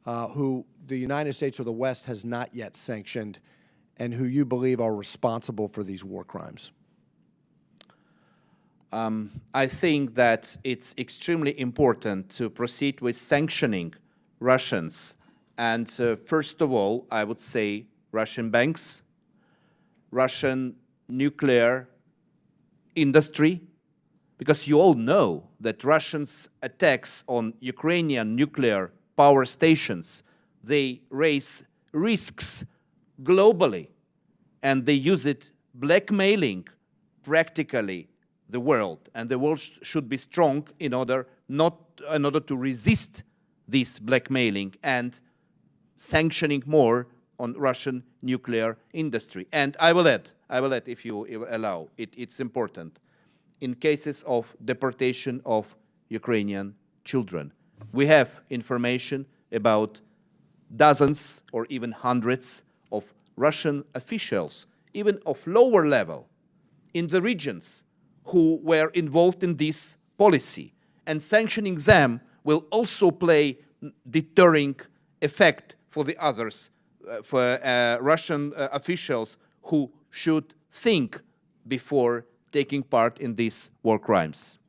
who the United States or the West has not yet sanctioned and who you believe are responsible for these war crimes?
I think that it's extremely important to proceed with sanctioning Russians. And first of all, I would say Russian banks, Russian nuclear industry, because you all know that Russians' attacks on Ukrainian nuclear power stations, they raise risks globally, and they use it blackmailing practically the world, and the world should be strong in order to resist this blackmailing and sanctioning more on Russian nuclear industry. And I will add, if you allow, it's important. In cases of deportation of Ukrainian children, we have information about dozens or even hundreds of Russian officials, even of lower level, in the regions who were involved in this policy, and sanctioning them will also play deterring effect for the others, for Russian officials who should think before taking part in these war crimes.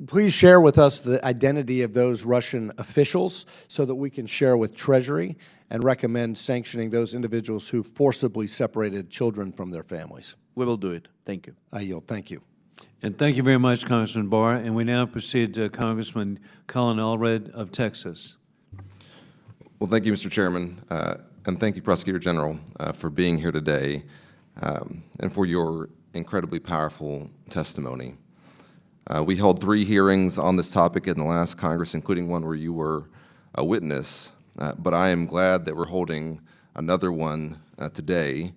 Please share with us the identity of those Russian officials so that we can share with Treasury and recommend sanctioning those individuals who forcibly separated children from their families.
We will do it. Thank you.
I yield. Thank you.
And thank you very much, Congressman Barr. And we now proceed to Congressman Colin Allred of Texas.
Well, thank you, Mr. Chairman, and thank you, Prosecutor General, for being here today and for your incredibly powerful testimony. We held 3 hearings on this topic in the last Congress, including one where you were a witness, but I am glad that we're holding another one today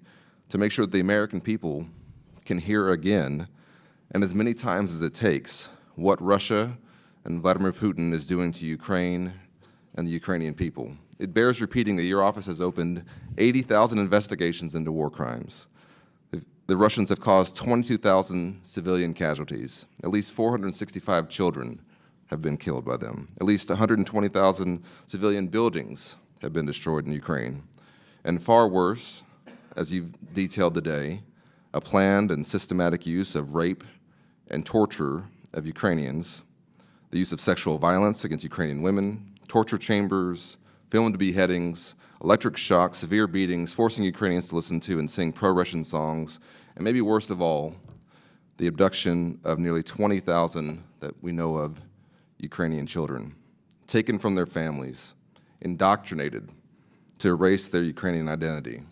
to make sure that the American people can hear again, and as many times as it takes, what Russia and Vladimir Putin is doing to Ukraine and the Ukrainian people. It bears repeating that your office has opened 80,000 investigations into war crimes. The Russians have caused 22,000 civilian casualties. At least 465 children have been killed by them. At least 120,000 civilian buildings have been destroyed in Ukraine. And far worse, as you've detailed today, a planned and systematic use of rape and torture of Ukrainians, the use of sexual violence against Ukrainian women, torture chambers, filmed beheadings, electric shock, severe beatings, forcing Ukrainians to listen to and sing pro-Russian songs, and maybe worst of all, the abduction of nearly 20,000 that we know of Ukrainian children, taken from their families, indoctrinated to erase their Ukrainian identity.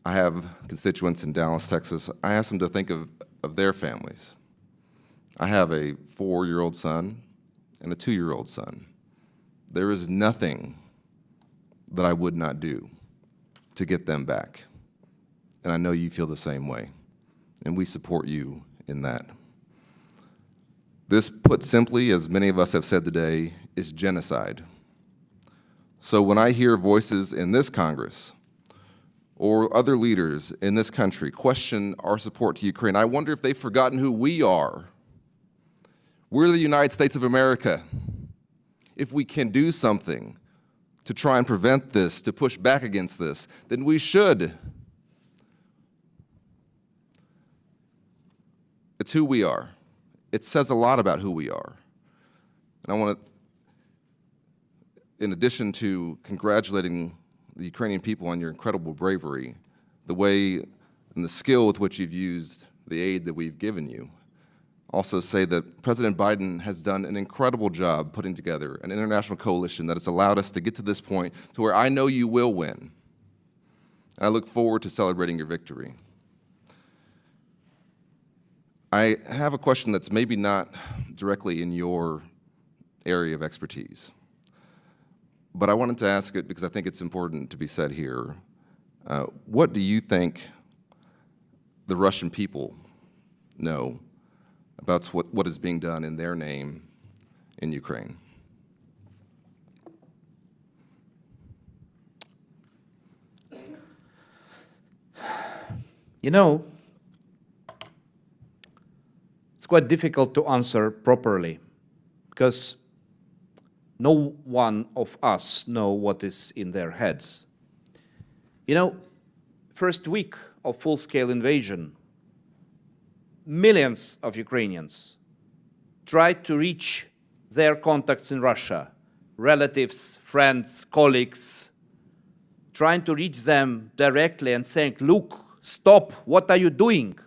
I have constituents in Dallas, Texas. I ask them to think of their families. I have a 4-year-old son and a 2-year-old son. There is nothing that I would not do to get them back. And I know you feel the same way, and we support you in that. This, put simply, as many of us have said today, is genocide. So when I hear voices in this Congress or other leaders in this country question our support to Ukraine, I wonder if they've forgotten who we are. We're the United States of America. If we can do something to try and prevent this, to push back against this, then we should. It's who we are. It says a lot about who we are. And I want to, in addition to congratulating the Ukrainian people on your incredible bravery, the way and the skill with which you've used the aid that we've given you, also say that President Biden has done an incredible job putting together an international coalition that has allowed us to get to this point to where I know you will win. And I look forward to celebrating your victory. I have a question that's maybe not directly in your area of expertise, but I wanted to ask it because I think it's important to be said here. What do you think the Russian people know about what is being done in their name in Ukraine?
You know, it's quite difficult to answer properly because no one of us know what is in their heads. You know, first week of full-scale invasion, millions of Ukrainians tried to reach their contacts in Russia, relatives, friends, colleagues, trying to reach them directly and saying, look, stop, what are you doing?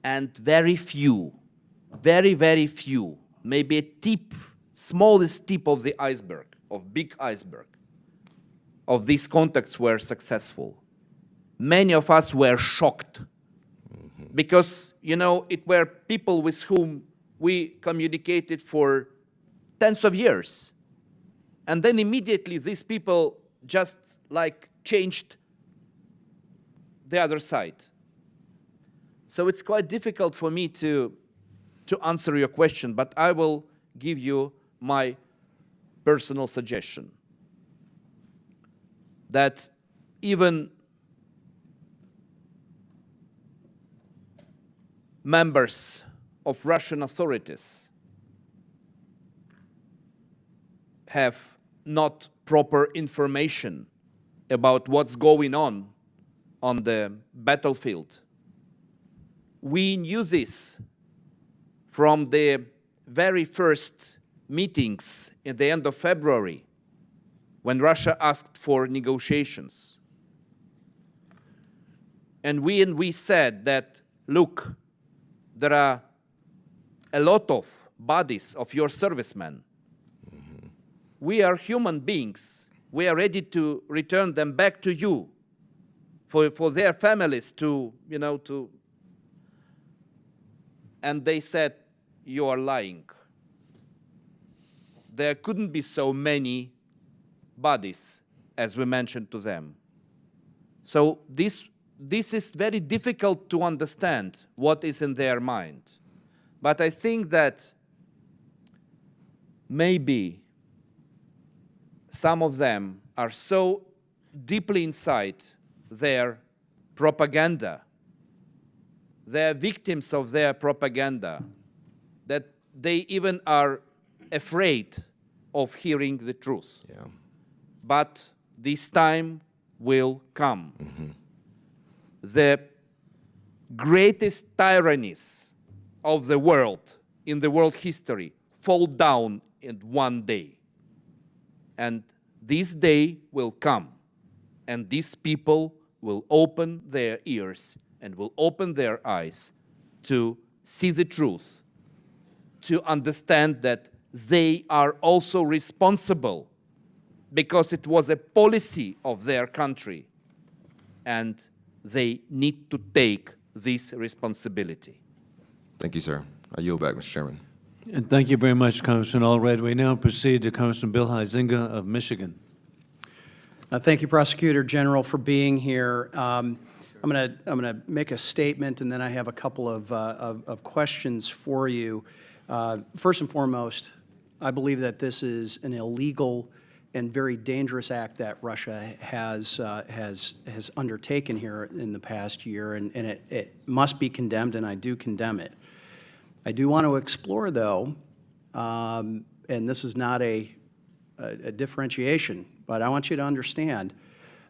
And very few, very, very few, maybe a tip, smallest tip of the iceberg, of big iceberg, of these contacts were successful. Many of us were shocked because, you know, it were people with whom we communicated for tens of years. And then immediately these people just like changed the other side. So it's quite difficult for me to answer your question, but I will give you my personal suggestion that even members of Russian authorities have not proper information about what's going on the battlefield. We knew this from the very first meetings at the end of February, when Russia asked for negotiations. And we said that, look, there are a lot of bodies of your servicemen. We are human beings. We are ready to return them back to you for their families to, and they said, you are lying. There couldn't be so many bodies as we mentioned to them. So this is very difficult to understand what is in their mind. But I think that maybe some of them are so deeply inside their propaganda, they're victims of their propaganda, that they even are afraid of hearing the truth.
Yeah.
But this time will come. The greatest tyrannies of the world, in the world history, fall down in one day. And this day will come, and these people will open their ears and will open their eyes to see the truth, to understand that they are also responsible because it was a policy of their country, and they need to take this responsibility.
Thank you, sir. I yield back, Mr. Chairman.
And thank you very much, Congressman Allred. We now proceed to Congressman Bill Huizenga of Michigan.
Thank you, Prosecutor General, for being here. I'm going to make a statement, and then I have a couple of questions for you. First and foremost, I believe that this is an illegal and very dangerous act that Russia has undertaken here in the past year, and it must be condemned, and I do condemn it. I do want to explore, though, and this is not a differentiation, but I want you to understand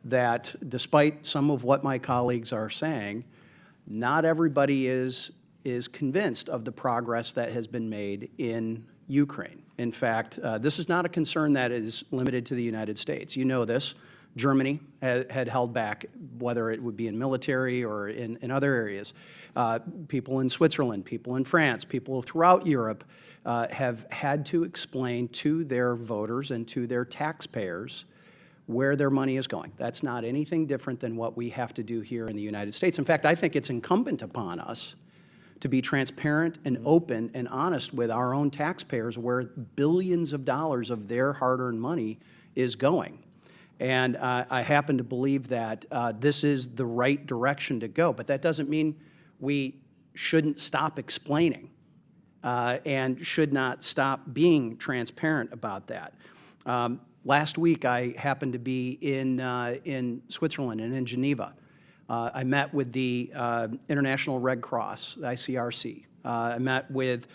that despite some of what my colleagues are saying, not everybody is convinced of the progress that has been made in Ukraine. In fact, this is not a concern that is limited to the United States. You know this. Germany had held back, whether it would be in military or in other areas. People in Switzerland, people in France, people throughout Europe have had to explain to their voters and to their taxpayers where their money is going. That's not anything different than what we have to do here in the United States. In fact, I think it's incumbent upon us to be transparent and open and honest with our own taxpayers where billions of dollars of their hard-earned money is going. And I happen to believe that this is the right direction to go. But that doesn't mean we shouldn't stop explaining and should not stop being transparent about that. Last week, I happened to be in Switzerland and in Geneva. I met with the International Red Cross, the ICRC. I met with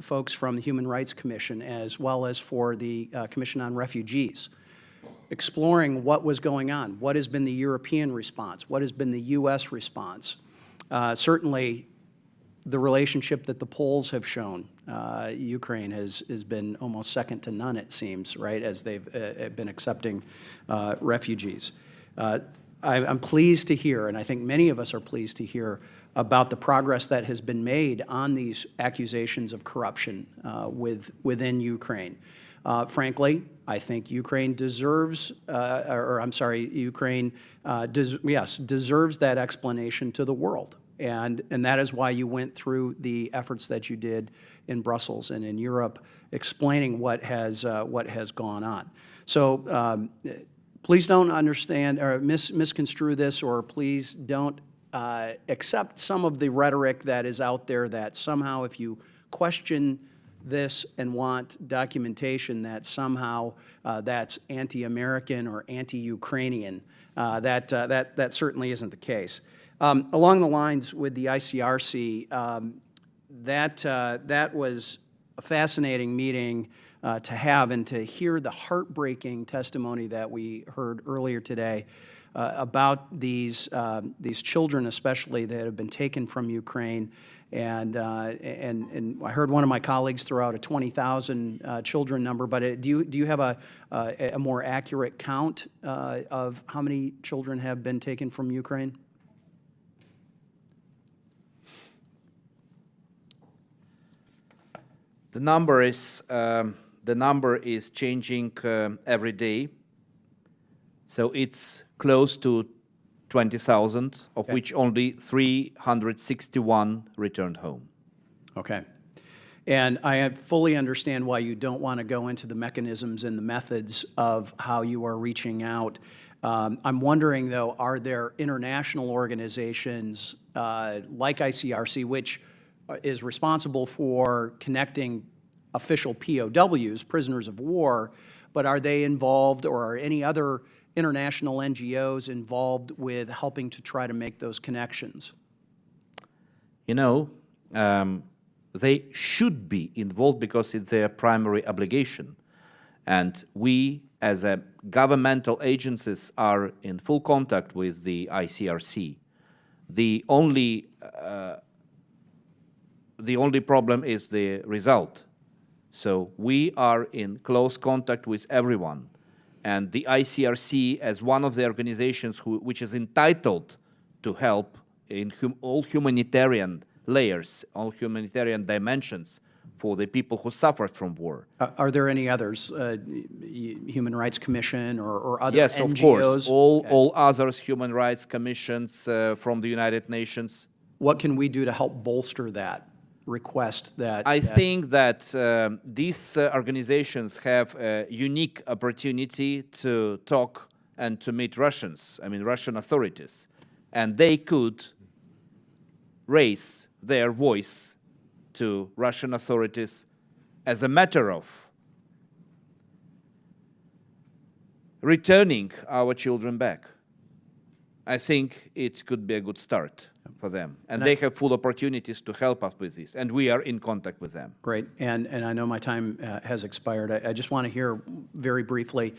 folks from the Human Rights Commission as well as for the Commission on Refugees, exploring what was going on, what has been the European response, what has been the U.S. response. Certainly, the relationship that the Poles have shown, Ukraine has been almost second to none, it seems, right, as they've been accepting refugees. I'm pleased to hear, and I think many of us are pleased to hear, about the progress that has been made on these accusations of corruption within Ukraine. Frankly, I think Ukraine deserves, Ukraine deserves that explanation to the world. And that is why you went through the efforts that you did in Brussels and in Europe, explaining what has gone on. So please don't understand or misconstrue this, or please don't accept some of the rhetoric that is out there that somehow if you question this and want documentation that somehow that's anti-American or anti-Ukrainian. That certainly isn't the case. Along the lines with the ICRC, that was a fascinating meeting to have and to hear the heartbreaking testimony that we heard earlier today about these children, especially that have been taken from Ukraine. And I heard one of my colleagues throw out a 20,000 children number, but do you have a more accurate count of how many children have been taken from Ukraine?
The number is changing every day, so it's close to 20,000, of which only 361 returned home.
Okay. And I fully understand why you don't want to go into the mechanisms and the methods of how you are reaching out. I'm wondering, though, are there international organizations like ICRC, which is responsible for connecting official POWs, prisoners of war, but are they involved, or are any other international NGOs involved with helping to try to make those connections?
You know, they should be involved because it's their primary obligation. And we, as a governmental agencies, are in full contact with the ICRC. The only problem is the result. So we are in close contact with everyone. And the ICRC, as one of the organizations which is entitled to help in all humanitarian layers, all humanitarian dimensions for the people who suffered from war.
Are there any others, Human Rights Commission or other
yes,
NGOs?
Of course, all others, human rights commissions from the United Nations.
What can we do to help bolster that request?
I think that these organizations have a unique opportunity to talk and to meet Russian authorities, and they could raise their voice to Russian authorities as a matter of returning our children back. I think it could be a good start for them. And they have full opportunities to help us with this. And we are in contact with them.
Great. And I know my time has expired. I just want to hear very briefly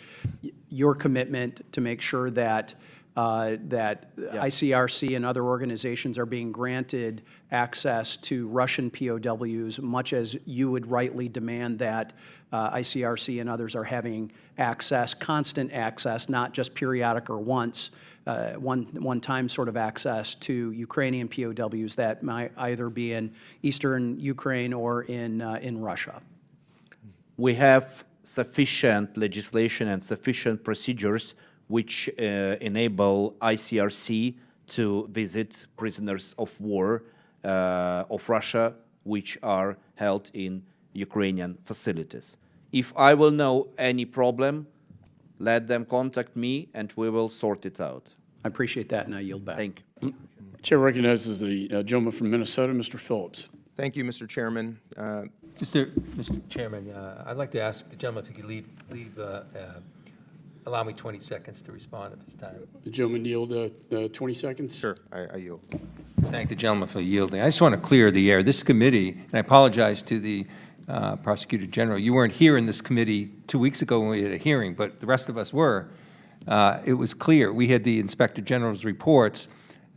your commitment to make sure that ICRC and other organizations are being granted access to Russian POWs, much as you would rightly demand that ICRC and others are having access, constant access, not just periodic or one-time sort of access to Ukrainian POWs that might either be in eastern Ukraine or in Russia.
We have sufficient legislation and sufficient procedures which enable ICRC to visit prisoners of war of Russia which are held in Ukrainian facilities. If I will know any problem, let them contact me and we will sort it out.
I appreciate that and I yield back.
Thank you.
Chair recognizes the gentleman from Minnesota, Mr. Phillips.
Thank you, Mr. Chairman.
Mr. Chairman, I'd like to ask the gentleman if he could allow me 20 seconds to respond at this time.
The gentleman yield 20 seconds?
Sure, I yield.
Thank the gentleman for yielding. I just want to clear the air. This committee, and I apologize to the Prosecutor General, you weren't here in this committee 2 weeks ago when we had a hearing, but the rest of us were. It was clear. We had the Inspector General's reports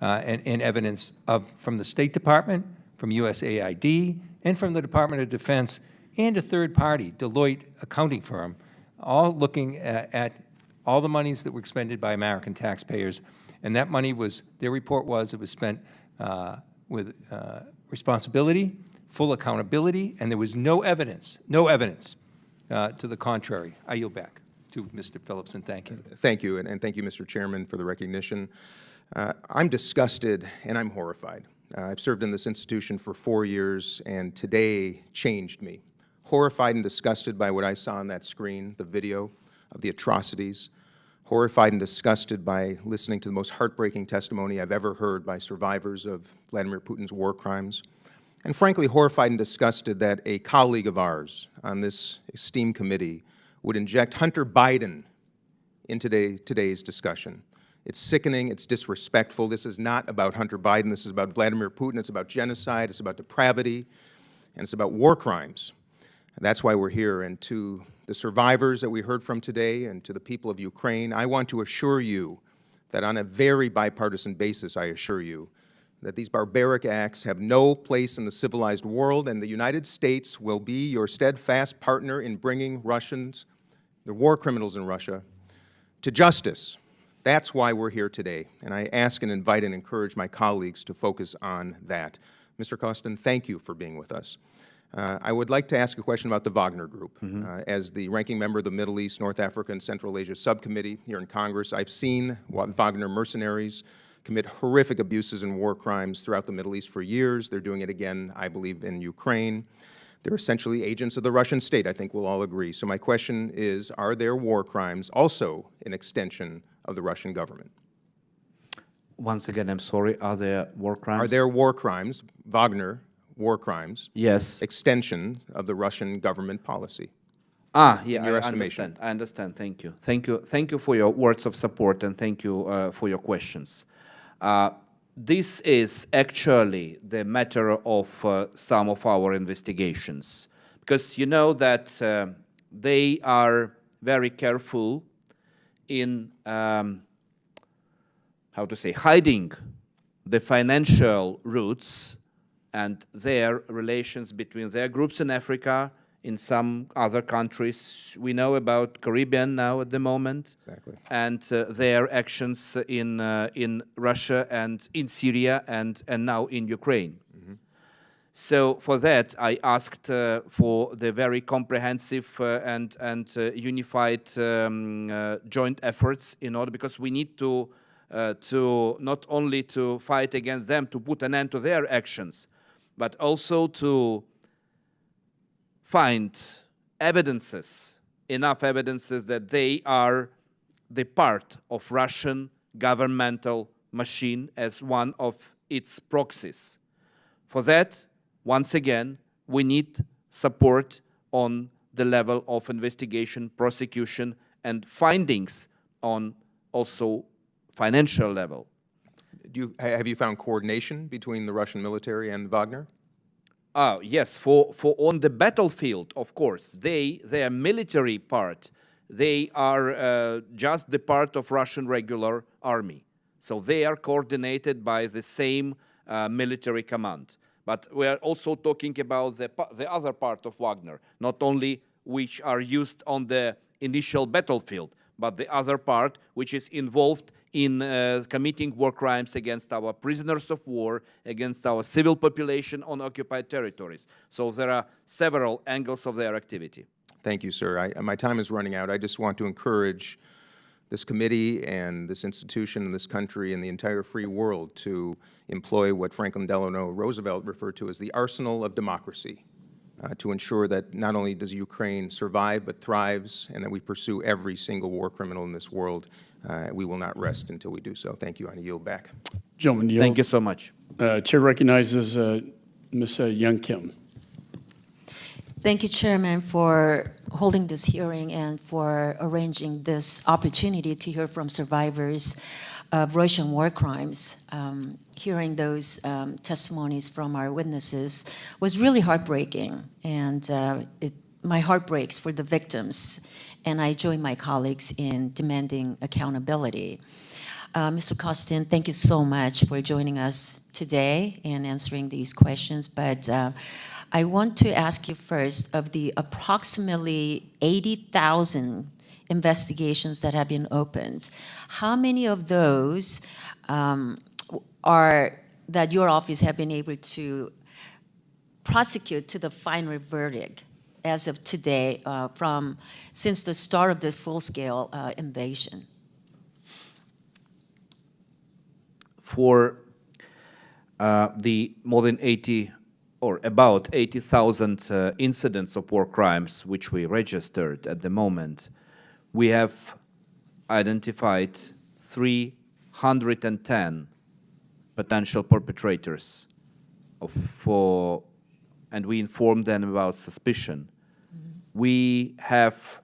and evidence from the State Department, from USAID, and from the Department of Defense, and a third party, Deloitte accounting firm, all looking at all the monies that were expended by American taxpayers. And that money was, their report was, it was spent with responsibility, full accountability, and there was no evidence to the contrary. I yield back to Mr. Phillips, and thank you.
Thank you, and thank you, Mr. Chairman, for the recognition. I'm disgusted and I'm horrified. I've served in this institution for 4 years, and today changed me. Horrified and disgusted by what I saw on that screen, the video of the atrocities. Horrified and disgusted by listening to the most heartbreaking testimony I've ever heard by survivors of Vladimir Putin's war crimes. And frankly, horrified and disgusted that a colleague of ours on this esteemed committee would inject Hunter Biden in today's discussion. It's sickening, it's disrespectful. This is not about Hunter Biden, this is about Vladimir Putin, it's about genocide, it's about depravity, and it's about war crimes. That's why we're here. And to the survivors that we heard from today and to the people of Ukraine, I want to assure you that on a very bipartisan basis, I assure you, that these barbaric acts have no place in the civilized world, and the United States will be your steadfast partner in bringing Russians, the war criminals in Russia, to justice. That's why we're here today, and I ask and invite and encourage my colleagues to focus on that. Mr. Kostin, thank you for being with us. I would like to ask a question about the Wagner Group. As the ranking member of the Middle East, North Africa, and Central Asia Subcommittee here in Congress, I've seen Wagner mercenaries commit horrific abuses and war crimes throughout the Middle East for years. They're doing it again, I believe, in Ukraine. They're essentially agents of the Russian state, I think we'll all agree. So my question is, are their war crimes also an extension of the Russian government?
Once again, I'm sorry, are there war crimes?
Are there war crimes, Wagner war crimes,
yes,
extension of the Russian government policy?
Yeah,
in your
I
estimation?
understand. Thank you. Thank you for your words of support, and thank you for your questions. This is actually the matter of some of our investigations, because you know that they are very careful in, hiding the financial roots and their relations between their groups in Africa, in some other countries. We know about Caribbean now at the moment, and their actions in Russia and in Syria and now in Ukraine. So for that, I asked for the very comprehensive and unified joint efforts in order, because we need to not only to fight against them, to put an end to their actions, but also to find evidences, enough evidences that they are the part of Russian governmental machine as one of its proxies. For that, once again, we need support on the level of investigation, prosecution, and findings on also financial level.
Have you found coordination between the Russian military and Wagner?
Yes, for on the battlefield, of course, their military part, they are just the part of Russian regular army. So they are coordinated by the same military command. But we are also talking about the other part of Wagner, not only which are used on the initial battlefield, but the other part which is involved in committing war crimes against our prisoners of war, against our civil population on occupied territories. So there are several angles of their activity.
Thank you, sir. My time is running out. I just want to encourage this committee and this institution and this country and the entire free world to employ what Franklin Delano Roosevelt referred to as the arsenal of democracy, to ensure that not only does Ukraine survive but thrives, and that we pursue every single war criminal in this world. We will not rest until we do so. Thank you. I yield back.
Gentleman yield.
Thank you so much.
Chair recognizes Ms. Young Kim.
Thank you, Chairman, for holding this hearing and for arranging this opportunity to hear from survivors of Russian war crimes. Hearing those testimonies from our witnesses was really heartbreaking, and my heart breaks for the victims, and I join my colleagues in demanding accountability. Mr. Kostin, thank you so much for joining us today and answering these questions, but I want to ask you first, of the approximately 80,000 investigations that have been opened, how many of those are that your office have been able to prosecute to the final verdict as of today, since the start of the full-scale invasion?
For the more than 80 or about 80,000 incidents of war crimes which we registered at the moment, we have identified 310 potential perpetrators and we informed them about suspicion. We have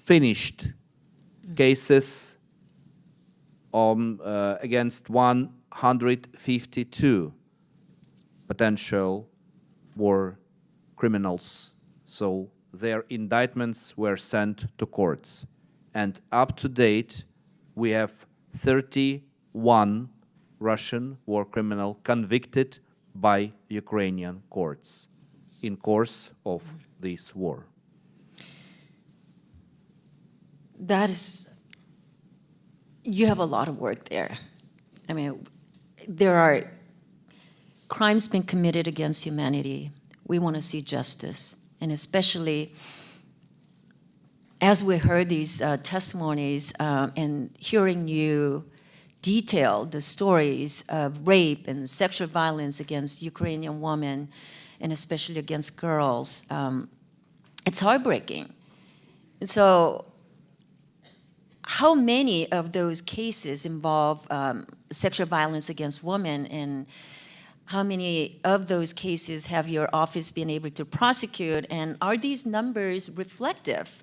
finished cases against 152 potential war criminals. So their indictments were sent to courts. And up to date, we have 31 Russian war criminals convicted by Ukrainian courts in course of this war.
That is, you have a lot of work there. I mean, there are crimes being committed against humanity. We want to see justice. And especially as we heard these testimonies and hearing you detail the stories of rape and sexual violence against Ukrainian women, and especially against girls, it's heartbreaking. And so how many of those cases involve sexual violence against women, and how many of those cases have your office been able to prosecute, and are these numbers reflective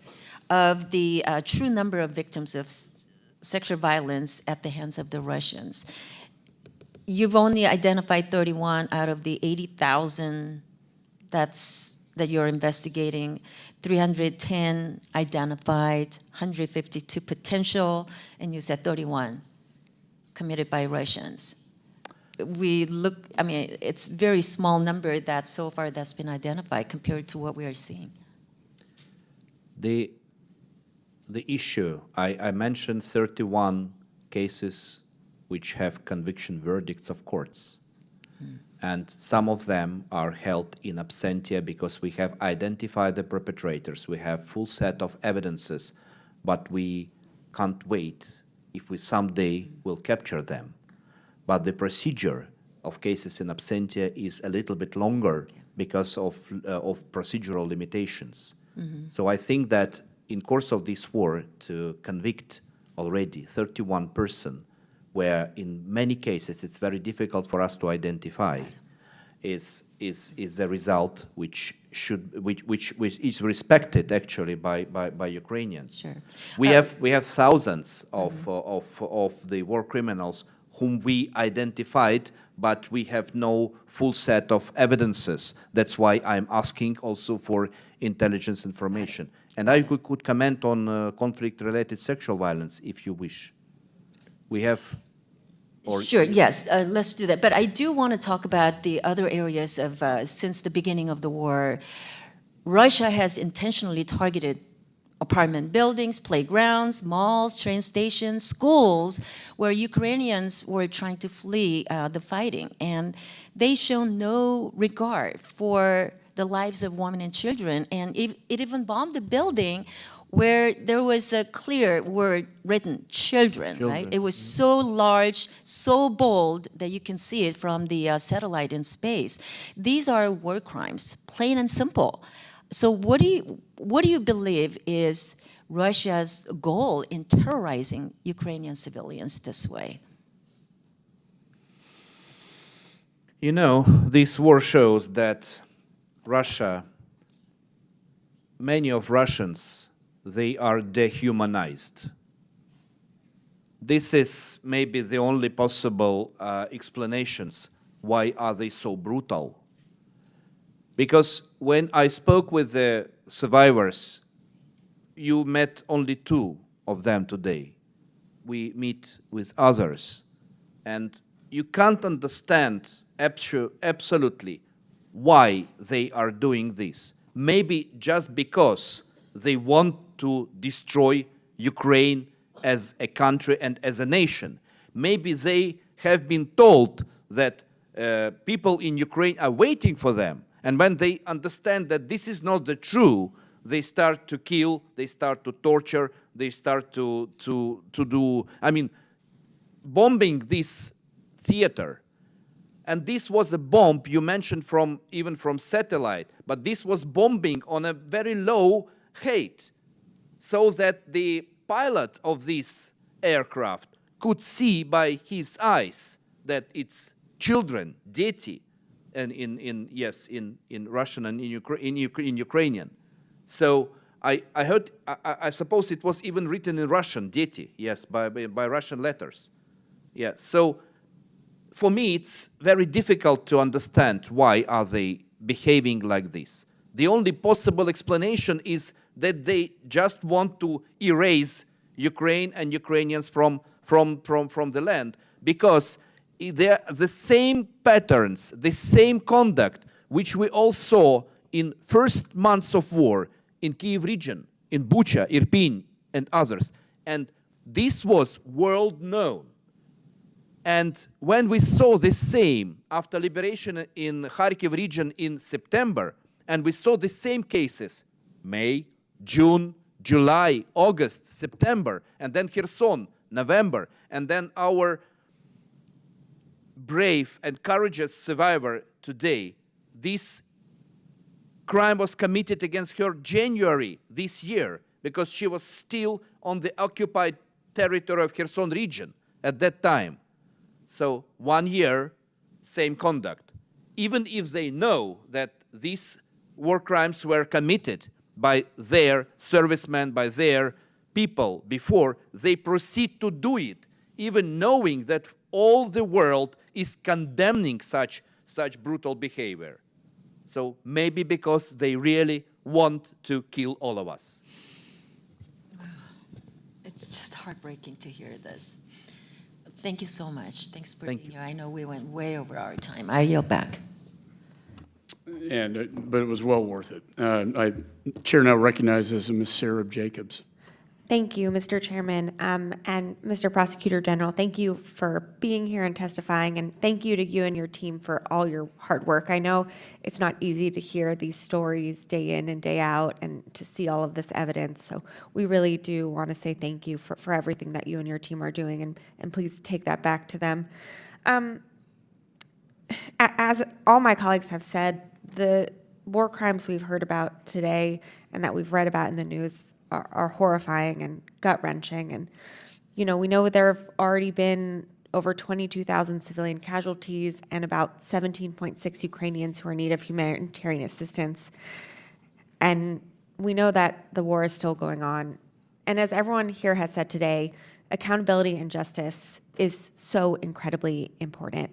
of the true number of victims of sexual violence at the hands of the Russians? You've only identified 31 out of the 80,000 that you're investigating, 310 identified, 152 potential, and you said 31 committed by Russians. We look, I mean, it's a very small number that so far that's been identified compared to what we are seeing.
The issue, I mentioned 31 cases which have conviction verdicts of courts. And some of them are held in absentia because we have identified the perpetrators. We have full set of evidences, but we can't wait if we someday will capture them. But the procedure of cases in absentia is a little bit longer because of procedural limitations. So I think that in course of this war, to convict already 31 persons, where in many cases it's very difficult for us to identify, is the result which is respected actually by Ukrainians.
Sure.
We have thousands of the war criminals whom we identified, but we have no full set of evidences. That's why I'm asking also for intelligence information. And I could comment on conflict-related sexual violence if you wish. We have.
Sure, yes, let's do that. But I do want to talk about the other areas of, since the beginning of the war, Russia has intentionally targeted apartment buildings, playgrounds, malls, train stations, schools, where Ukrainians were trying to flee the fighting. And they show no regard for the lives of women and children. And it even bombed a building where there was a clear word written, children, right? It was so large, so bold that you can see it from the satellite in space. These are war crimes, plain and simple. So what do you believe is Russia's goal in terrorizing Ukrainian civilians this way?
You know, this war shows that Russia, many of Russians, they are dehumanized. This is maybe the only possible explanations why are they so brutal. Because when I spoke with the survivors, you met only 2 of them today. We meet with others. And you can't understand absolutely why they are doing this. Maybe just because they want to destroy Ukraine as a country and as a nation. Maybe they have been told that people in Ukraine are waiting for them. And when they understand that this is not the true, they start to kill, they start to torture, they start to do, I mean, bombing this theater. And this was a bomb you mentioned even from satellite, but this was bombing on a very low height, so that the pilot of this aircraft could see by his eyes that it's children, дети, and in Russian and in Ukrainian. So I heard, I suppose it was even written in Russian, дети, yes, by Russian letters. Yeah, so for me it's very difficult to understand why are they behaving like this. The only possible explanation is that they just want to erase Ukraine and Ukrainians from the land, because they're the same patterns, the same conduct, which we all saw in first months of war in Kyiv region, in Bucha, Irpin, and others. And this was world known. And when we saw the same after liberation in Kharkiv region in September, and we saw the same cases, May, June, July, August, September, and then Kherson, November, and then our brave and courageous survivor today, this crime was committed against her January this year, because she was still on the occupied territory of Kherson region at that time. So 1 year, same conduct. Even if they know that these war crimes were committed by their servicemen, by their people before, they proceed to do it, even knowing that all the world is condemning such brutal behavior. So maybe because they really want to kill all of us.
It's just heartbreaking to hear this. Thank you so much. Thanks for
Thank
being here. I know we went way over our time. I yield back.
But it was well worth it. Chair now recognizes Ms. Sarah Jacobs.
Thank you, Mr. Chairman. And Mr. Prosecutor General, thank you for being here and testifying, and thank you to you and your team for all your hard work. I know it's not easy to hear these stories day in and day out and to see all of this evidence, so we really do want to say thank you for everything that you and your team are doing, and please take that back to them. As all my colleagues have said, the war crimes we've heard about today and that we've read about in the news are horrifying and gut-wrenching. And, you know, we know there have already been over 22,000 civilian casualties and about 17.6 Ukrainians who are in need of humanitarian assistance. And we know that the war is still going on. And as everyone here has said today, accountability and justice is so incredibly important.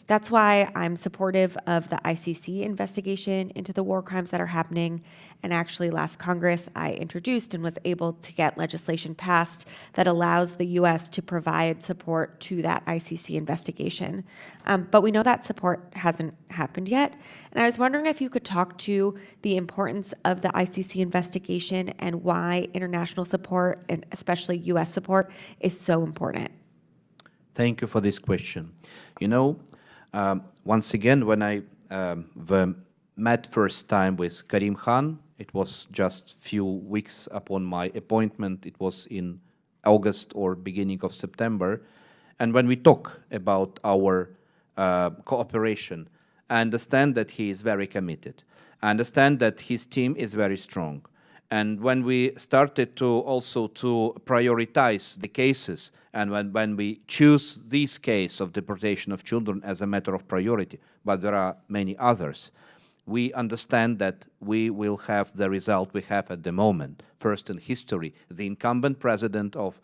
That's why I'm supportive of the ICC investigation into the war crimes that are happening. And actually, last Congress, I introduced and was able to get legislation passed that allows the U.S. to provide support to that ICC investigation. But we know that support hasn't happened yet. And I was wondering if you could talk to the importance of the ICC investigation and why international support, and especially U.S. support, is so important.
Thank you for this question. You know, once again, when I met first time with Karim Khan, it was just few weeks upon my appointment. It was in August or beginning of September. And when we talk about our cooperation, I understand that he is very committed. I understand that his team is very strong. And when we started to also to prioritize the cases, and when we choose this case of deportation of children as a matter of priority, but there are many others, we understand that we will have the result we have at the moment. First in history, the incumbent president of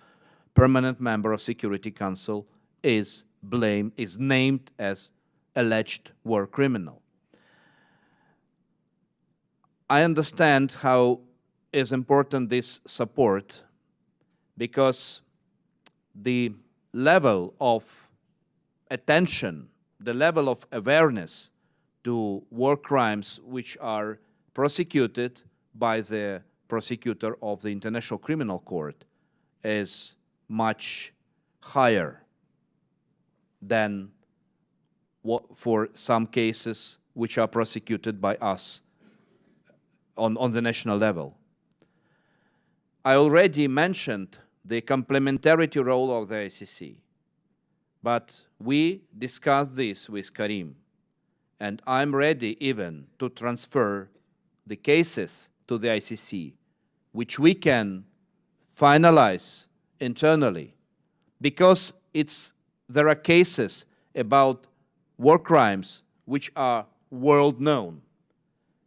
permanent member of Security Council is named as alleged war criminal. I understand how is important this support, because the level of attention, the level of awareness to war crimes which are prosecuted by the prosecutor of the International Criminal Court is much higher than for some cases which are prosecuted by us on the national level. I already mentioned the complementarity role of the ICC, but we discussed this with Karim, and I'm ready even to transfer the cases to the ICC, which we can finalize internally, because there are cases about war crimes which are world known,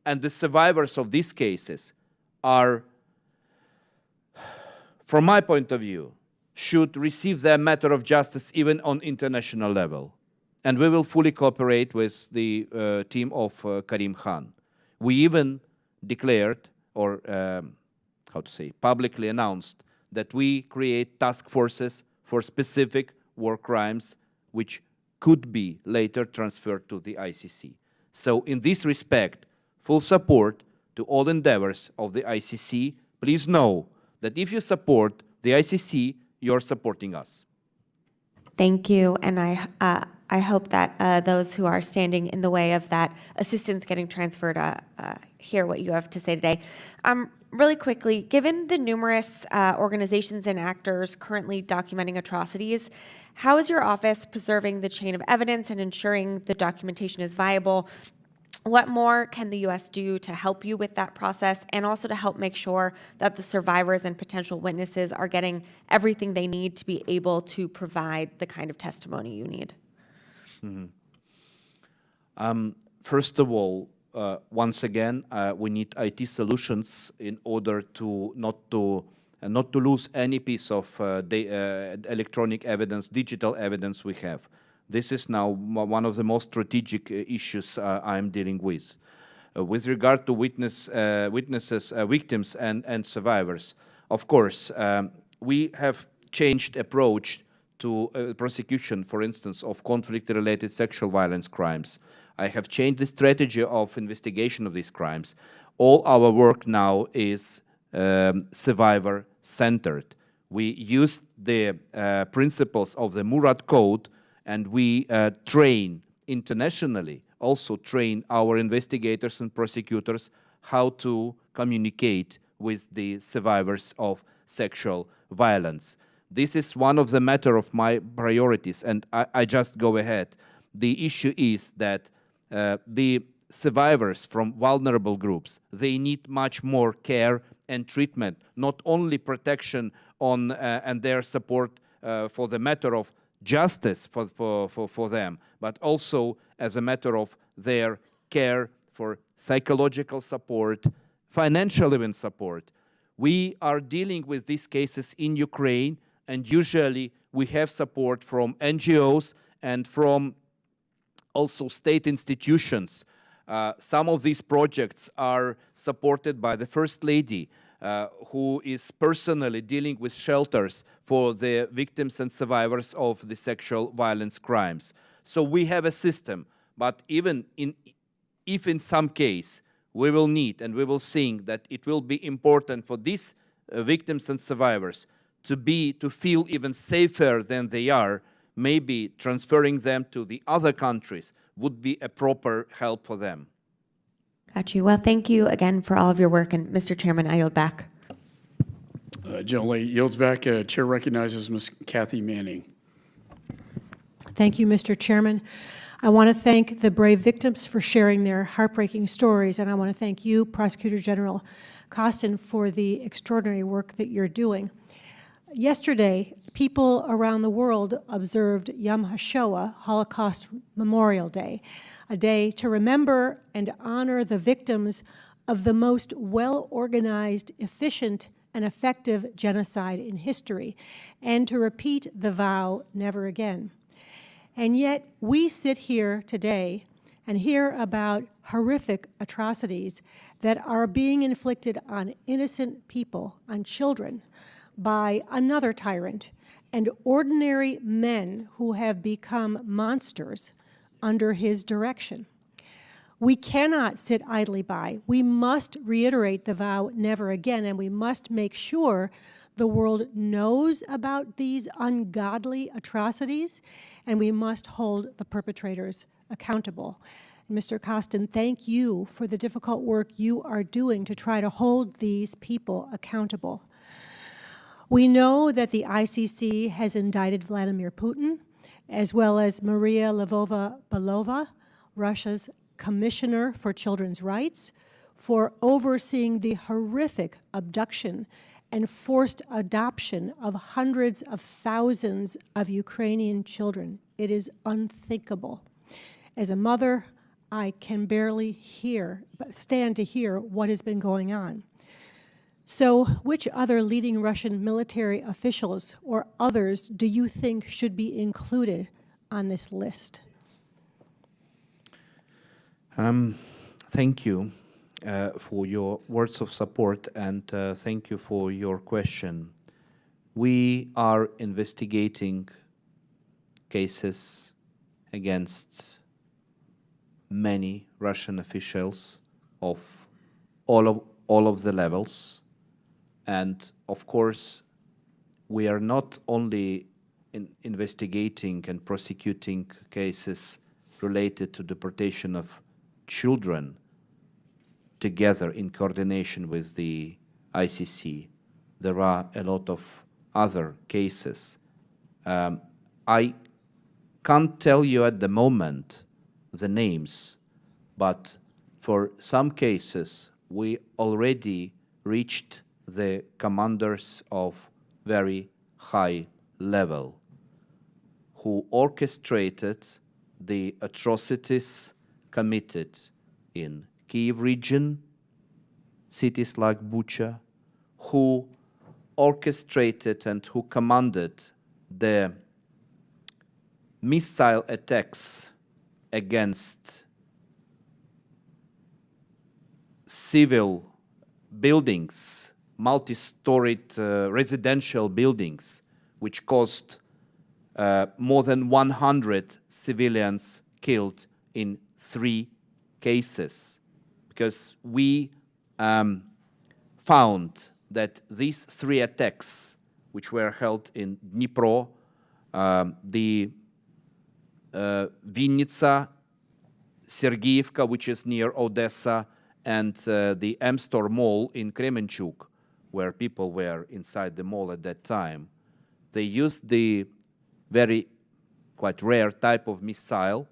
and the survivors of these cases are, from my point of view, should receive their matter of justice even on international level. And we will fully cooperate with the team of Karim Khan. We even declared or, publicly announced that we create task forces for specific war crimes which could be later transferred to the ICC. So in this respect, full support to all endeavors of the ICC. Please know that if you support the ICC, you're supporting us.
Thank you, and I hope that those who are standing in the way of that assistance getting transferred hear what you have to say today. Really quickly, given the numerous organizations and actors currently documenting atrocities, how is your office preserving the chain of evidence and ensuring the documentation is viable? What more can the U.S. do to help you with that process and also to help make sure that the survivors and potential witnesses are getting everything they need to be able to provide the kind of testimony you need?
First of all, once again, we need IT solutions in order to not to lose any piece of electronic evidence, digital evidence we have. This is now one of the most strategic issues I'm dealing with. With regard to witnesses, victims, and survivors, of course, we have changed approach to prosecution, for instance, of conflict-related sexual violence crimes. I have changed the strategy of investigation of these crimes. All our work now is survivor-centered. We use the principles of the Murad Code, and we train internationally, also train our investigators and prosecutors how to communicate with the survivors of sexual violence. This is one of the matter of my priorities, and I just go ahead. The issue is that the survivors from vulnerable groups, they need much more care and treatment, not only protection on and their support for the matter of justice for them, but also as a matter of their care for psychological support, financial even support. We are dealing with these cases in Ukraine, and usually we have support from NGOs and from also state institutions. Some of these projects are supported by the First Lady, who is personally dealing with shelters for the victims and survivors of the sexual violence crimes. So we have a system, but even if in some case we will need and we will think that it will be important for these victims and survivors to feel even safer than they are, maybe transferring them to the other countries would be a proper help for them.
Got you. Well, thank you again for all of your work. And Mr. Chairman, I yield back.
General yields back. Chair recognizes Ms. Kathy Manning.
Thank you, Mr. Chairman. I want to thank the brave victims for sharing their heartbreaking stories, and I want to thank you, Prosecutor General Kostin, for the extraordinary work that you're doing. Yesterday, people around the world observed Yom HaShoah, Holocaust Memorial Day, a day to remember and honor the victims of the most well-organized, efficient, and effective genocide in history, and to repeat the vow, never again. And yet, we sit here today and hear about horrific atrocities that are being inflicted on innocent people, on children, by another tyrant, and ordinary men who have become monsters under his direction. We cannot sit idly by. We must reiterate the vow, never again, and we must make sure the world knows about these ungodly atrocities, and we must hold the perpetrators accountable. Mr. Kostin, thank you for the difficult work you are doing to try to hold these people accountable. We know that the ICC has indicted Vladimir Putin, as well as Maria Lvova-Belova, Russia's Commissioner for Children's Rights, for overseeing the horrific abduction and forced adoption of hundreds of thousands of Ukrainian children. It is unthinkable. As a mother, I can barely stand to hear what has been going on. So, which other leading Russian military officials or others do you think should be included on this list?
Thank you. for your words of support, and thank you for your question. We are investigating cases against many Russian officials of all of the levels, and of course, we are not only investigating and prosecuting cases related to deportation of children together in coordination with the ICC. There are a lot of other cases. I can't tell you at the moment the names, but for some cases we already reached the commanders of very high level who orchestrated the atrocities committed in Kyiv region, cities like Bucha, who orchestrated and who commanded the missile attacks against civil buildings, multi-storied residential buildings, which caused more than 100 civilians killed in 3 cases. Because we found that these 3 attacks, which were held in Dnipro, the Vinnytsia, Sergeyevka, which is near Odessa, and the M-Store Mall in Kremenchuk, where people were inside the mall at that time, they used the very quite rare type of missile,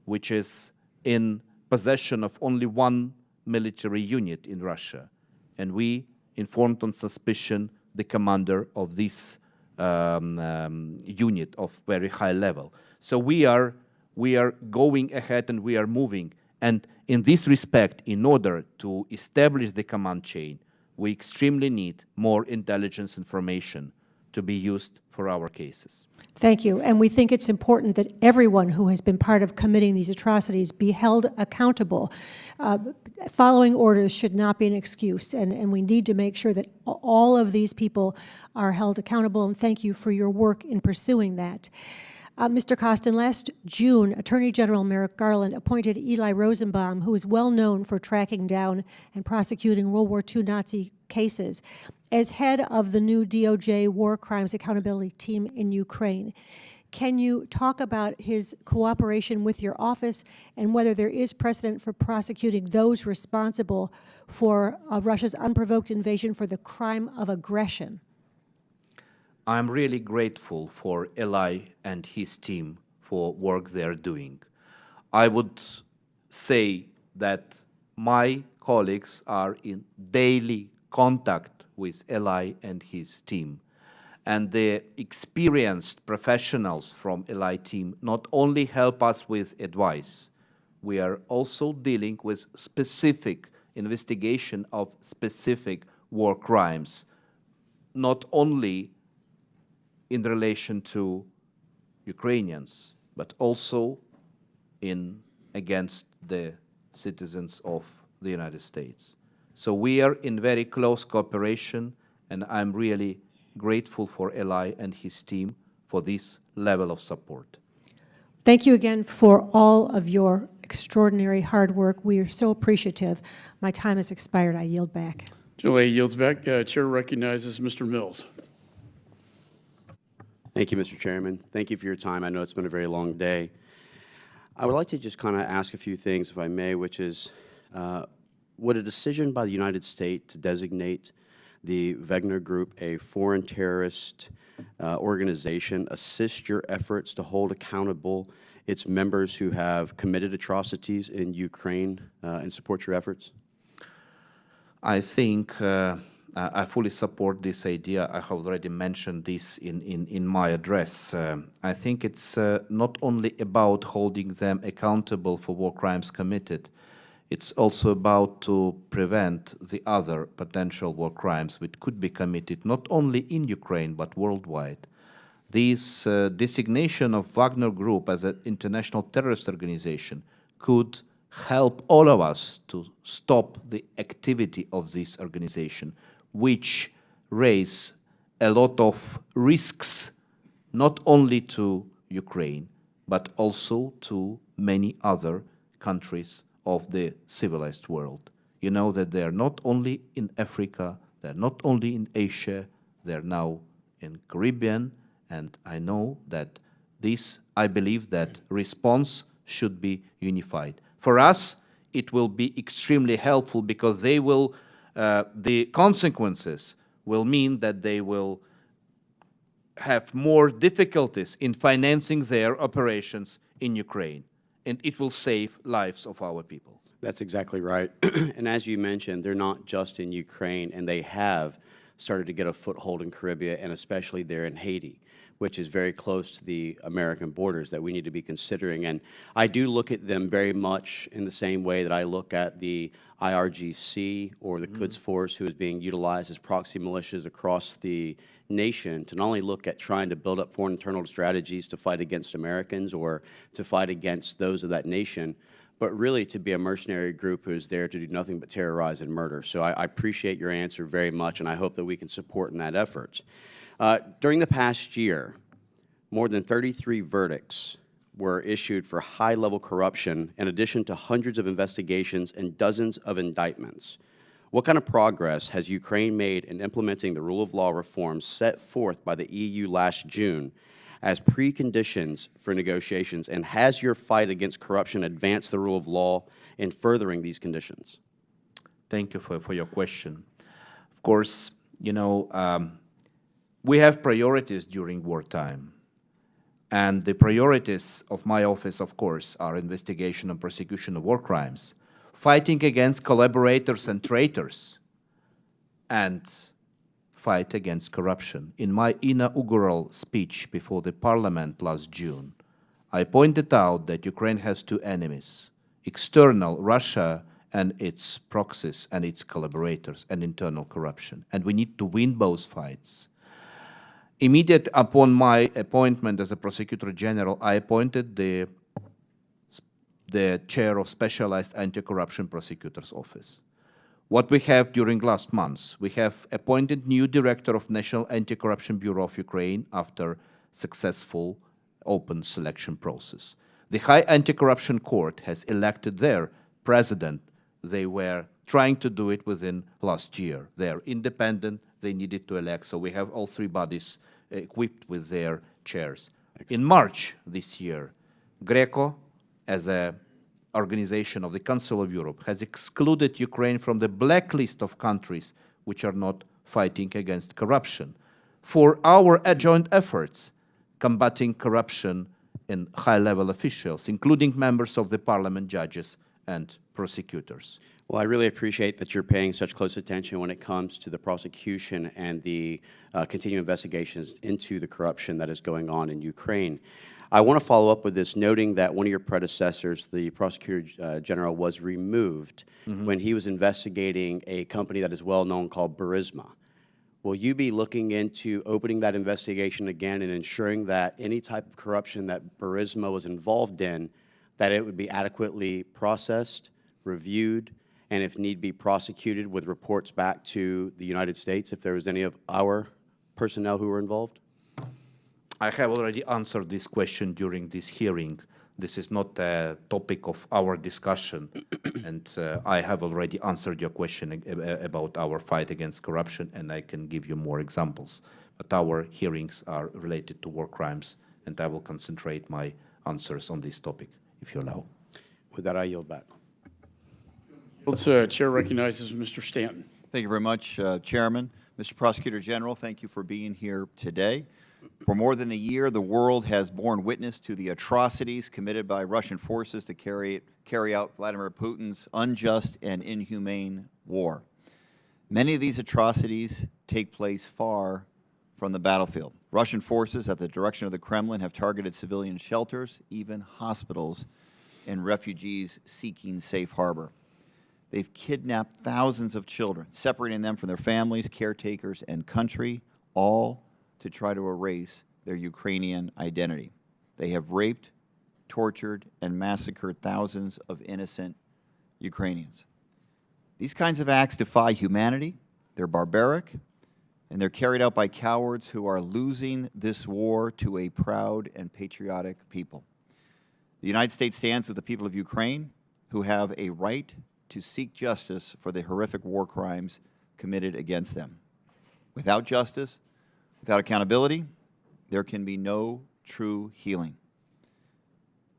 which is in possession of only one military unit in Russia. And we informed on suspicion the commander of this unit of very high level. So we are going ahead and we are moving. And in this respect, in order to establish the command chain, we extremely need more intelligence information to be used for our cases.
Thank you. And we think it's important that everyone who has been part of committing these atrocities be held accountable. Following orders should not be an excuse, and we need to make sure that all of these people are held accountable, and thank you for your work in pursuing that. Mr. Kostin, last June, Attorney General Merrick Garland appointed Eli Rosenbaum, who is well known for tracking down and prosecuting World War II Nazi cases, as head of the new DOJ War Crimes Accountability Team in Ukraine. Can you talk about his cooperation with your office and whether there is precedent for prosecuting those responsible for Russia's unprovoked invasion for the crime of aggression?
I'm really grateful for Eli and his team for work they're doing. I would say that my colleagues are in daily contact with Eli and his team. And the experienced professionals from Eli team not only help us with advice, we are also dealing with specific investigation of specific war crimes, not only in relation to Ukrainians, but also against the citizens of the United States. So we are in very close cooperation, and I'm really grateful for Eli and his team for this level of support.
Thank you again for all of your extraordinary hard work. We are so appreciative. My time has expired. I yield back.
Julie yields back. Chair recognizes Mr. Mills.
Thank you, Mr. Chairman. Thank you for your time. I know it's been a very long day. I would like to just kind of ask a few things, if I may, which is, would a decision by the United States to designate the Wagner Group a foreign terrorist organization assist your efforts to hold accountable its members who have committed atrocities in Ukraine and support your efforts?
I think I fully support this idea. I have already mentioned this in my address. I think it's not only about holding them accountable for war crimes committed, it's also about to prevent the other potential war crimes which could be committed not only in Ukraine but worldwide. This designation of Wagner Group as an international terrorist organization could
help all of us to stop the activity of this organization, which raise a lot of risks, not only to Ukraine, but also to many other countries of the civilized world. You know that they are not only in Africa, they are not only in Asia, they are now in Caribbean, and I know that I believe that response should be unified. For us, it will be extremely helpful because they will, the consequences will mean that they will have more difficulties in financing their operations in Ukraine, and it will save lives of our people.
That's exactly right. And as you mentioned, they're not just in Ukraine, and they have started to get a foothold in Caribbean, and especially there in Haiti, which is very close to the American borders that we need to be considering. And I do look at them very much in the same way that I look at the IRGC or the Quds Force, who is being utilized as proxy militias across the nation to not only look at trying to build up foreign internal strategies to fight against Americans or to fight against those of that nation, but really to be a mercenary group who is there to do nothing but terrorize and murder. So I appreciate your answer very much, and I hope that we can support in that effort. During the past year, more than 33 verdicts were issued for high-level corruption, in addition to hundreds of investigations and dozens of indictments. What kind of progress has Ukraine made in implementing the rule of law reforms set forth by the EU last June as preconditions for negotiations, and has your fight against corruption advanced the rule of law in furthering these conditions?
Thank you for your question. Of course, you know, we have priorities during wartime. And the priorities of my office, of course, are investigation and prosecution of war crimes, fighting against collaborators and traitors, and fight against corruption. In my inaugural speech before the parliament last June, I pointed out that Ukraine has two enemies: external, Russia and its proxies and its collaborators, and internal corruption. And we need to win both fights. Immediate upon my appointment as a Prosecutor General, I appointed the chair of Specialized Anti-Corruption Prosecutor's Office. What we have during last months, we have appointed new director of National Anti-Corruption Bureau of Ukraine after successful open selection process. The High Anti-Corruption Court has elected their president. They were trying to do it within last year. They are independent, they needed to elect, so we have all three bodies equipped with their chairs. In March this year, Greco, as an organization of the Council of Europe, has excluded Ukraine from the blacklist of countries which are not fighting against corruption for our joint efforts combating corruption in high-level officials, including members of the parliament, judges, and prosecutors.
Well, I really appreciate that you're paying such close attention when it comes to the prosecution and the continuing investigations into the corruption that is going on in Ukraine. I want to follow up with this, noting that one of your predecessors, the Prosecutor General, was removed when he was investigating a company that is well known called Burisma. Will you be looking into opening that investigation again and ensuring that any type of corruption that Burisma was involved in, that it would be adequately processed, reviewed, and if need be prosecuted with reports back to the United States if there was any of our personnel who were involved?
I have already answered this question during this hearing. This is not a topic of our discussion, and I have already answered your question about our fight against corruption, and I can give you more examples. But our hearings are related to war crimes, and I will concentrate my answers on this topic, if you allow.
With that, I yield back.
Chair recognizes Mr. Stanton.
Thank you very much, Chairman. Mr. Prosecutor General, thank you for being here today. For more than a year, the world has borne witness to the atrocities committed by Russian forces to carry out Vladimir Putin's unjust and inhumane war. Many of these atrocities take place far from the battlefield. Russian forces at the direction of the Kremlin have targeted civilian shelters, even hospitals, and refugees seeking safe harbor. They've kidnapped thousands of children, separating them from their families, caretakers, and country, all to try to erase their Ukrainian identity. They have raped, tortured, and massacred thousands of innocent Ukrainians. These kinds of acts defy humanity, they're barbaric, and they're carried out by cowards who are losing this war to a proud and patriotic people. The United States stands with the people of Ukraine who have a right to seek justice for the horrific war crimes committed against them. Without justice, without accountability, there can be no true healing.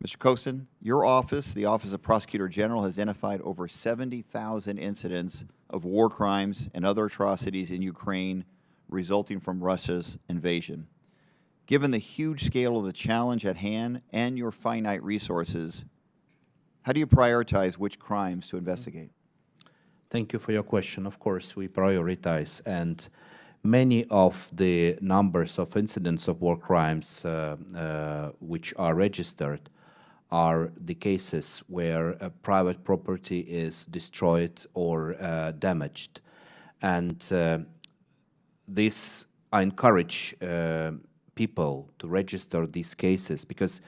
Mr. Kostin, your office, the Office of Prosecutor General, has identified over 70,000 incidents of war crimes and other atrocities in Ukraine resulting from Russia's invasion. Given the huge scale of the challenge at hand and your finite resources, how do you prioritize which crimes to investigate?
Thank you for your question. Of course, we prioritize, and many of the numbers of incidents of war crimes which are registered are the cases where private property is destroyed or damaged. And I encourage people to register these cases, because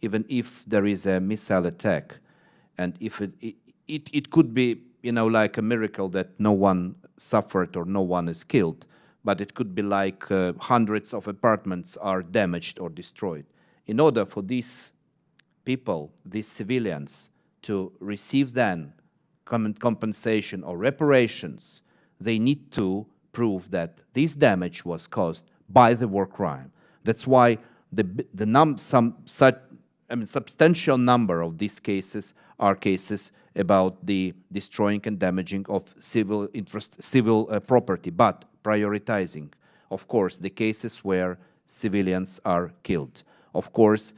even if there is a missile attack, and if it could be, like a miracle that no one suffered or no one is killed, but it could be like hundreds of apartments are damaged or destroyed. In order for these people, these civilians, to receive then compensation or reparations, they need to prove that this damage was caused by the war crime. That's why substantial number of these cases are cases about the destroying and damaging of civil property, but prioritizing, of course, the cases where civilians are killed. Of course,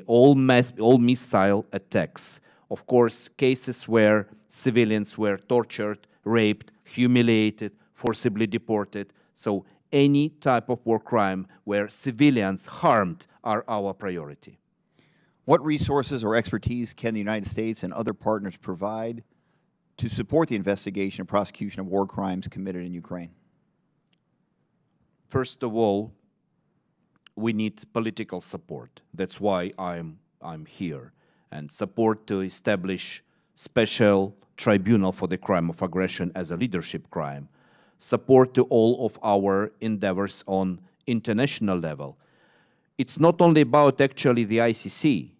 all missile attacks. Of course, cases where civilians were tortured, raped, humiliated, forcibly deported. So any type of war crime where civilians harmed are our priority.
What resources or expertise can the United States and other partners provide to support the investigation and prosecution of war crimes committed in Ukraine?
First of all, we need political support. That's why I'm here, and support to establish special tribunal for the crime of aggression as a leadership crime. Support to all of our endeavors on international level. It's not only about actually the ICC.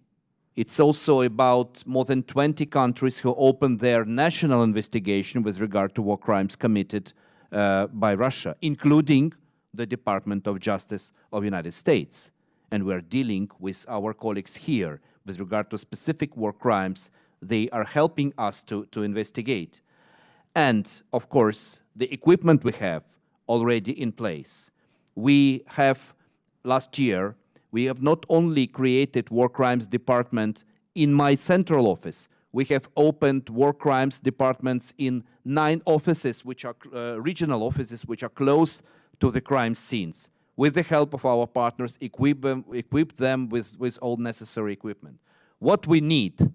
It's also about more than 20 countries who opened their national investigation with regard to war crimes committed by Russia, including the Department of Justice of the United States. And we're dealing with our colleagues here with regard to specific war crimes. They are helping us to investigate. And, of course, the equipment we have already in place. We have, last year, we have not only created war crimes department in my central office, we have opened war crimes departments in 9 offices, which are regional offices, which are close to the crime scenes. With the help of our partners, equip them with all necessary equipment. What we need,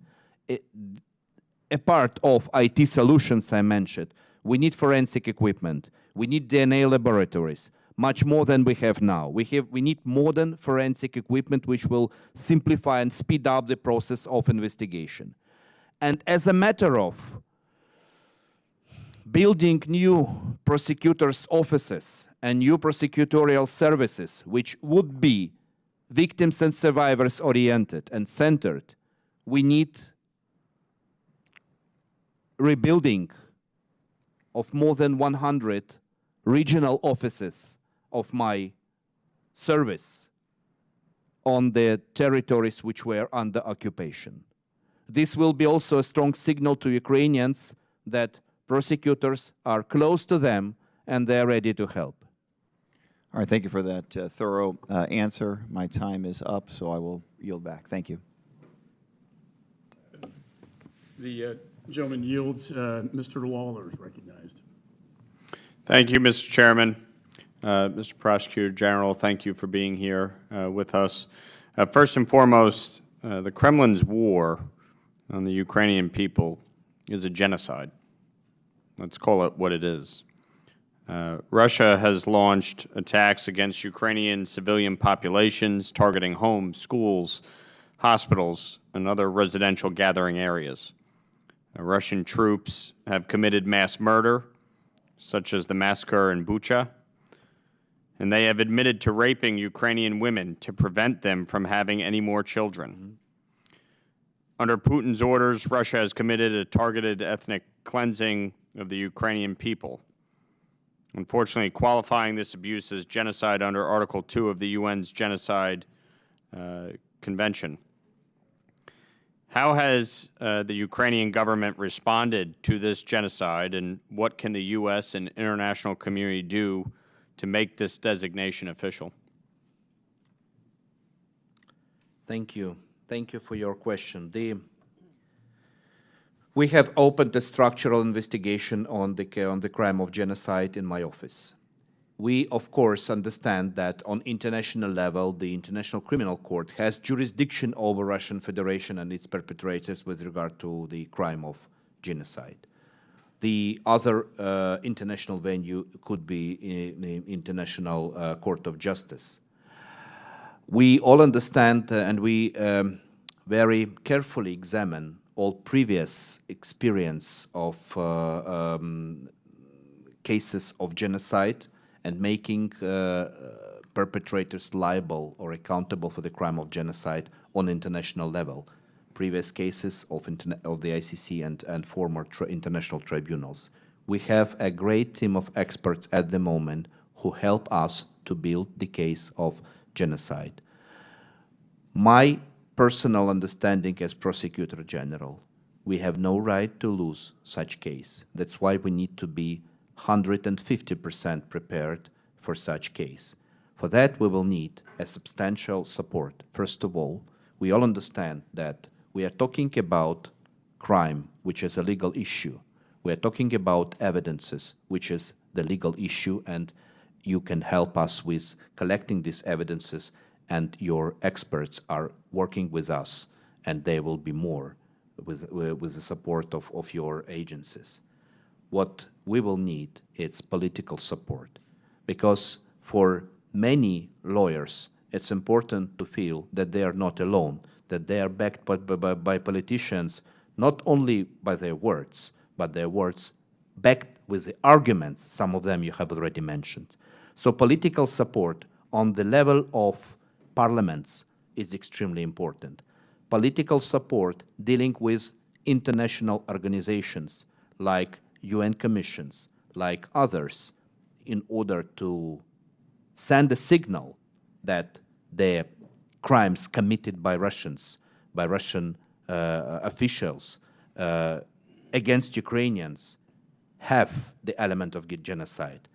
a part of IT solutions I mentioned, we need forensic equipment, we need DNA laboratories, much more than we have now. We need modern forensic equipment which will simplify and speed up the process of investigation. And as a matter of building new prosecutors' offices and new prosecutorial services, which would be victims and survivors oriented and centered, we need rebuilding of more than 100 regional offices of my service on the territories which were under occupation. This will be also a strong signal to Ukrainians that prosecutors are close to them and they're ready to help.
All right, thank you for that thorough answer. My time is up, so I will yield back. Thank you.
The gentleman yields. Mr. Lawler is recognized.
Thank you, Mr. Chairman. Mr. Prosecutor General, thank you for being here with us. First and foremost, the Kremlin's war on the Ukrainian people is a genocide. Let's call it what it is. Russia has launched attacks against Ukrainian civilian populations, targeting homes, schools, hospitals, and other residential gathering areas. Russian troops have committed mass murder, such as the massacre in Bucha, and they have admitted to raping Ukrainian women to prevent them from having any more children. Under Putin's orders, Russia has committed a targeted ethnic cleansing of the Ukrainian people, unfortunately qualifying this abuse as genocide under Article 2 of the UN's Genocide Convention. How has the Ukrainian government responded to this genocide, and what can the U.S. and international community do to make this designation official?
Thank you. Thank you for your question. We have opened a structural investigation on the crime of genocide in my office. We, of course, understand that on international level, the International Criminal Court has jurisdiction over Russian Federation and its perpetrators with regard to the crime of genocide. The other international venue could be the International Court of Justice. We all understand and we very carefully examine all previous experience of cases of genocide and making perpetrators liable or accountable for the crime of genocide on international level. Previous cases of the ICC and former international tribunals. We have a great team of experts at the moment who help us to build the case of genocide. My personal understanding as Prosecutor General, we have no right to lose such case. That's why we need to be 150% prepared for such case. For that, we will need a substantial support. First of all, we all understand that we are talking about crime, which is a legal issue. We are talking about evidences, which is the legal issue, and you can help us with collecting these evidences, and your experts are working with us, and they will be more with the support of your agencies. What we will need is political support, because for many lawyers, it's important to feel that they are not alone, that they are backed by politicians, not only by their words, but their words backed with the arguments, some of them you have already mentioned. So political support on the level of parliaments is extremely important. Political support dealing with international organizations like UN commissions, like others, in order to send a signal that the crimes committed by Russians, by Russian officials against Ukrainians have the element of genocide.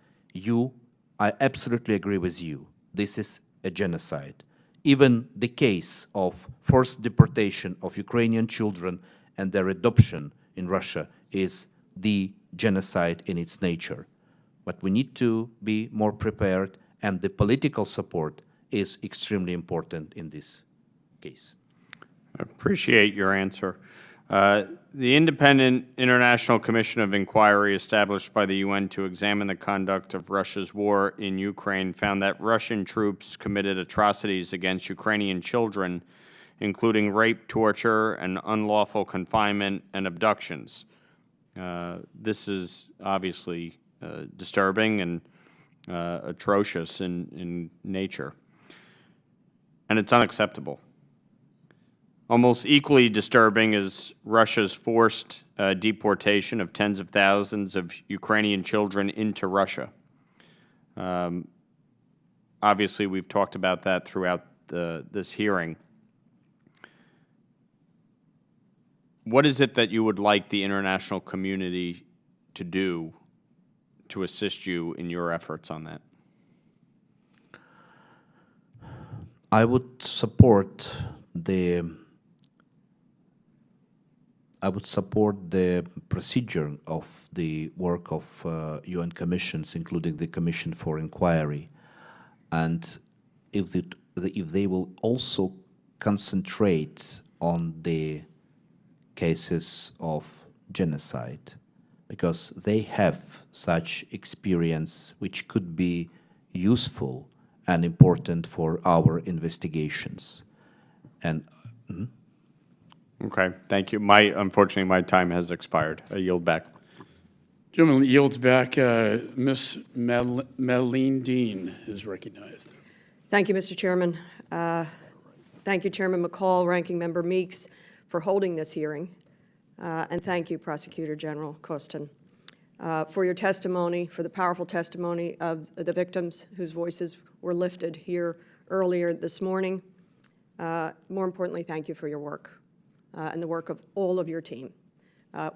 I absolutely agree with you. This is a genocide. Even the case of forced deportation of Ukrainian children and their adoption in Russia is the genocide in its nature. But we need to be more prepared, and the political support is extremely important in this case.
I appreciate your answer. The Independent International Commission of Inquiry established by the UN to examine the conduct of Russia's war in Ukraine found that Russian troops committed atrocities against Ukrainian children, including rape, torture, and unlawful confinement and abductions. This is obviously disturbing and atrocious in nature, and it's unacceptable. Almost equally disturbing is Russia's forced deportation of tens of thousands of Ukrainian children into Russia. Obviously, we've talked about that throughout this hearing. What is it that you would like the international community to do to assist you in your efforts on that?
I would support the procedure of the work of UN commissions, including the Commission for Inquiry, and if they will also concentrate on the cases of genocide, because they have such experience which could be useful and important for our investigations. And
Okay, thank you. Unfortunately, my time has expired. I yield back.
Gentleman yields back. Ms. Madeline Dean is recognized.
Thank you, Mr. Chairman. Thank you, Chairman McCaul, Ranking Member Meeks, for holding this hearing. And thank you, Prosecutor General Kostin, for your testimony, for the powerful testimony of the victims whose voices were lifted here earlier this morning. More importantly, thank you for your work and the work of all of your team.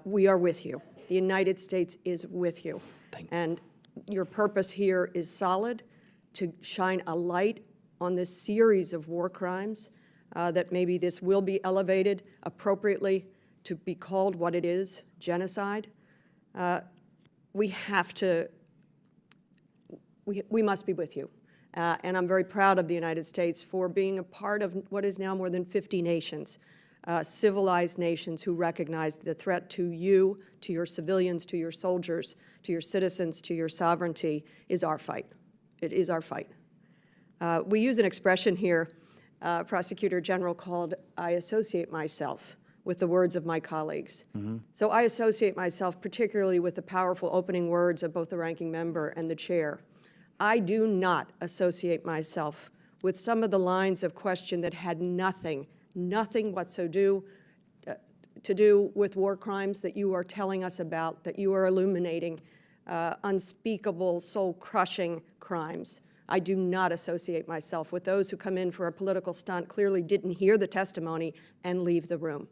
We are with you. The United States is with you. And your purpose here is solid, to shine a light on this series of war crimes, that maybe this will be elevated appropriately to be called what it is, genocide. We must be with you. And I'm very proud of the United States for being a part of what is now more than 50 nations, civilized nations who recognize the threat to you, to your civilians, to your soldiers, to your citizens, to your sovereignty is our fight. It is our fight. We use an expression here, Prosecutor General, called "I associate myself" with the words of my colleagues. So I associate myself particularly with the powerful opening words of both the ranking member and the chair. I do not associate myself with some of the lines of question that had nothing whatsoever to do with war crimes that you are telling us about, that you are illuminating, unspeakable, soul-crushing crimes. I do not associate myself with those who come in for a political stunt, clearly didn't hear the testimony, and leave the room.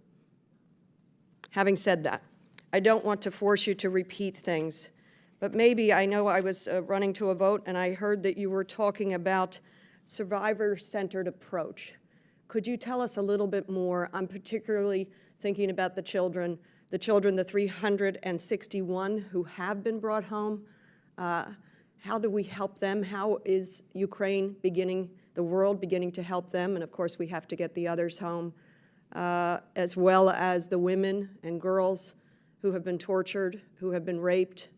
Having said that, I don't want to force you to repeat things, but maybe I know I was running to a vote and I heard that you were talking about survivor-centered approach. Could you tell us a little bit more? I'm particularly thinking about the children, the 361 who have been brought home. How do we help them? How is Ukraine the world beginning to help them? And of course, we have to get the others home, as well as the women and girls who have been tortured, who have been raped,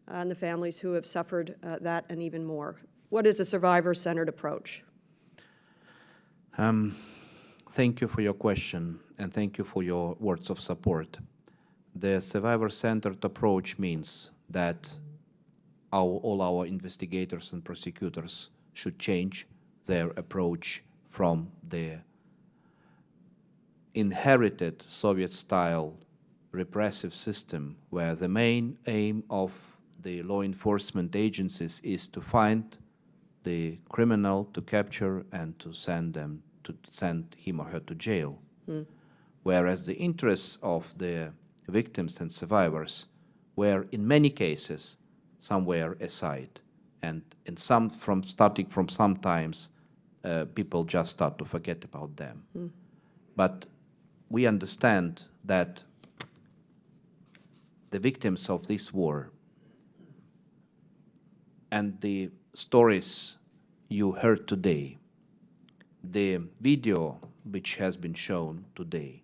and the families who have suffered that and even more. What is a survivor-centered approach?
Thank you for your question, and thank you for your words of support. The survivor-centered approach means that all our investigators and prosecutors should change their approach from the inherited Soviet-style repressive system, where the main aim of the law enforcement agencies is to find the criminal, to capture, and to send him or her to jail. Whereas the interests of the victims and survivors were, in many cases, somewhere aside. And starting from sometimes, people just start to forget about them. But we understand that the victims of this war and the stories you heard today, the video which has been shown today,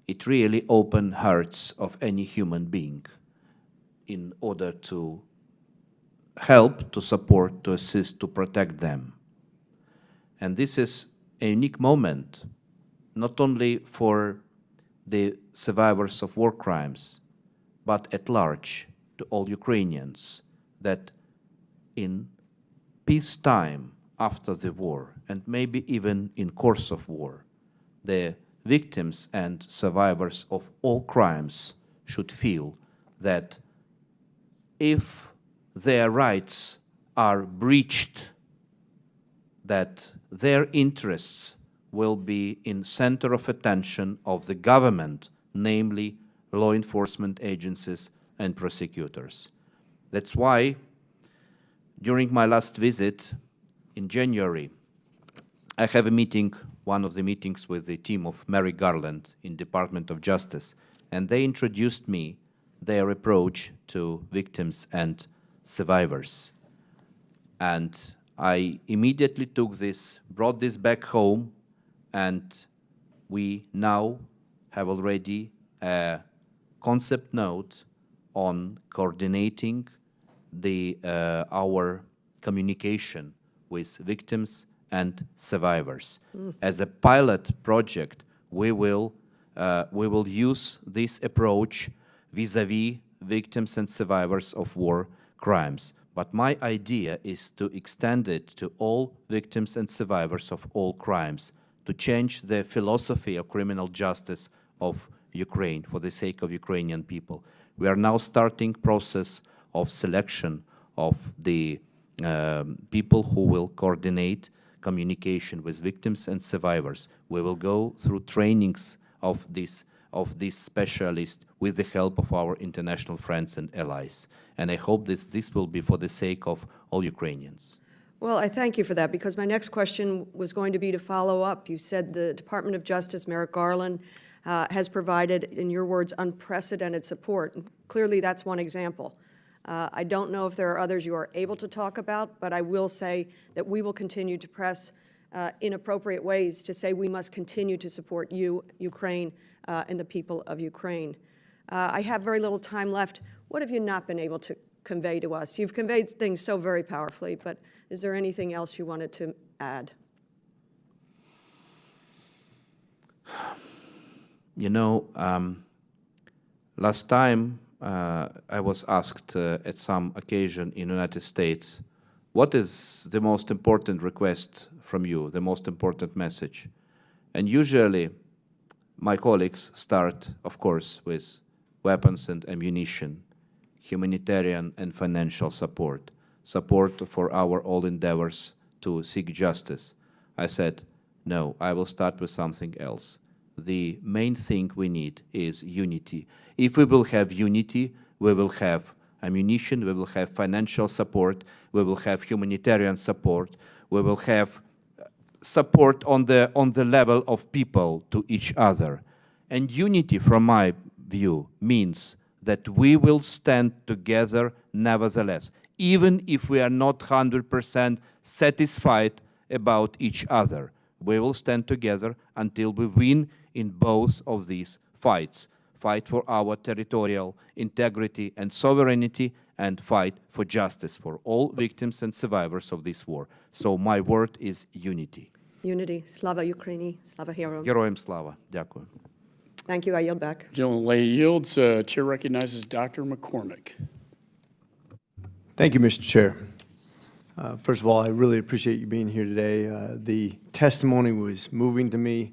it really opened hearts of any human being in order to help, to support, to assist, to protect them. And this is a unique moment, not only for the survivors of war crimes, but at large to all Ukrainians, that in peacetime after the war, and maybe even in course of war, the victims and survivors of all crimes should feel that if their rights are breached, that their interests will be in center of attention of the government, namely law enforcement agencies and prosecutors. That's why during my last visit in January, I have a meeting, one of the meetings with the team of Merrick Garland in Department of Justice, and they introduced me their approach to victims and survivors. And I immediately took this, brought this back home, and we now have already a concept note on coordinating our communication with victims and survivors. As a pilot project, we will we will use this approach vis-à-vis victims and survivors of war crimes. But my idea is to extend it to all victims and survivors of all crimes, to change the philosophy of criminal justice of Ukraine for the sake of Ukrainian people. We are now starting process of selection of the people who will coordinate communication with victims and survivors. We will go through trainings of these specialists with the help of our international friends and allies. And I hope this will be for the sake of all Ukrainians.
Well, I thank you for that, because my next question was going to be to follow up. You said the Department of Justice, Merrick Garland, has provided, in your words, unprecedented support. And clearly, that's one example. I don't know if there are others you are able to talk about, but I will say that we will continue to press in appropriate ways to say we must continue to support you, Ukraine, and the people of Ukraine. I have very little time left. What have you not been able to convey to us? You've conveyed things so very powerfully, but is there anything else you wanted to add?
You know, last time I was asked at some occasion in the United States, what is the most important request from you, the most important message? And usually my colleagues start, of course, with weapons and ammunition, humanitarian and financial support, support for our all endeavors to seek justice. I said, no, I will start with something else. The main thing we need is unity. If we will have unity, we will have ammunition, we will have financial support, we will have humanitarian support, we will have support on the level of people to each other. And unity, from my view, means that we will stand together nevertheless, even if we are not 100% satisfied about each other. We will stand together until we win in both of these fights. Fight for our territorial integrity and sovereignty, and fight for justice for all victims and survivors of this war. So my word is unity.
Unity. Slava Ukraini. Slava Heroes.
Героям слава. Дякую.
Thank you. I yield back.
Gentleman yields. Chair recognizes Dr. McCormick.
Thank you, Mr. Chair. First of all, I really appreciate you being here today. The testimony was moving to me.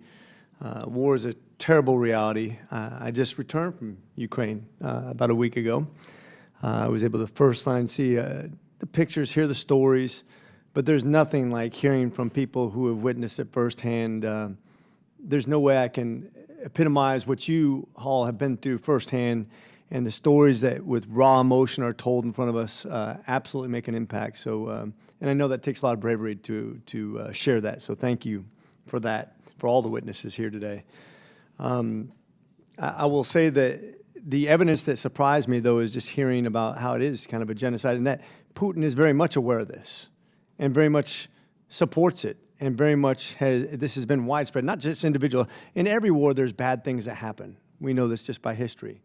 War is a terrible reality. I just returned from Ukraine about a week ago. I was able to firsthand see the pictures, hear the stories, but there's nothing like hearing from people who have witnessed it firsthand. There's no way I can epitomize what you all have been through firsthand, and the stories that with raw emotion are told in front of us absolutely make an impact. So, and I know that takes a lot of bravery to share that, so thank you for that, for all the witnesses here today. I will say that the evidence that surprised me, though, is just hearing about how it is kind of a genocide, and that Putin is very much aware of this and very much supports it, and very much this has been widespread, not just individual. In every war, there's bad things that happen. We know this just by history.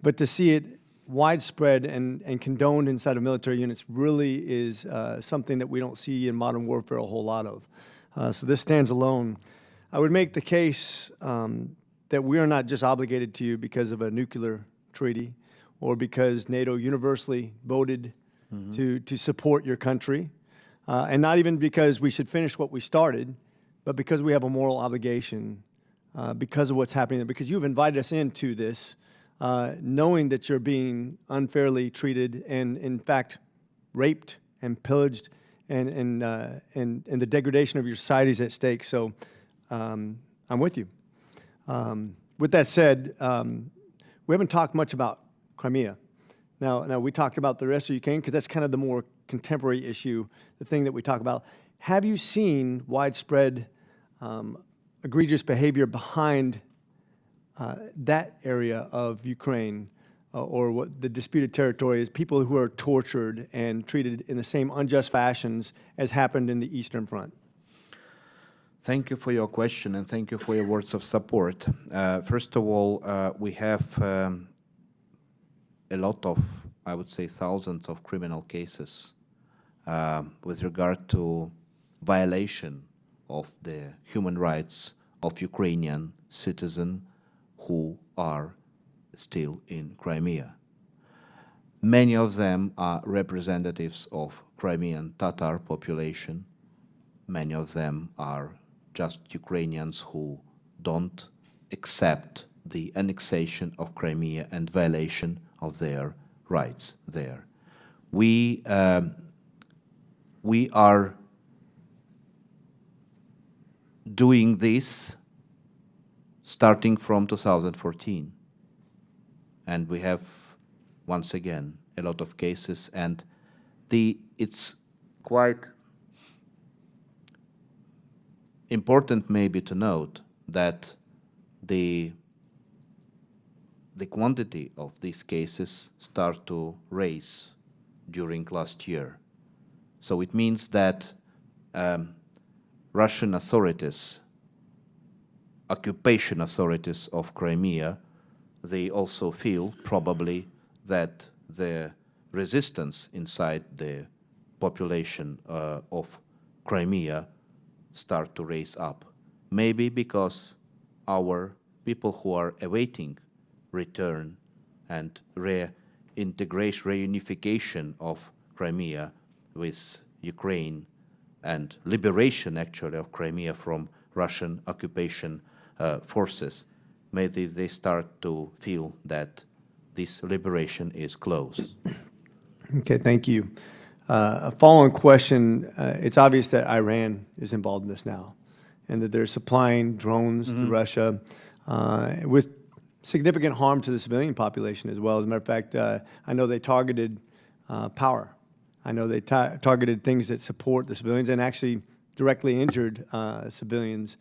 But to see it widespread and condoned inside of military units really is something that we don't see in modern warfare a whole lot of. So this stands alone. I would make the case that we are not just obligated to you because of a nuclear treaty or because NATO universally voted to support your country, and not even because we should finish what we started, but because we have a moral obligation because of what's happening there, because you've invited us into this, knowing that you're being unfairly treated and, in fact, raped and pillaged, and the degradation of your society is at stake. So I'm with you. With that said, we haven't talked much about Crimea. Now we talked about the rest of Ukraine because that's kind of the more contemporary issue, the thing that we talk about. Have you seen widespread egregious behavior behind that area of Ukraine or what the disputed territory is, people who are tortured and treated in the same unjust fashions as happened in the Eastern Front?
Thank you for your question, and thank you for your words of support. First of all, we have a lot of, I would say, thousands of criminal cases with regard to violation of the human rights of Ukrainian citizens
who are still in Crimea. Many of them are representatives of Crimean Tatar population. Many of them are just Ukrainians who don't accept the annexation of Crimea and violation of their rights there. We are doing this starting from 2014. And we have, once again, a lot of cases, and it's quite important maybe to note that the quantity of these cases start to rise during last year. So it means that Russian authorities, occupation authorities of Crimea, they also feel probably that the resistance inside the population of Crimea start to raise up. Maybe because our people who are awaiting return and reintegration, reunification of Crimea with Ukraine and liberation actually of Crimea from Russian occupation forces, maybe they start to feel that this liberation is close.
Okay, thank you. A follow-on question. It's obvious that Iran is involved in this now, and that they're supplying drones to Russia with significant harm to the civilian population as well. As a matter of fact, I know they targeted power. I know they targeted things that support the civilians and actually directly injured civilians.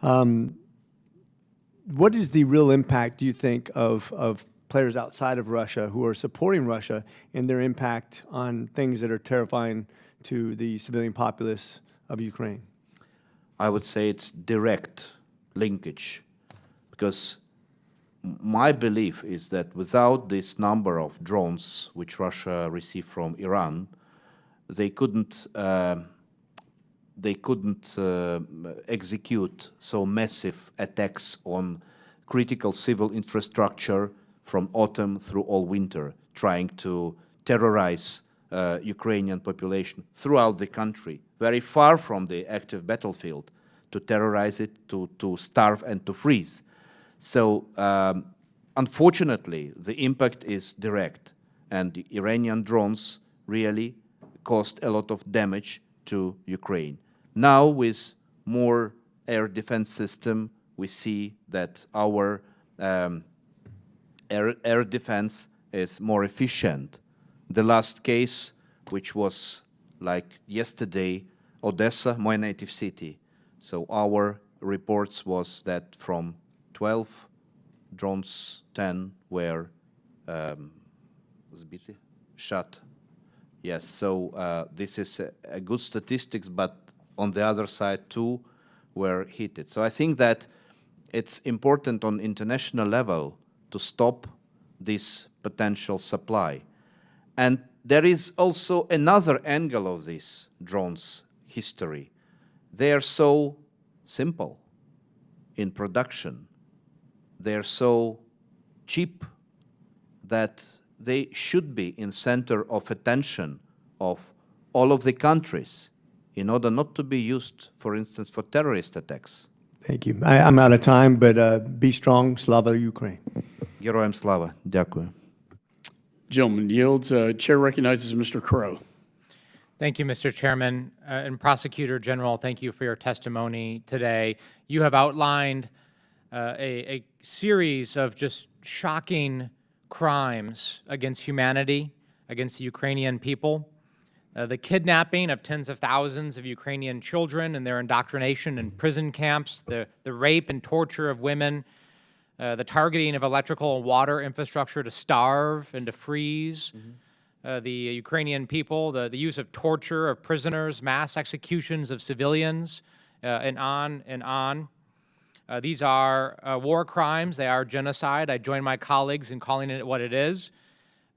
What is the real impact, do you think, of players outside of Russia who are supporting Russia and their impact on things that are terrifying to the civilian populace of Ukraine?
I would say it's direct linkage, because my belief is that without this number of drones which Russia received from Iran, they couldn't execute so massive attacks on critical civil infrastructure from autumn through all winter, trying to terrorize Ukrainian population throughout the country, very far from the active battlefield, to terrorize it, to starve and to freeze. So unfortunately, the impact is direct, and the Iranian drones really caused a lot of damage to Ukraine. Now, with more air defense system, we see that our air defense is more efficient. The last case, which was like yesterday, Odessa, my native city. So our reports was that from 12 drones, 10 were shot. Yes, so this is a good statistics, but on the other side, 2 were hit. So I think that it's important on international level to stop this potential supply. And there is also another angle of this drones history. They are so simple in production. They are so cheap that they should be in center of attention of all of the countries in order not to be used, for instance, for terrorist attacks.
Thank you. I'm out of time, but be strong. Slava Ukraine.
Героям слава. Дякую.
Gentleman yields. Chair recognizes Mr. Crow.
Thank you, Mr. Chairman. And Prosecutor General, thank you for your testimony today. You have outlined a series of just shocking crimes against humanity, against the Ukrainian people. The kidnapping of tens of thousands of Ukrainian children and their indoctrination in prison camps, the rape and torture of women, the targeting of electrical and water infrastructure to starve and to freeze the Ukrainian people, the use of torture of prisoners, mass executions of civilians, and on and on. These are war crimes. They are genocide. I join my colleagues in calling it what it is.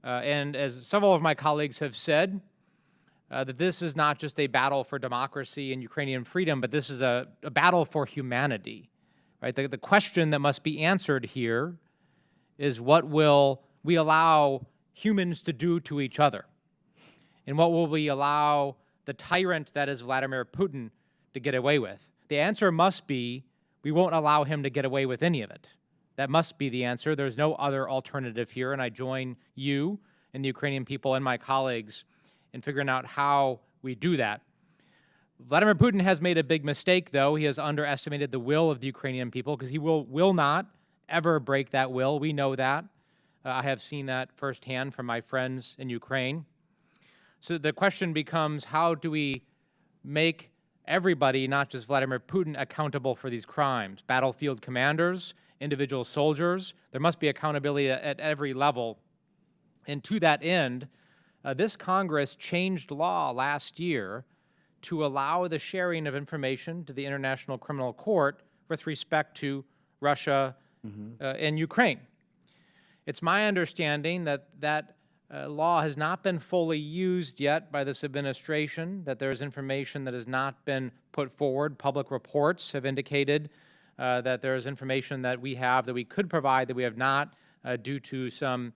And as several of my colleagues have said, that this is not just a battle for democracy and Ukrainian freedom, but this is a battle for humanity. right? The question that must be answered here is what will we allow humans to do to each other? And what will we allow the tyrant that is Vladimir Putin to get away with? The answer must be we won't allow him to get away with any of it. That must be the answer. There's no other alternative here, and I join you and the Ukrainian people and my colleagues in figuring out how we do that. Vladimir Putin has made a big mistake, though. He has underestimated the will of the Ukrainian people because he will not ever break that will. We know that. I have seen that firsthand from my friends in Ukraine. So the question becomes, how do we make everybody, not just Vladimir Putin, accountable for these crimes? Battlefield commanders, individual soldiers, there must be accountability at every level. And to that end, this Congress changed law last year to allow the sharing of information to the International Criminal Court with respect to Russia and Ukraine. It's my understanding that that law has not been fully used yet by this administration, that there is information that has not been put forward. Public reports have indicated that there is information that we have that we could provide that we have not due to some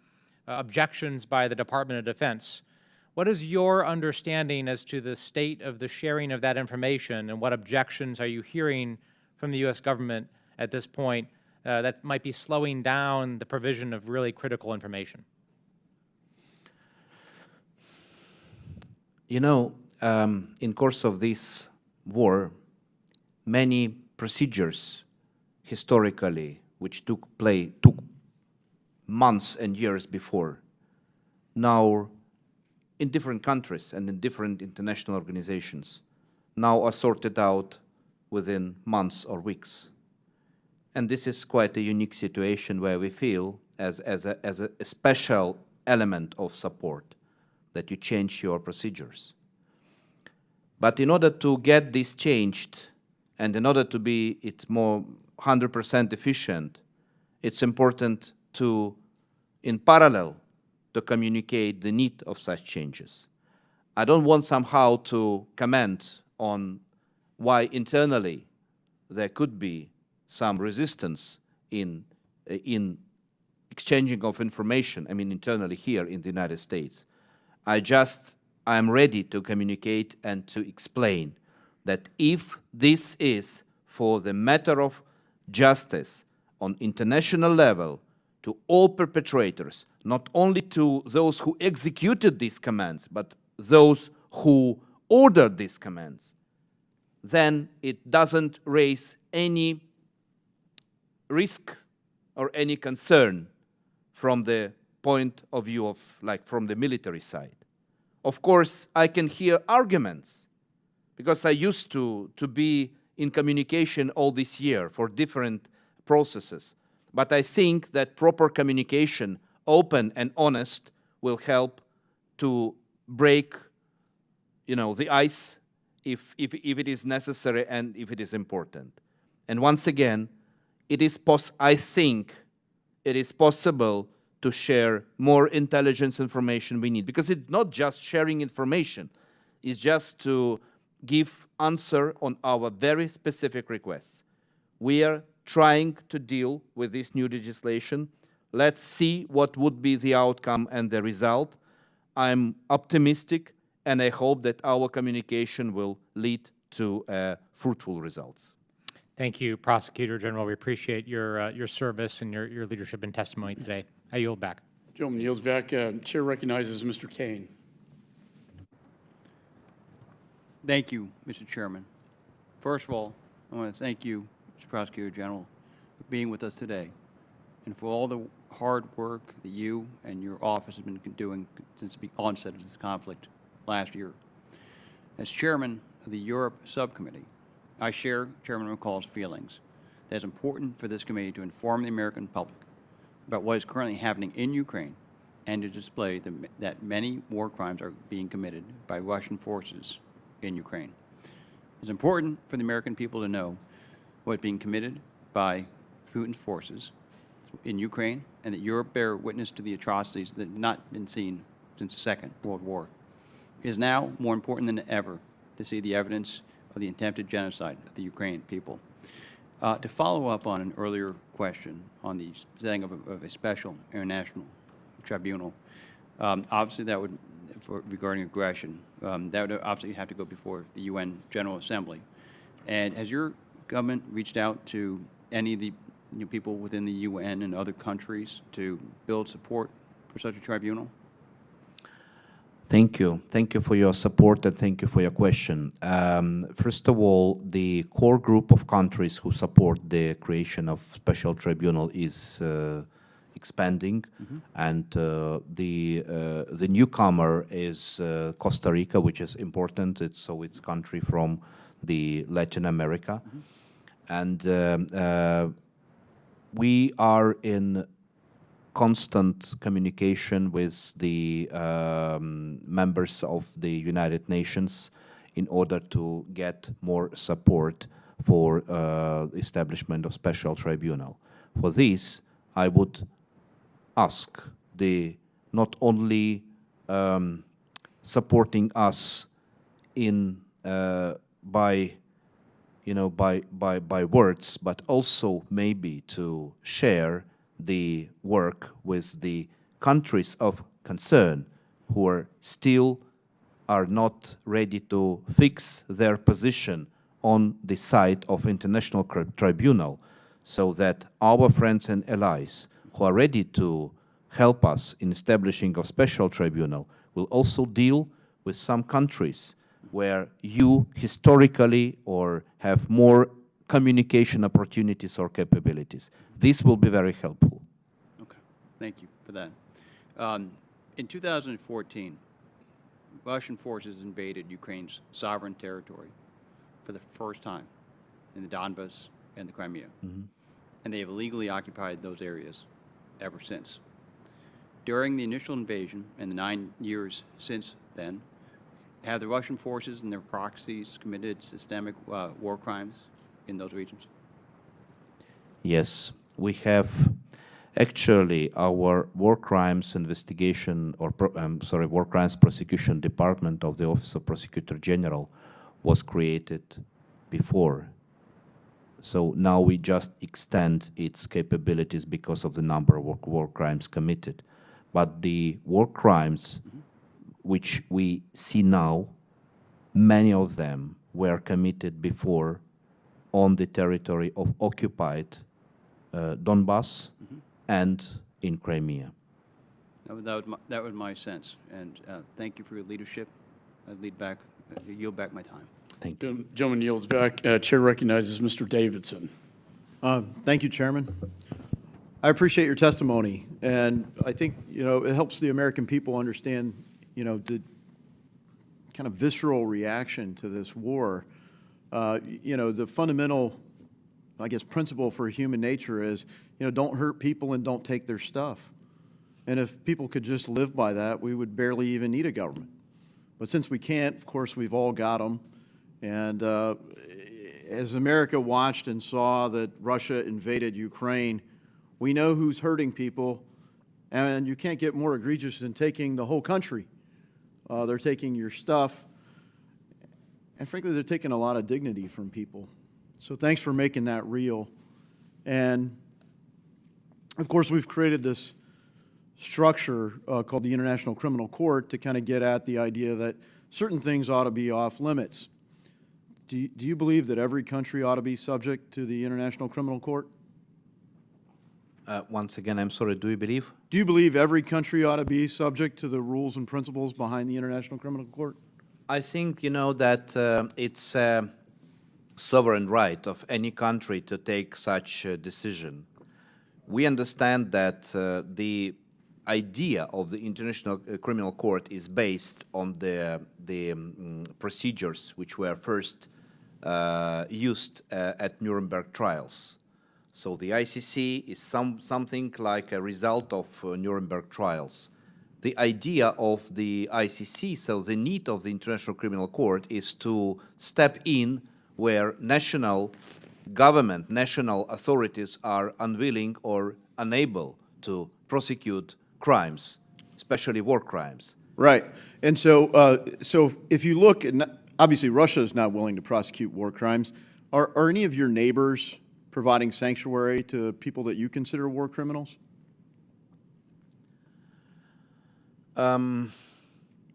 objections by the Department of Defense. What is your understanding as to the state of the sharing of that information, and what objections are you hearing from the U.S. government at this point that might be slowing down the provision of really critical information?
You know, in course of this war, many procedures historically, which took months and years before, now in different countries and in different international organizations, now are sorted out within months or weeks. And this is quite a unique situation where we feel as a special element of support that you change your procedures. But in order to get this changed, and in order to be it more 100% efficient, it's important to, in parallel, to communicate the need of such changes. I don't want somehow to comment on why internally there could be some resistance in exchanging of information, I mean internally here in the United States. I am ready to communicate and to explain that if this is for the matter of justice on international level to all perpetrators, not only to those who executed these commands, but those who ordered these commands, then it doesn't raise any risk or any concern from the point of view of, like, from the military side. Of course, I can hear arguments, because I used to be in communication all this year for different processes. But I think that proper communication, open and honest, will help to break, the ice if it is necessary and if it is important. And once again, I think it is possible to share more intelligence information we need, because it's not just sharing information, it's just to give answer on our very specific requests. We are trying to deal with this new legislation. Let's see what would be the outcome and the result. I'm optimistic, and I hope that our communication will lead to fruitful results.
Thank you, Prosecutor General. We appreciate your service and your leadership and testimony today. I yield back.
Gentleman yields back. Chair recognizes Mr. Kane.
Thank you, Mr. Chairman. First of all, I want to thank you, Mr. Prosecutor General, for being with us today and for all the hard work that you and your office have been doing since the onset of this conflict last year. As chairman of the Europe Subcommittee, I share Chairman McCaul's feelings that it's important for this committee to inform the American public about what is currently happening in Ukraine and to display that many war crimes are being committed by Russian forces in Ukraine. It's important for the American people to know what's being committed by Putin's forces in Ukraine, and that Europe bear witness to the atrocities that have not been seen since the Second World War. It is now more important than ever to see the evidence of the attempted genocide of the Ukrainian people. To follow up on an earlier question on the setting of a special international tribunal, obviously that would, regarding aggression, that would obviously have to go before the UN General Assembly. And has your government reached out to any of the people within the UN and other countries to build support for such a tribunal?
Thank you. Thank you for your support and thank you for your question. First of all, the core group of countries who support the creation of special tribunal is expanding, and the newcomer is Costa Rica, which is important. It's country from the Latin America, and we are in constant communication with the members of the United Nations in order to get more support for establishment of special tribunal. For this, I would ask the not only supporting us in by words, but also maybe to share the work with the countries of concern who are not ready to fix their position on the side of international tribunal, so that our friends and allies who are ready to help us in establishing a special tribunal will also deal with some countries where you historically or have more communication opportunities or capabilities. This will be very helpful.
Okay, thank you for that. In 2014, Russian forces invaded Ukraine's sovereign territory for the first time in the Donbas and the Crimea. And they have illegally occupied those areas ever since. During the initial invasion and the 9 years since then, have the Russian forces and their proxies committed systemic war crimes in those regions?
Yes, we have actually our war crimes investigation or war crimes prosecution department of the Office of Prosecutor General was created before. So now we just extend its capabilities because of the number of war crimes committed. But the war crimes which we see now, many of them were committed before on the territory of occupied Donbas and in Crimea.
That was my sense, and thank you for your leadership. I yield back my time.
Thank you.
Gentleman yields back. Chair recognizes Mr. Davidson.
Thank you, Chairman. I appreciate your testimony, and I think it helps the American people understand the kind of visceral reaction to this war. The fundamental, I guess, principle for human nature is don't hurt people and don't take their stuff. And if people could just live by that, we would barely even need a government. But since we can't, of course, we've all got them. And as America watched and saw that Russia invaded Ukraine, we know who's hurting people, and you can't get more egregious than taking the whole country. They're taking your stuff, and frankly, they're taking a lot of dignity from people. So thanks for making that real. And of course, we've created this structure called the International Criminal Court to kind of get at the idea that certain things ought to be off limits. Do you believe that every country ought to be subject to the International Criminal Court?
Once again, I'm sorry, do you believe?
Do you believe every country ought to be subject to the rules and principles behind the International Criminal Court?
I think, that it's a sovereign right of any country to take such a decision. We understand that the idea of the International Criminal Court is based on the procedures which were first used at Nuremberg trials. So the ICC is something like a result of Nuremberg trials. The idea of the ICC, so the need of the International Criminal Court, is to step in where national government, national authorities are unwilling or unable to prosecute crimes, especially war crimes.
Right. And so if you look, obviously Russia is not willing to prosecute war crimes. Are any of your neighbors providing sanctuary to people that you consider war criminals?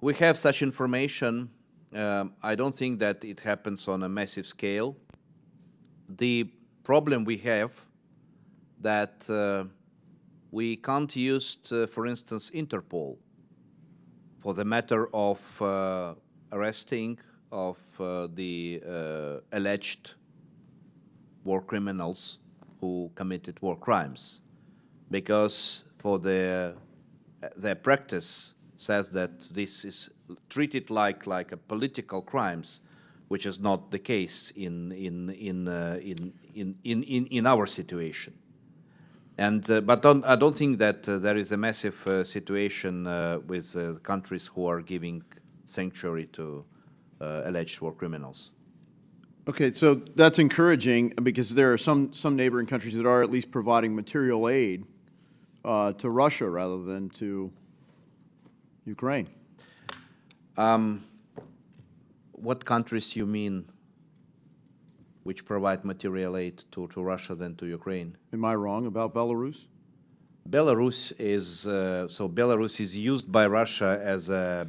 We have such information. I don't think that it happens on a massive scale. The problem we have that we can't use, for instance, Interpol for the matter of arresting of the alleged war criminals who committed war crimes, because for their practice says that this is treated like a political crimes, which is not the case in our situation. And but I don't think that there is a massive situation with countries who are giving sanctuary to alleged war criminals.
Okay, so that's encouraging because there are some neighboring countries that are at least providing material aid to Russia rather than to Ukraine.
What countries you mean which provide material aid to Russia than to Ukraine?
Am I wrong about Belarus?
Belarus is Belarus is used by Russia as a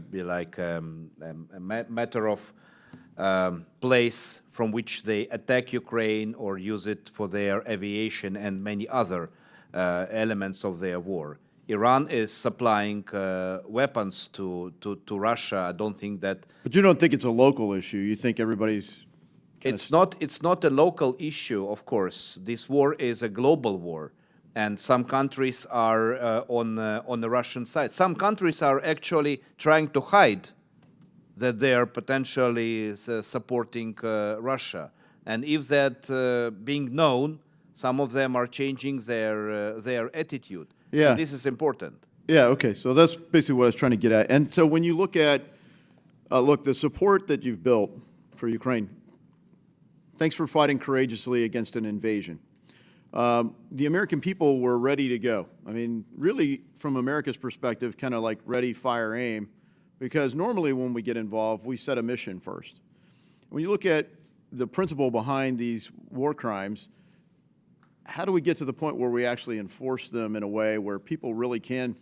matter of place from which they attack Ukraine or use it for their aviation and many other elements of their war. Iran is supplying weapons to Russia. I don't think that.
But you don't think it's a local issue. You think everybody's.
It's not a local issue, of course. This war is a global war, and some countries are on the Russian side. Some countries are actually trying to hide that they are potentially supporting Russia, and if that being known, some of them are changing their attitude.
Yeah,
and this is important.
Yeah. Okay. So that's basically what I was trying to get at. And so when you look at the support that you've built for Ukraine. Thanks for fighting courageously against an invasion. The American people were ready to go. I mean, really, from America's perspective, kind of like ready, fire, aim, because normally when we get involved, we set a mission first. When you look at the principle behind these war crimes, how do we get to the point where we actually enforce them in a way where people really can?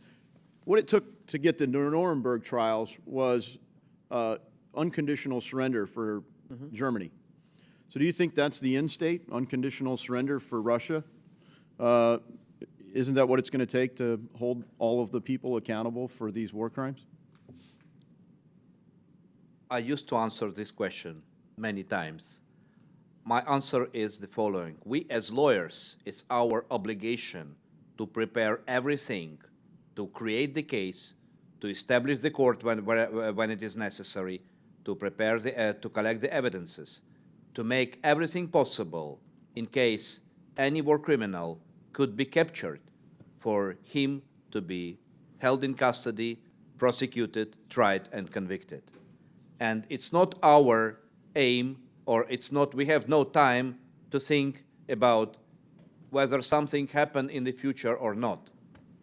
What it took to get the Nuremberg trials was unconditional surrender for Germany. So do you think that's the end state, unconditional surrender for Russia? Isn't that what it's going to take to hold all of the people accountable for these war crimes?
I used to answer this question many times. My answer is the following. We as lawyers, it's our obligation to prepare everything, to create the case, to establish the court when it is necessary, to prepare to collect the evidences, to make everything possible in case any war criminal could be captured, for him to be held in custody, prosecuted, tried, and convicted. And it's not our aim, or it's not, we have no time to think about whether something happened in the future or not.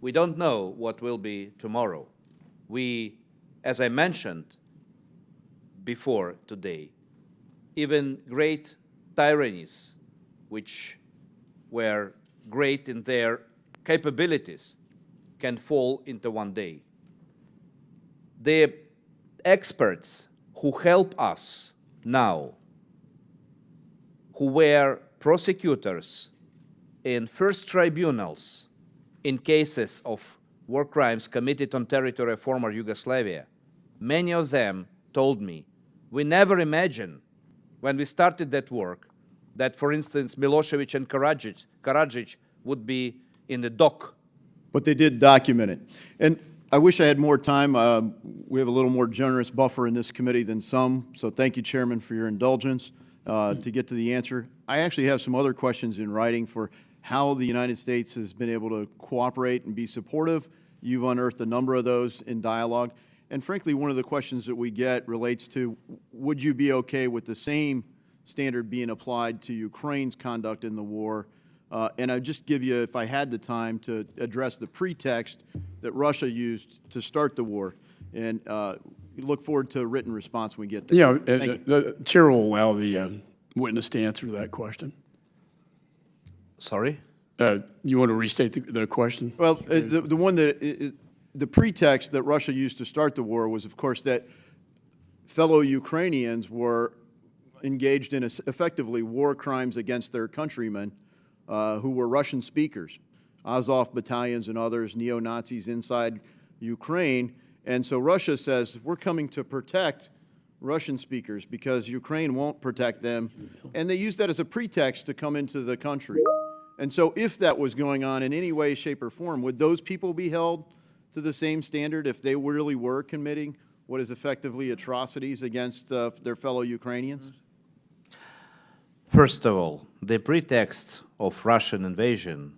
We don't know what will be tomorrow. We, as I mentioned before today, even great tyrannies, which were great in their capabilities, can fall into one day. The experts who help us now, who were prosecutors in first tribunals in cases of war crimes committed on territory of former Yugoslavia, many of them told me, we never imagined when we started that work that, for instance, Milosevic and Karadzic would be in the dock.
But they did document it. And I wish I had more time. We have a little more generous buffer in this committee than some, so thank you, Chairman, for your indulgence to get to the answer. I actually have some other questions in writing for how the United States has been able to cooperate and be supportive. You've unearthed a number of those in dialogue. And frankly, one of the questions that we get relates to, would you be okay with the same standard being applied to Ukraine's conduct in the war? And I'd just give you, if I had the time, to address the pretext that Russia used to start the war. And look forward to a written response when we get there.
Yeah,
Thank you.
the chair will allow the witness to answer that question.
Sorry?
You want to restate the question?
Well, the one that, the pretext that Russia used to start the war was, of course, that fellow Ukrainians were engaged in effectively war crimes against their countrymen who were Russian speakers, Azov battalions and others, neo-Nazis inside Ukraine. And so Russia says, we're coming to protect Russian speakers because Ukraine won't protect them. And they use that as a pretext to come into the country. And so if that was going on in any way, shape, or form, would those people be held to the same standard if they really were committing what is effectively atrocities against their fellow Ukrainians?
First of all, the pretext of Russian invasion,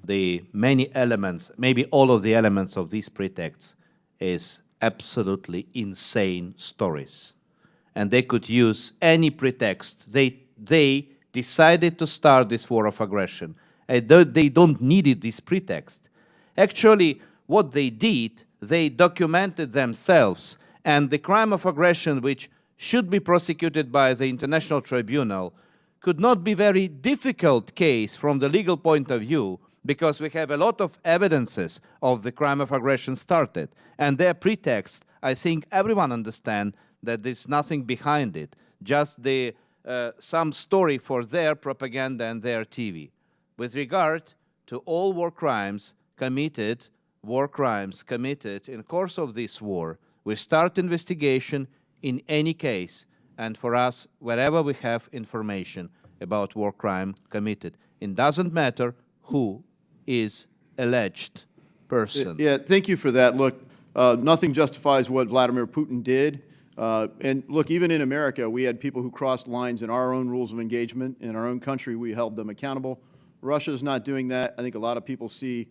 the many elements, maybe all of the elements of these pretexts is absolutely insane stories. And they could use any pretext. They decided to start this war of aggression. They don't need this pretext. Actually, what they did, they documented themselves, and the crime of aggression, which should be prosecuted by the International Tribunal, could not be very difficult case from the legal point of view, because we have a lot of evidences of the crime of aggression started. And their pretext, I think everyone understands that there's nothing behind it, just some story for their propaganda and their TV. With regard to all war crimes committed in course of this war, we start investigation in any case, and for us, wherever we have information about war crime committed. It doesn't matter who is alleged person.
Yeah, thank you for that. Look, nothing justifies what Vladimir Putin did. And look, even in America, we had people who crossed lines in our own rules of engagement. In our own country, we held them accountable. Russia's not doing that. I think a lot of people see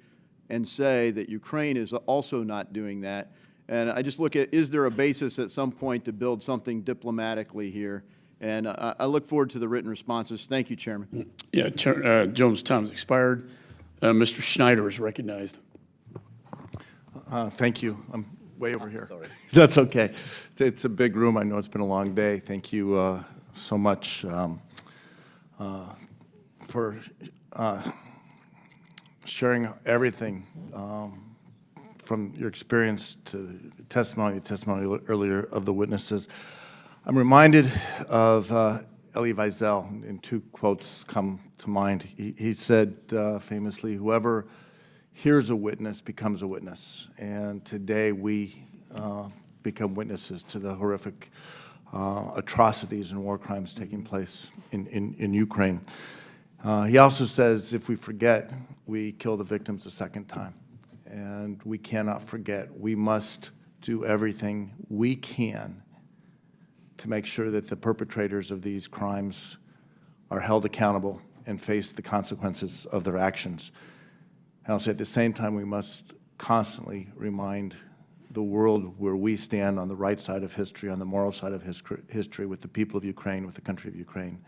and say that Ukraine is also not doing that. And I just look at, is there a basis at some point to build something diplomatically here? And I look forward to the written responses. Thank you, Chairman.
Yeah, Jones' time has expired. Mr. Schneider is recognized.
Thank you. I'm way over here. Sorry. That's okay. It's a big room. I know it's been a long day. Thank you so much for sharing everything from your experience to testimony earlier of the witnesses. I'm reminded of Elie Wiesel, and two quotes come to mind. He said famously, whoever hears a witness becomes a witness. And today we become witnesses to the horrific atrocities and war crimes taking place in Ukraine. He also says, if we forget, we kill the victims a second time. And we cannot forget. We must do everything we can to make sure that the perpetrators of these crimes are held accountable and face the consequences of their actions. And I'll say at the same time, we must constantly remind the world where we stand on the right side of history, on the moral side of history with the people of Ukraine, with the country of Ukraine.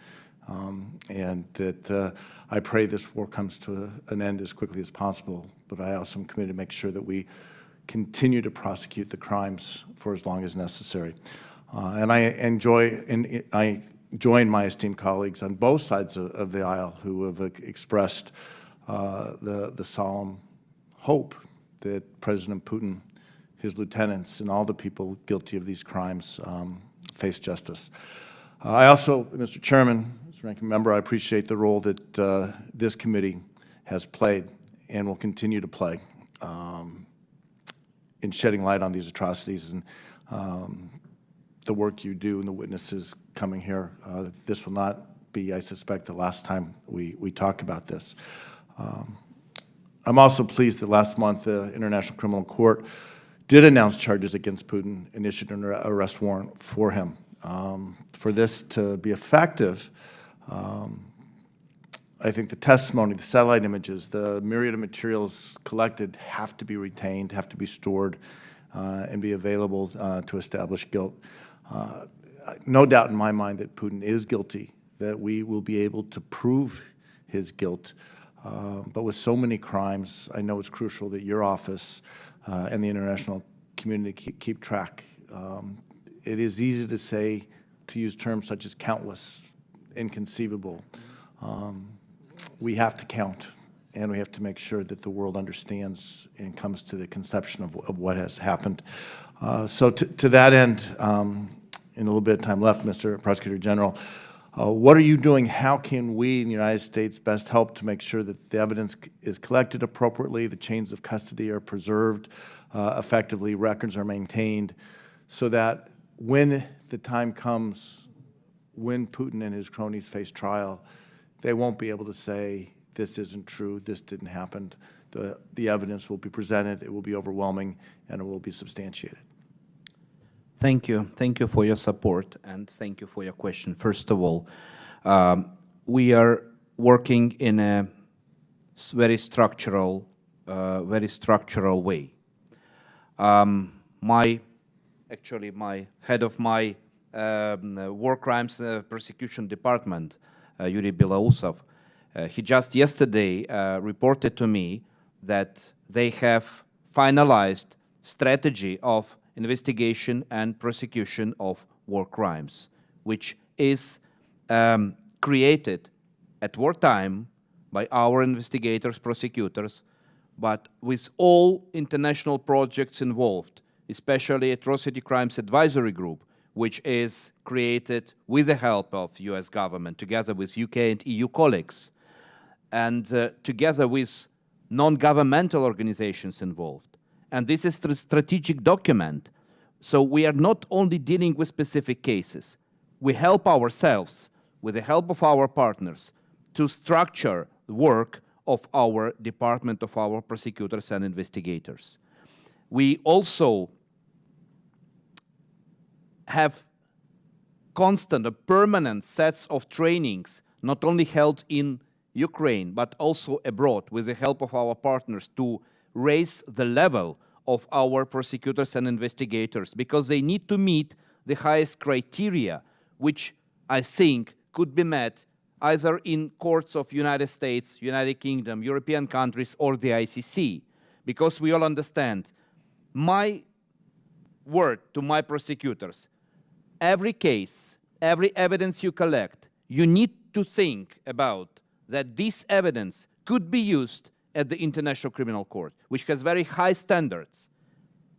And that I pray this war comes to an end as quickly as possible, but I also am committed to make sure that we continue to prosecute the crimes for as long as necessary. And I join my esteemed colleagues on both sides of the aisle who have expressed the solemn hope that President Putin, his lieutenants, and all the people guilty of these crimes face justice. I also, Mr. Chairman, Mr. Ranking Member, I appreciate the role that this committee has played and will continue to play in shedding light on these atrocities and the work you do and the witnesses coming here. This will not be, I suspect, the last time we talk about this. I'm also pleased that last month the International Criminal Court did announce charges against Putin and issued an arrest warrant for him. For this to be effective, I think the testimony, the satellite images, the myriad of materials collected have to be retained, have to be stored, and be available to establish guilt. No doubt in my mind that Putin is guilty, that we will be able to prove his guilt. But with so many crimes, I know it's crucial that your office and the international community keep track. It is easy to say, to use terms such as countless, inconceivable. we have to count, and we have to make sure that the world understands and comes to the conception of what has happened. So to that end, in a little bit of time left, Mr. Prosecutor General, what are you doing? How can we in the United States best help to make sure that the evidence is collected appropriately, the chains of custody are preserved effectively, records are maintained, so that when the time comes, when Putin and his cronies face trial, they won't be able to say, this isn't true, this didn't happen. The evidence will be presented, it will be overwhelming, and it will be substantiated.
Thank you. Thank you for your support, and thank you for your question. First of all, we are working in a very structural way. My head of my war crimes prosecution department, Yuri Belausov, he just yesterday reported to me that they have finalized strategy of investigation and prosecution of war crimes, which is created at wartime by our investigators, prosecutors, but with all international projects involved, especially Atrocity Crimes Advisory Group, which is created with the help of US government, together with UK and EU colleagues, and together with non-governmental organizations involved. And this is a strategic document. So we are not only dealing with specific cases. We help ourselves, with the help of our partners, to structure the work of our department, of our prosecutors and investigators. We also have constant or permanent sets of trainings, not only held in Ukraine, but also abroad, with the help of our partners, to raise the level of our prosecutors and investigators, because they need to meet the highest criteria, which I think could be met either in courts of United States, United Kingdom, European countries, or the ICC. Because we all understand, my word to my prosecutors, every case, every evidence you collect, you need to think about that this evidence could be used at the International Criminal Court, which has very high standards.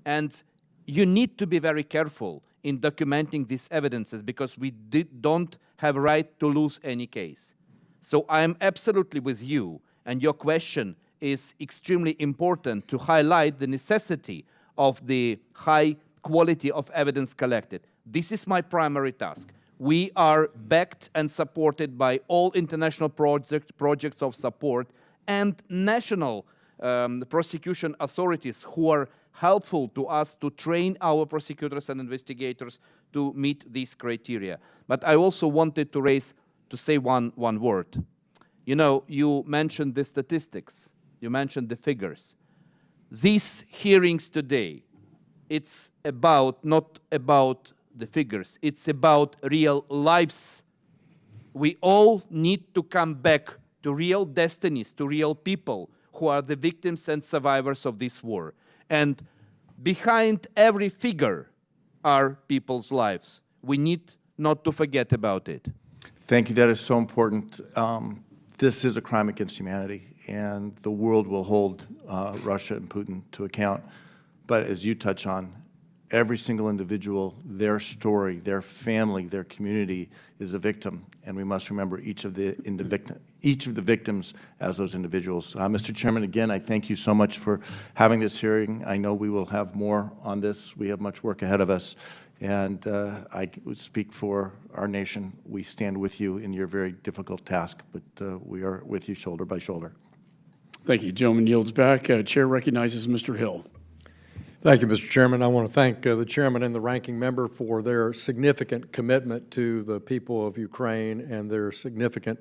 And you need to be very careful in documenting these evidences, because we don't have a right to lose any case. So I am absolutely with you, and your question is extremely important to highlight the necessity of the high quality of evidence collected. This is my primary task. We are backed and supported by all international projects of support and national prosecution authorities who are helpful to us to train our prosecutors and investigators to meet these criteria. But I also wanted to say one word. You know, you mentioned the statistics, you mentioned the figures. These hearings today, it's not about the figures, it's about real lives. We all need to come back to real destinies, to real people who are the victims and survivors of this war. And behind every figure are people's lives. We need not to forget about it.
Thank you. That is so important. This is a crime against humanity, and the world will hold Russia and Putin to account. But as you touch on, every single individual, their story, their family, their community is a victim, and we must remember each of the victims as those individuals. Mr. Chairman, again, I thank you so much for having this hearing. I know we will have more on this. We have much work ahead of us, and I would speak for our nation. We stand with you in your very difficult task, but we are with you shoulder by shoulder.
Thank you. Gentleman yields back. Chair recognizes Mr. Hill.
Thank you, Mr. Chairman. I want to thank the chairman and the ranking member for their significant commitment to the people of Ukraine and their significant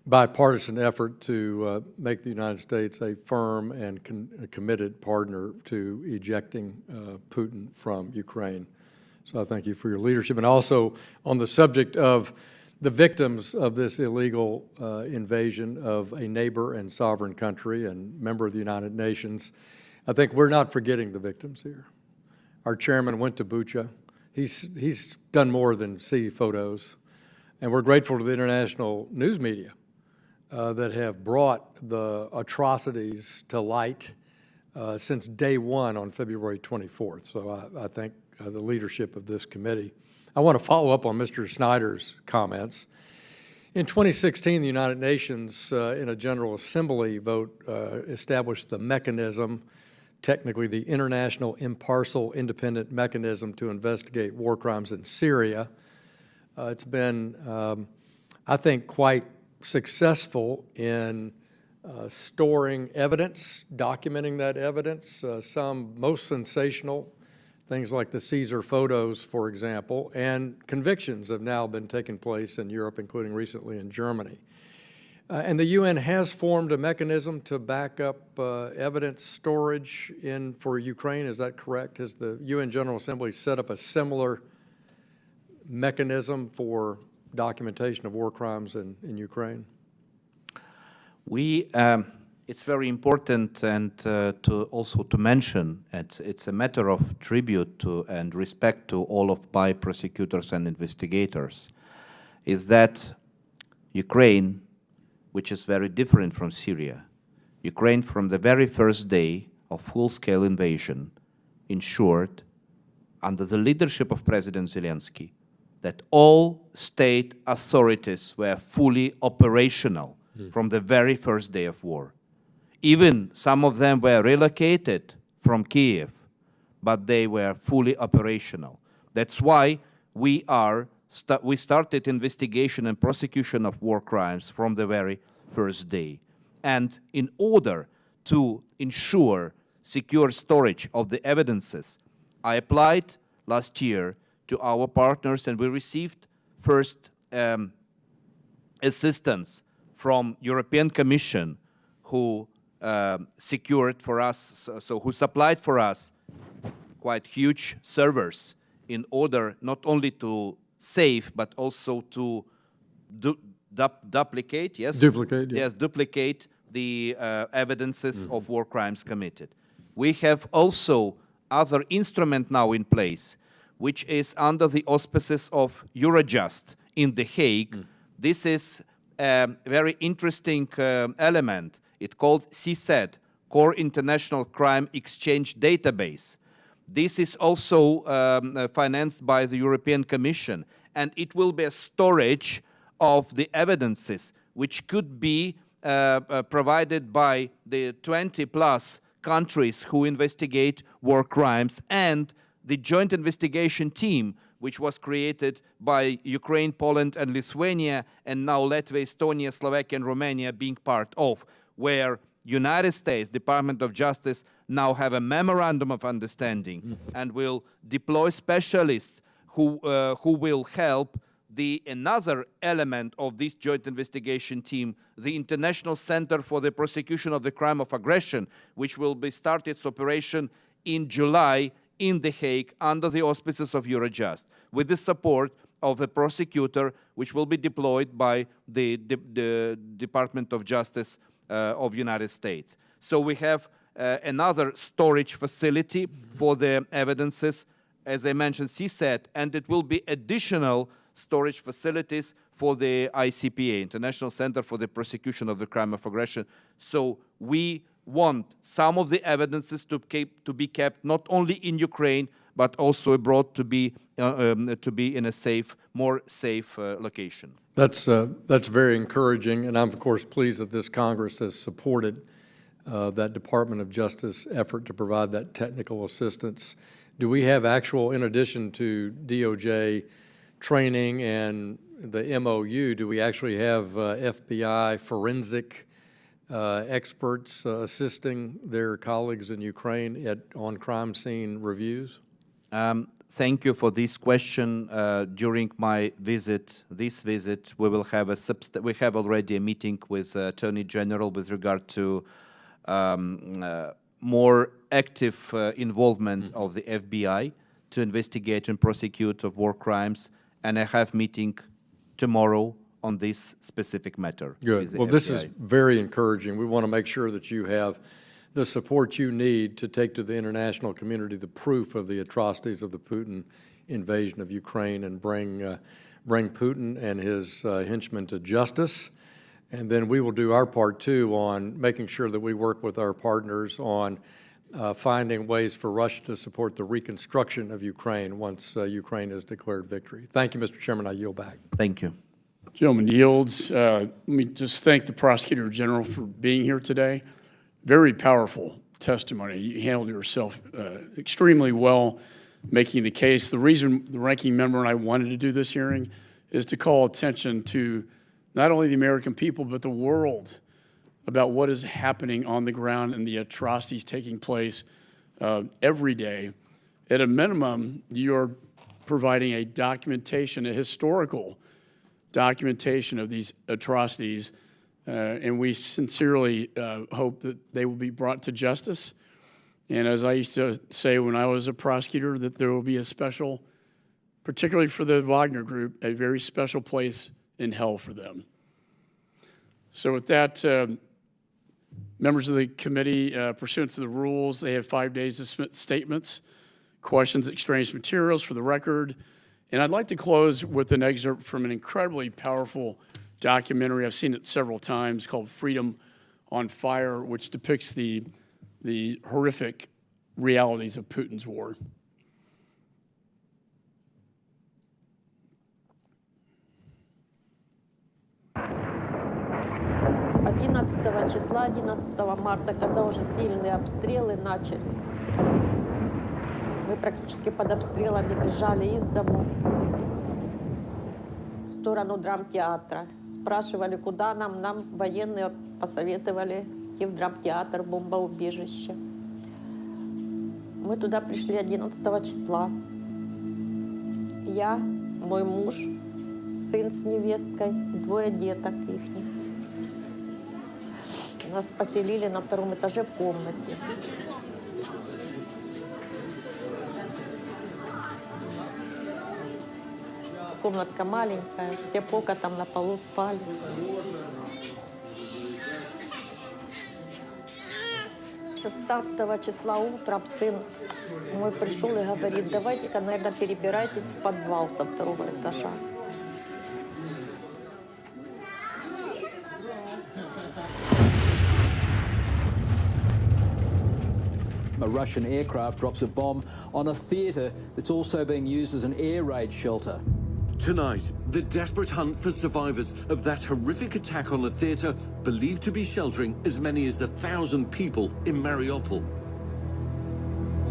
bipartisan effort to make the United States a firm and committed partner to ejecting Putin from Ukraine. So I thank you for your leadership. And also on the subject of the victims of this illegal invasion of a neighbor and sovereign country and member of the United Nations, I think we're not forgetting the victims here. Our chairman went to Bucha. He's done more than see photos. And we're grateful to the international news media that have brought the atrocities to light since day one on February 24th. So I thank the leadership of this committee. I want to follow up on Mr. Snyder's comments. In 2016, the United Nations, in a General Assembly vote, established the mechanism, technically the International Impartial Independent Mechanism to investigate war crimes in Syria. It's been, I think, quite successful in storing evidence, documenting that evidence, some most sensational, things like the Caesar photos, for example, and convictions have now been taking place in Europe, including recently in Germany. And the UN has formed a mechanism to back up evidence storage for Ukraine. Is that correct? Has the UN General Assembly set up a similar mechanism for documentation of war crimes in Ukraine?
It's very important and to mention, it's a matter of tribute to and respect to all of my prosecutors and investigators, is that Ukraine, which is very different from Syria, Ukraine from the very first day of full-scale invasion ensured, under the leadership of President Zelensky, that all state authorities were fully operational from the very first day of war. Even some of them were relocated from Kiev, but they were fully operational. That's why we started investigation and prosecution of war crimes from the very first day. And in order to ensure secure storage of the evidences, I applied last year to our partners, and we received first assistance from European Commission, who secured for us, who supplied for us quite huge servers in order not only to save, but also to duplicate, yes?
Duplicate, yeah.
Yes, duplicate the evidences of war crimes committed. We have also other instrument now in place, which is under the auspices of Eurojust in The Hague. This is a very interesting element. It's called CSED, Core International Crime Exchange Database. This is also financed by the European Commission, and it will be a storage of the evidences which could be provided by the 20+ countries who investigate war crimes and the joint investigation team, which was created by Ukraine, Poland, and Lithuania, and now Latvia, Estonia, Slovakia, and Romania being part of, where United States Department of Justice now have a memorandum of understanding and will deploy specialists who will help another element of this joint investigation team, the International Center for the Prosecution of the Crime of Aggression, which will be started its operation in July in The Hague under the auspices of Eurojust, with the support of a prosecutor which will be deployed by the Department of Justice of United States. So we have another storage facility for the evidences, as I mentioned, CSET, and it will be additional storage facilities for the ICPA, International Center for the Prosecution of the Crime of Aggression. So we want some of the evidences to be kept not only in Ukraine, but also abroad to be in a more safe location.
That's very encouraging, and I'm of course pleased that this Congress has supported that Department of Justice effort to provide that technical assistance. Do we have actual, in addition to DOJ training and the MOU, do we actually have FBI forensic experts assisting their colleagues in Ukraine on crime scene reviews?
Thank you for this question. During my visit, we will have we have already a meeting with Attorney General with regard to more active involvement of the FBI to investigate and prosecute of war crimes, and I have meeting tomorrow on this specific matter.
Good. Well, this is very encouraging. We want to make sure that you have the support you need to take to the international community the proof of the atrocities of the Putin invasion of Ukraine and bring Putin and his henchmen to justice. And then we will do our part too on making sure that we work with our partners on finding ways for Russia to support the reconstruction of Ukraine once Ukraine has declared victory. Thank you, Mr. Chairman. I yield back.
Thank you.
Gentleman yields. Let me just thank the Prosecutor General for being here today. Very powerful testimony. You handled yourself extremely well, making the case. The reason the ranking member and I wanted to do this hearing is to call attention to not only the American people, but the world about what is happening on the ground and the atrocities taking place every day. At a minimum, you're providing a documentation, a historical documentation of these atrocities, and we sincerely hope that they will be brought to justice. And as I used to say when I was a prosecutor, that there will be a special, particularly for the Wagner Group, a very special place in hell for them. So with that, members of the committee, pursuant to the rules, they have 5 days to submit statements, questions, extraneous materials for the record. And I'd like to close with an excerpt from an incredibly powerful documentary. I've seen it several times, called Freedom on Fire, which depicts the horrific realities of Putin's war.
Числа 11 марта, когда уже сильные обстрелы начались, мы практически под обстрелами бежали из дому в сторону драмтеатра. Спрашивали, куда нам. Нам военные посоветовали идти в драмтеатр, бомбоубежище. Мы туда пришли 11 числа. Я, мой муж, сын с невесткой, 2 деток ихних. Нас поселили на 2-м этаже в комнате. Комнатка маленькая, все пока там на полу спали. Числа утром сын мой пришел и говорит, давайте-ка, наверное, перебирайтесь в подвал со 2-го этажа.
A Russian aircraft drops a bomb on a theatre that's also being used as an air raid shelter.
Tonight, the desperate hunt for survivors of that horrific attack on a theatre believed to be sheltering as many as 1,000 people in Mariupol.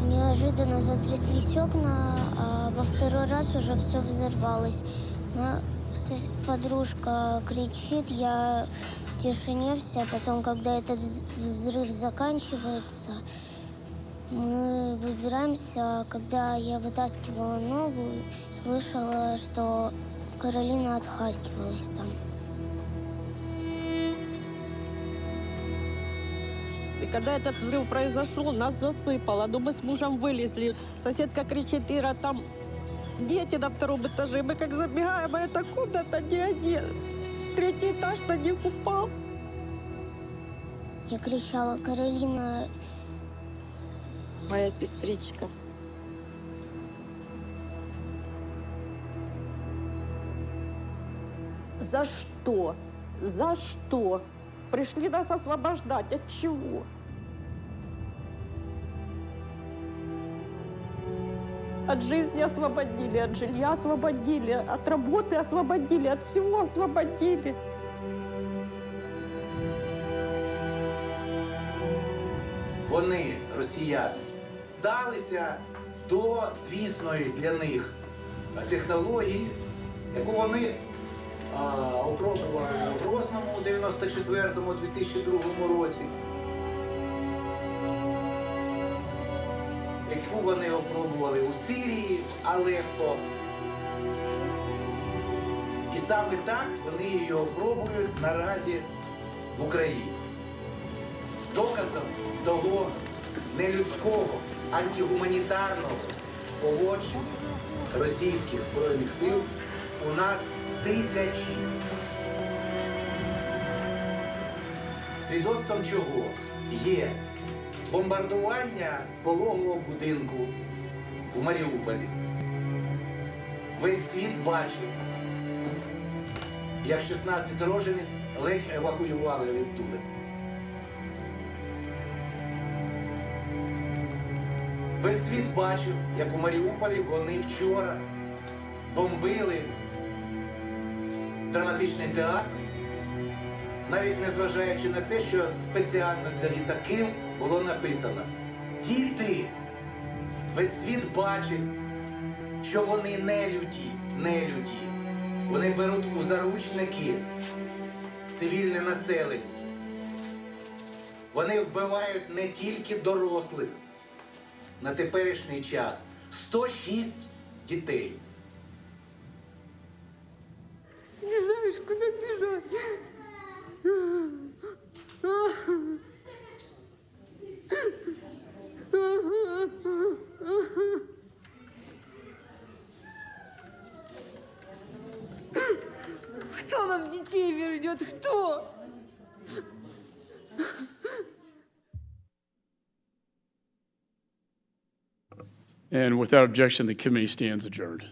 Неожиданно затряслись окна, а во 2-й раз уже все взорвалось. Подружка кричит, я в тишине вся. Потом, когда этот взрыв заканчивается, мы выбираемся. Когда я вытаскивала ногу, слышала, что Каролина отхаркивалась там.
И когда этот взрыв произошел, нас засыпало. Но мы с мужем вылезли. Соседка кричит, Ира, там дети на 2-м этаже. Мы как забегаем, а эта комната не один. 3-й этаж на них упал.
Я кричала, Каролина...
Моя сестричка. За что? За что? Пришли нас освобождать. От чего? От жизни освободили, от жилья освободили, от работы освободили, от всего освободили.
Вони, росіяни, вдалися до звісної для них технології, яку вони опробували у Грозному у 94-2002 році, яку вони опробували у Сирії, Алеппо. І саме так вони її опробують наразі в Україні. Доказом того нелюдського, антигуманітарного поводження російських Збройних сил у нас тисячі. Свідоцтвом чого є бомбардування пологового будинку у Маріуполі. Весь світ бачив, як 16-роженець ледь евакуювали відтуди. Весь світ бачив, як у Маріуполі вони вчора бомбили драматичний театр, навіть незважаючи на те, що спеціально для літаків було написано «Діти». Весь світ бачить, що вони не люді. Вони беруть у заручники цивільне населення. Вони вбивають не тільки дорослих. На теперішній час 106 дітей.
Не знаешь, куда бежать. Кто нам детей вернет? Кто?
And without objection, the committee stands adjourned.